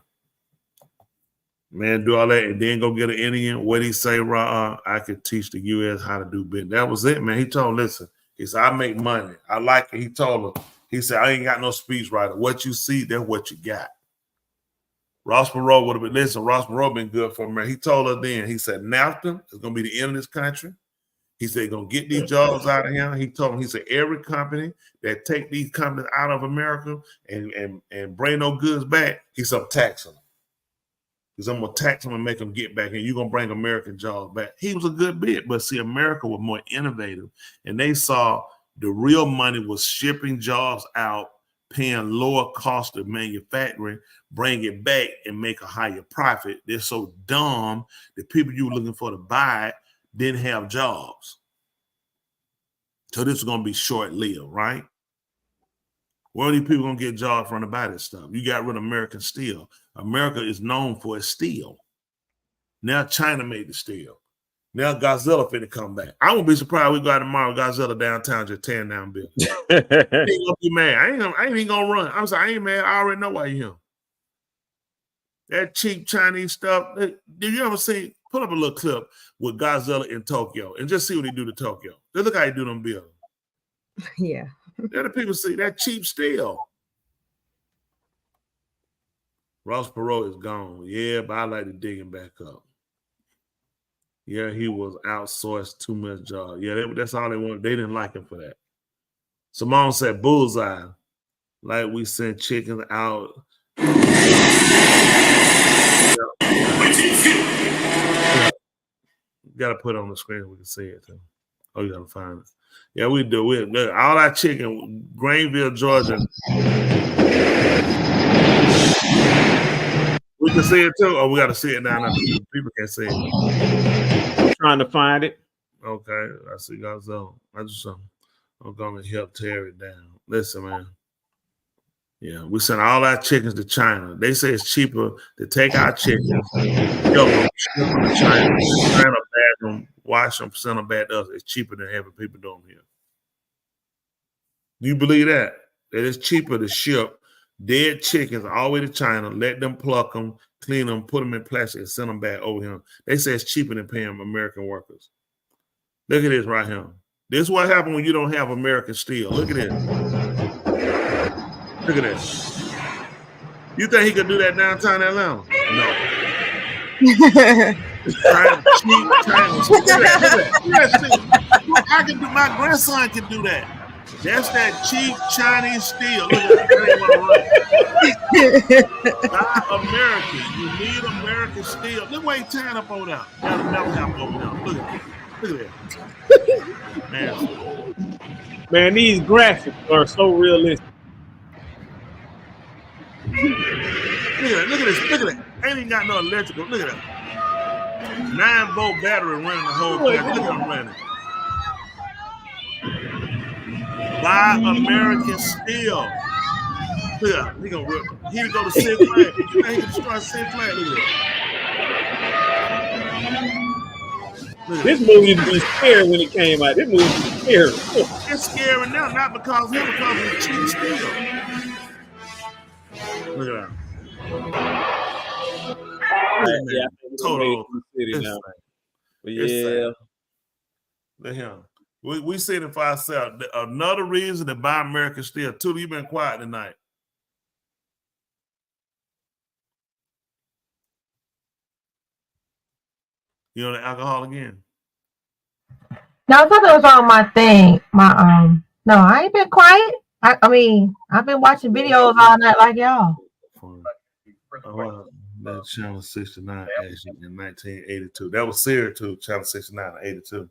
Man, do all that and then go get an Indian. What he say, I could teach the U.S. how to do business. That was it, man. He told, listen, he said, I make money. I like it. He told her, He said, I ain't got no speechwriter. What you see, that's what you got. Ross Perot would have been, listen, Ross Perot been good for America. He told us then, he said, NAFTA is going to be the end of this country. He said, going to get these jobs out of here. He told him, he said, every company that take these companies out of America and bring no goods back, he said, I'm taxing them. Because I'm going to tax them and make them get back, and you're going to bring American jobs back. He was a good bit, but see, America was more innovative, and they saw the real money was shipping jobs out, paying lower cost of manufacturing, bring it back and make a higher profit. They're so dumb, the people you were looking for to buy it didn't have jobs. So this is going to be short-lived, right? Where are these people going to get jobs from to buy this stuff? You got rid of American steel. America is known for its steel. Now China made the steel. Now Godzilla finna come back. I won't be surprised we got tomorrow Godzilla downtown just tearing down buildings. I ain't gonna be mad. I ain't even gonna run. I'm sorry, I ain't mad. I already know why you here. That cheap Chinese stuff. Did you ever see? Put up a little clip with Godzilla in Tokyo and just see what he do to Tokyo. Just look how he do them buildings. Yeah. Let the people see that cheap steel. Ross Perot is gone. Yeah, but I like to dig him back up. Yeah, he was outsourced too much job. Yeah, that's all they wanted. They didn't like him for that. Simone said bullseye. Like we sent chickens out. Got to put it on the screen so we can see it too. Oh, you got to find it. Yeah, we do. All our chicken, Greenville, Georgia. We can see it too. Oh, we got to see it now. People can't see it. I'm trying to find it. Okay, I see Godzilla. I'm going to help tear it down. Listen, man. Yeah, we sent all our chickens to China. They say it's cheaper to take our chickens, ship them to China, bag them, wash them, send them back to us. It's cheaper than having people do them here. Do you believe that? That it's cheaper to ship dead chickens all the way to China, let them pluck them, clean them, put them in plastic, and send them back over here. They say it's cheaper than paying American workers. Look at this right here. This is what happens when you don't have American steel. Look at this. Look at this. You think he could do that downtown Atlanta? No. I can do. My grandson can do that. That's that cheap Chinese steel. Look at that. Buy American. You need American steel. Look where he's tearing up over there. That'll never happen over there. Look at that. Look at that. Man, these graphics are so realistic. Look at this. Look at that. Ain't even got no electrical. Look at that. 9-volt battery running the whole thing. Look at him running. Buy American steel. Look at him. He gonna rip. He go to Six Flags. He can destroy Six Flags. Look at that. This movie was scary when it came out. This movie was scary. It's scary now, not because of him, because of the cheap steel. Look at that. Yeah, Total. Yeah. Look at him. We said it for ourselves. Another reason to buy American steel. Tootie, you've been quiet tonight. You on the alcohol again? No, I thought that was on my thing. No, I ain't been quiet. I mean, I've been watching videos all night like y'all. That Channel 69 actually in 1982. That was Siri too, Channel 69 in 82.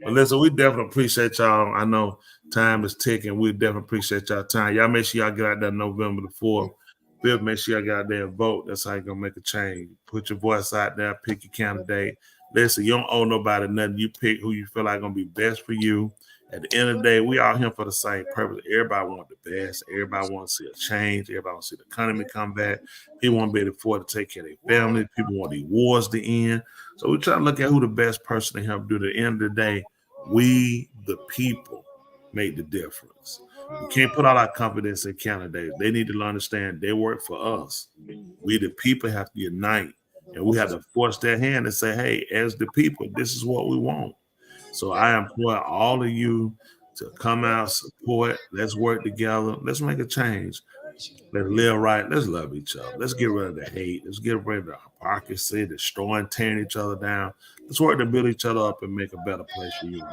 But listen, we definitely appreciate y'all. I know time is ticking. We definitely appreciate y'all time. Y'all make sure y'all get out there November the 4th. Bill, make sure y'all get out there and vote. That's how you're going to make a change. Put your voice out there. Pick your candidate. Listen, you don't owe nobody nothing. You pick who you feel like going to be best for you. At the end of the day, we all here for the same purpose. Everybody wants the best. Everybody wants to see a change. Everybody wants to see the economy come back. People want to be able to afford to take care of their family. People want the wars to end. So we try to look at who the best person to help do. At the end of the day, we, the people, make the difference. We can't put all our confidence in candidates. They need to understand they work for us. We, the people, have to unite. And we have to force their hand and say, hey, as the people, this is what we want. So I implore all of you to come out, support. Let's work together. Let's make a change. Let's live right. Let's love each other. Let's get rid of the hate. Let's get rid of the hypocrisy, destroying, tearing each other down. Let's work to build each other up and make a better place for you.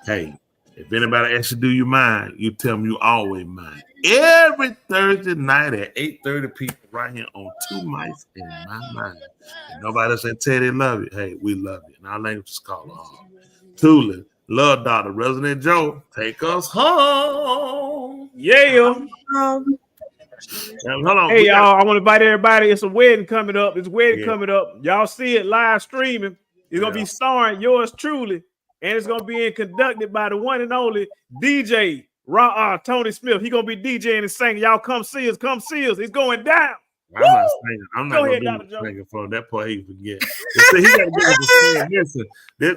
Hey, if anybody asks you do you mind, you tell them you always mind. Every Thursday night at 8:30 p.m. right here on Two Mics in My Mind. And nobody say Teddy love you. Hey, we love you. And our language is called Tula. Love Dr. Resident Joe. Take us home. Yeah. Hold on. Hey, y'all, I want to invite everybody. It's a wedding coming up. It's a wedding coming up. Y'all see it live streaming. It's going to be starring yours truly. And it's going to be conducted by the one and only DJ Tony Smith. He's going to be DJing and singing. Y'all come see us. Come see us. It's going down. I'm not singing. I'm not going to be singing for that part. He forget. See, he got to get the listen.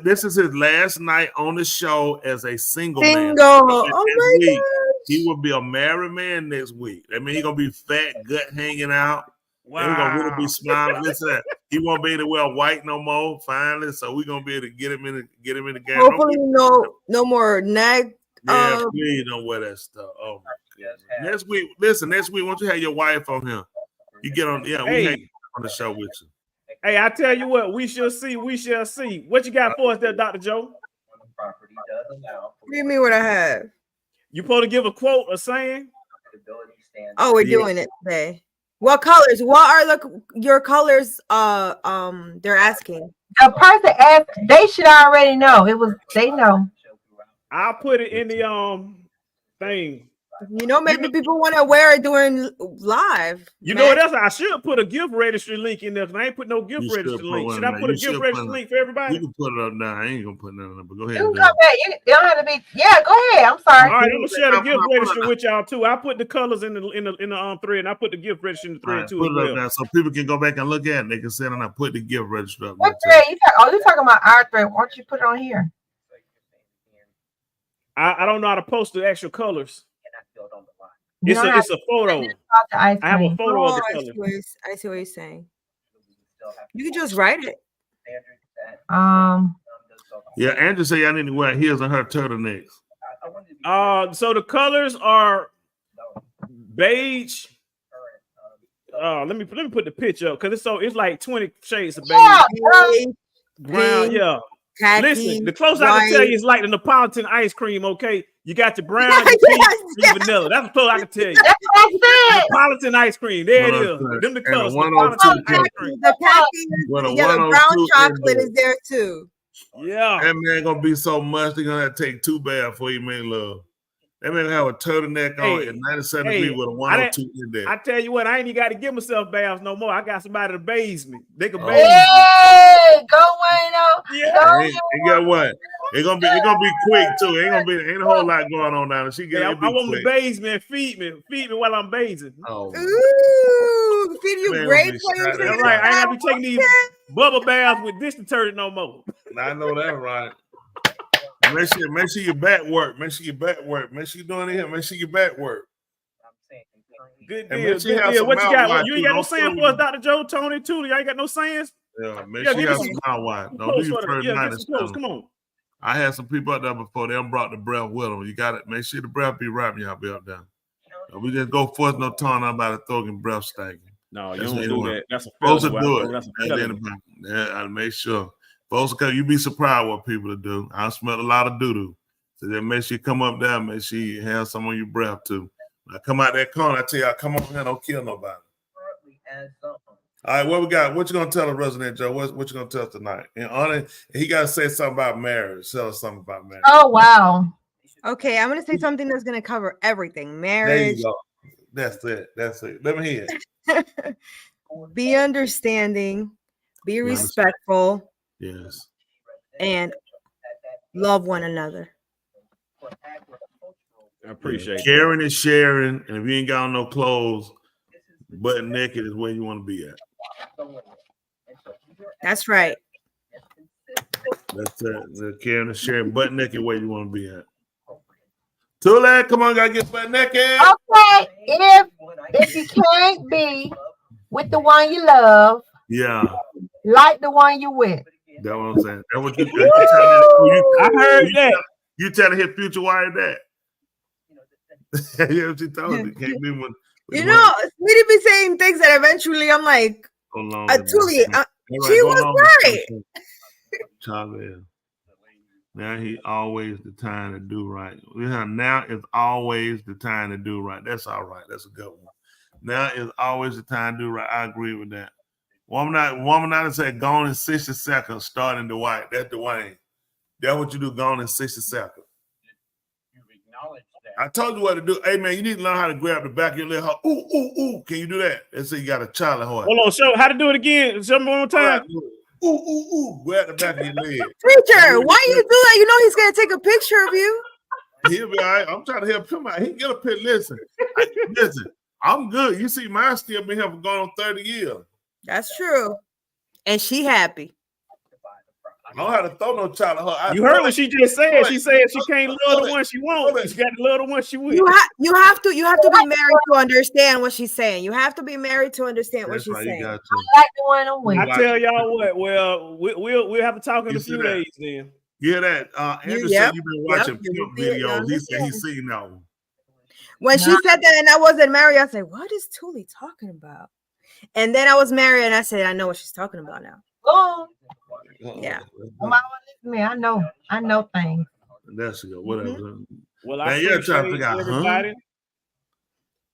This is his last night on the show as a single man. Oh my God. He will be a married man next week. I mean, he's gonna be fat, gut hanging out. Wow. He's gonna really be smiling. Listen, he won't be able to wear white no more. Finally, so we're gonna be able to get him in the game. Hopefully, no more neck. Yeah, please don't wear that stuff. Oh my God. Next week, next week, once you have your wife on here, you get on. Yeah, we hang on the show with you. Hey, I tell you what, we shall see. We shall see. What you got for us there, Dr. Joe? What do you mean what I have? You supposed to give a quote or saying? Oh, we're doing it today. What colors? What are your colors? They're asking. The person asked. They should already know. They know. I'll put it in the thing. You know, maybe people want to wear it during live. You know what else? I should put a gift registry link in there. I ain't put no gift registry link. Should I put a gift registry link for everybody? You can put it up now. I ain't gonna put nothing up, but go ahead. You can come back. You don't have to be. Yeah, go ahead. I'm sorry. All right, I'm gonna share the gift registry with y'all too. I put the colors in the thread, and I put the gift registry in the thread too. Put it up now so people can go back and look at it. They can sit and I put the gift registry up. What thread? You're talking about our thread. Why don't you put it on here? I don't know how to post the actual colors. It's a photo. I have a photo of the color. I see what you're saying. You can just write it. Yeah, Andrew said I need to wear his and her turtlenecks. So the colors are beige. Let me put the picture up because it's like 20 shades of beige. Brown, yeah. Khaki, listen, the closest I can tell you is like the Neapolitan ice cream, okay? You got your brown, your pink, your vanilla. That's the close I can tell you. Neapolitan ice cream. There it is. Them the colors. Neapolitan ice cream. The khaki, the brown chocolate is there too. Yeah. That man gonna be so much, they're gonna have to take 2 baths before you make love. That man have a turtleneck on at 97 degrees with a 102 in there. I tell you what, I ain't even got to give myself baths no more. I got somebody to bathe me. They can bathe me. Hey, go Wayno. Yeah. And get what? It's gonna be quick too. Ain't a whole lot going on down there. I want to bathe me and feed me while I'm bathing. Oh. Ooh, feed you great players. That's right. I ain't gotta be taking these bubble baths with dish detergent no more. I know that, right? Make sure your back work. Make sure your back work. Make sure you're doing it here. Make sure your back work. Good deal. Good deal. What you got? You ain't got no saying for us, Dr. Joe, Tony, Tootie. Y'all ain't got no sayings? Yeah, make sure you have some mouthwash. Don't do your first night. Come on. I had some people up there before. They brought the breath with them. You got to make sure the breath be right when y'all be up there. We just go force no tongue about a throat and breath stinking. No, you don't do that. That's a supposed to do it. Yeah, I'll make sure. Folks, because you'd be surprised what people do. I smell a lot of doo-doo. So then make sure you come up there, make sure you have some on your breath too. When I come out that corner, I tell you, I come up here, don't kill nobody. All right, what we got? What you gonna tell the Resident Joe? What you gonna tell us tonight? And on it, he gotta say something about marriage. Tell us something about marriage. Oh wow. Okay, I'm gonna say something that's gonna cover everything. There Marriage. you go. That's it. Let me hear it. Be understanding, be respectful. Yes. And love one another. I appreciate caring and sharing. And if you ain't got no clothes, butt naked is where you want to be at. That's right. That's it. The caring and sharing, butt naked where you want to be at. Tula, come on, gotta get butt naked. Okay. If you can't be with the one you love, like the one you with. That's what I'm saying. That was I heard that. You telling his future wife that? Yeah, she told you. Can't be when. You know, Sweetie be saying things that eventually I'm like, Tuli, she was right. Charlie. Now he always the time to do right. Now is always the time to do right. That's all right. That's a good one. Now is always the time to do right. I agree with that. Woman not said gone in 60 seconds, starting to white. That's Dwayne. That's what you do, gone in 60 seconds. I told you what to do. Hey man, you need to learn how to grab the back of your leg. Ooh, ooh, ooh. Can you do that? Let's say you got a Charlie horse. Hold on, show how to do it again. Show me one more time. Ooh, ooh, ooh. Grab the back of your leg. Preacher, why you do that? You know he's gonna take a picture of you. He'll be all right. I'm trying to help him out. He can get a picture. Listen, I'm good. You see, mine still been here for going on 30 years. That's true. And she happy. I don't have to throw no child at her. You heard what she just said. She said she can't love the one she wants. She got to love the one she with. You have to be married to understand what she's saying. You have to be married to understand what she's saying. I like the one I'm with. I tell y'all what. Well, we'll have to talk in a few days then. Yeah, that Andrew said you've been watching pimp videos. He said he's seen that one. When she said that and I wasn't married, I said, "What is Tuli talking about?" And then I was married and I said, "I know what she's talking about now." Oh. Yeah. I know things. That's good. Whatever. Well, man, you're trying to figure out, everybody.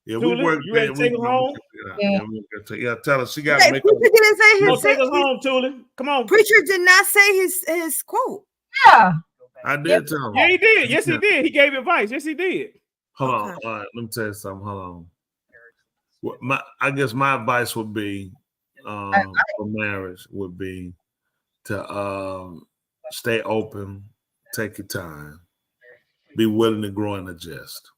Yeah, we work. You ready to take her home? Yeah, tell her she got to make Preacher didn't say his. Take us home, Tuli. Come on. Preacher did not say his quote. Yeah. I did tell him. Yeah, he did. Yes, he did. He gave advice. Yes, he did. Hold on. All right, let me tell you something. Hold on. I guess my advice would be for marriage would be to stay open, take your time, be willing to grow and adjust.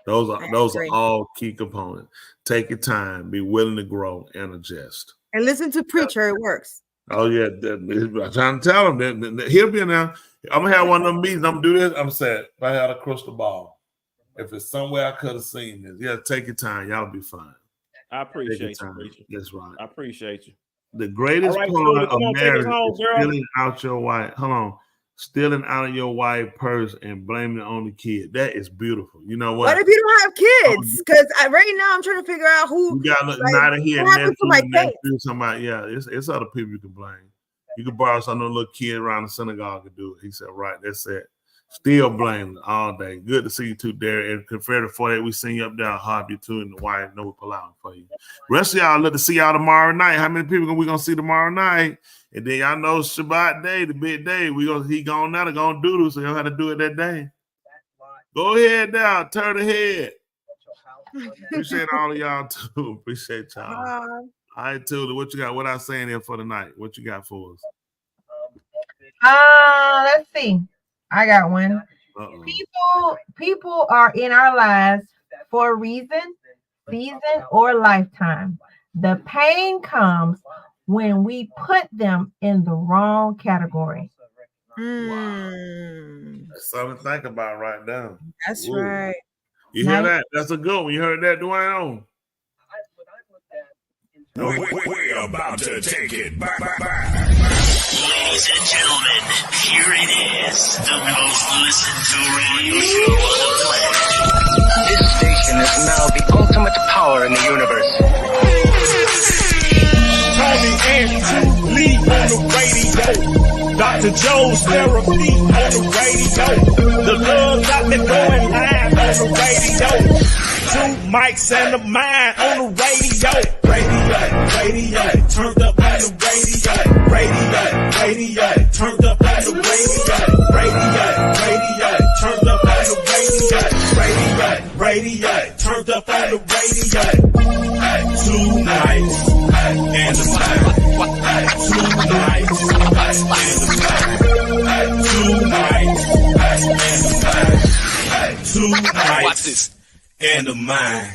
Those are all key components. Take your time, be willing to grow and adjust. And listen to Preacher, it works. Oh yeah, I'm trying to tell him that he'll be now. I'm gonna have one of them meetings. I'm gonna do this. I'm saying if I had a crystal ball, if it's somewhere I could have seen this, yeah, take your time. Y'all be fine. I appreciate you. That's right. I appreciate you. The greatest part of marriage is stealing out your wife. Hold on. Stealing out of your wife's purse and blaming it on the kid. That is beautiful. You know what? What if you don't have kids? Because right now I'm trying to figure out who. You got neither here, nephew, somebody. Yeah, it's other people you can blame. You can borrow some little kid around the synagogue to do it. He said, right, that's it. Still blaming all day. Good to see you too, Derek. And Confederate 48, we seen you up there. Hard you too, and the wife. No, we pull out for you. Rest of y'all, look to see y'all tomorrow night. How many people we gonna see tomorrow night? And then y'all know Shabbat day, the big day. He gone now to go doodle, so y'all have to do it that day. Go ahead now, turn the head. Appreciate all of y'all too. Appreciate y'all. All right, Tuli, what you got? What I saying here for the night? What you got for us? Let's see. I got one. People are in our lives for a reason, season, or lifetime. The pain comes when we put them in the wrong category. That's something to think about right now. That's right. You hear that? That's a good one. You heard that, Dwayne? We're about to take it back. Ladies and gentlemen, here it is, the most listened to radio show on the planet. This station is now the ultimate power in the universe. Tony and Lee on the radio. Dr. Joe's therapy on the radio. The love got me going live on the radio. 2 mics and a mind on the radio. Radio, turned up on the radio. Radio, turned up on the radio. Radio, turned up on the radio. Radio, turned up on the radio. 2 nights and a mind. 2 nights and a mind. 2 nights and a mind. 2 nights and a mind.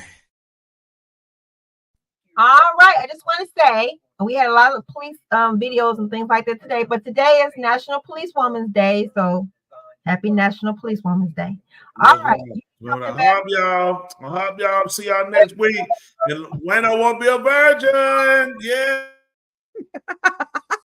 All right. I just want to say we had a lot of police videos and things like that today, but today is National Police Women's Day, so happy National Police Women's Day. All right. I hope y'all see y'all next week. And when I won't be a virgin, yeah.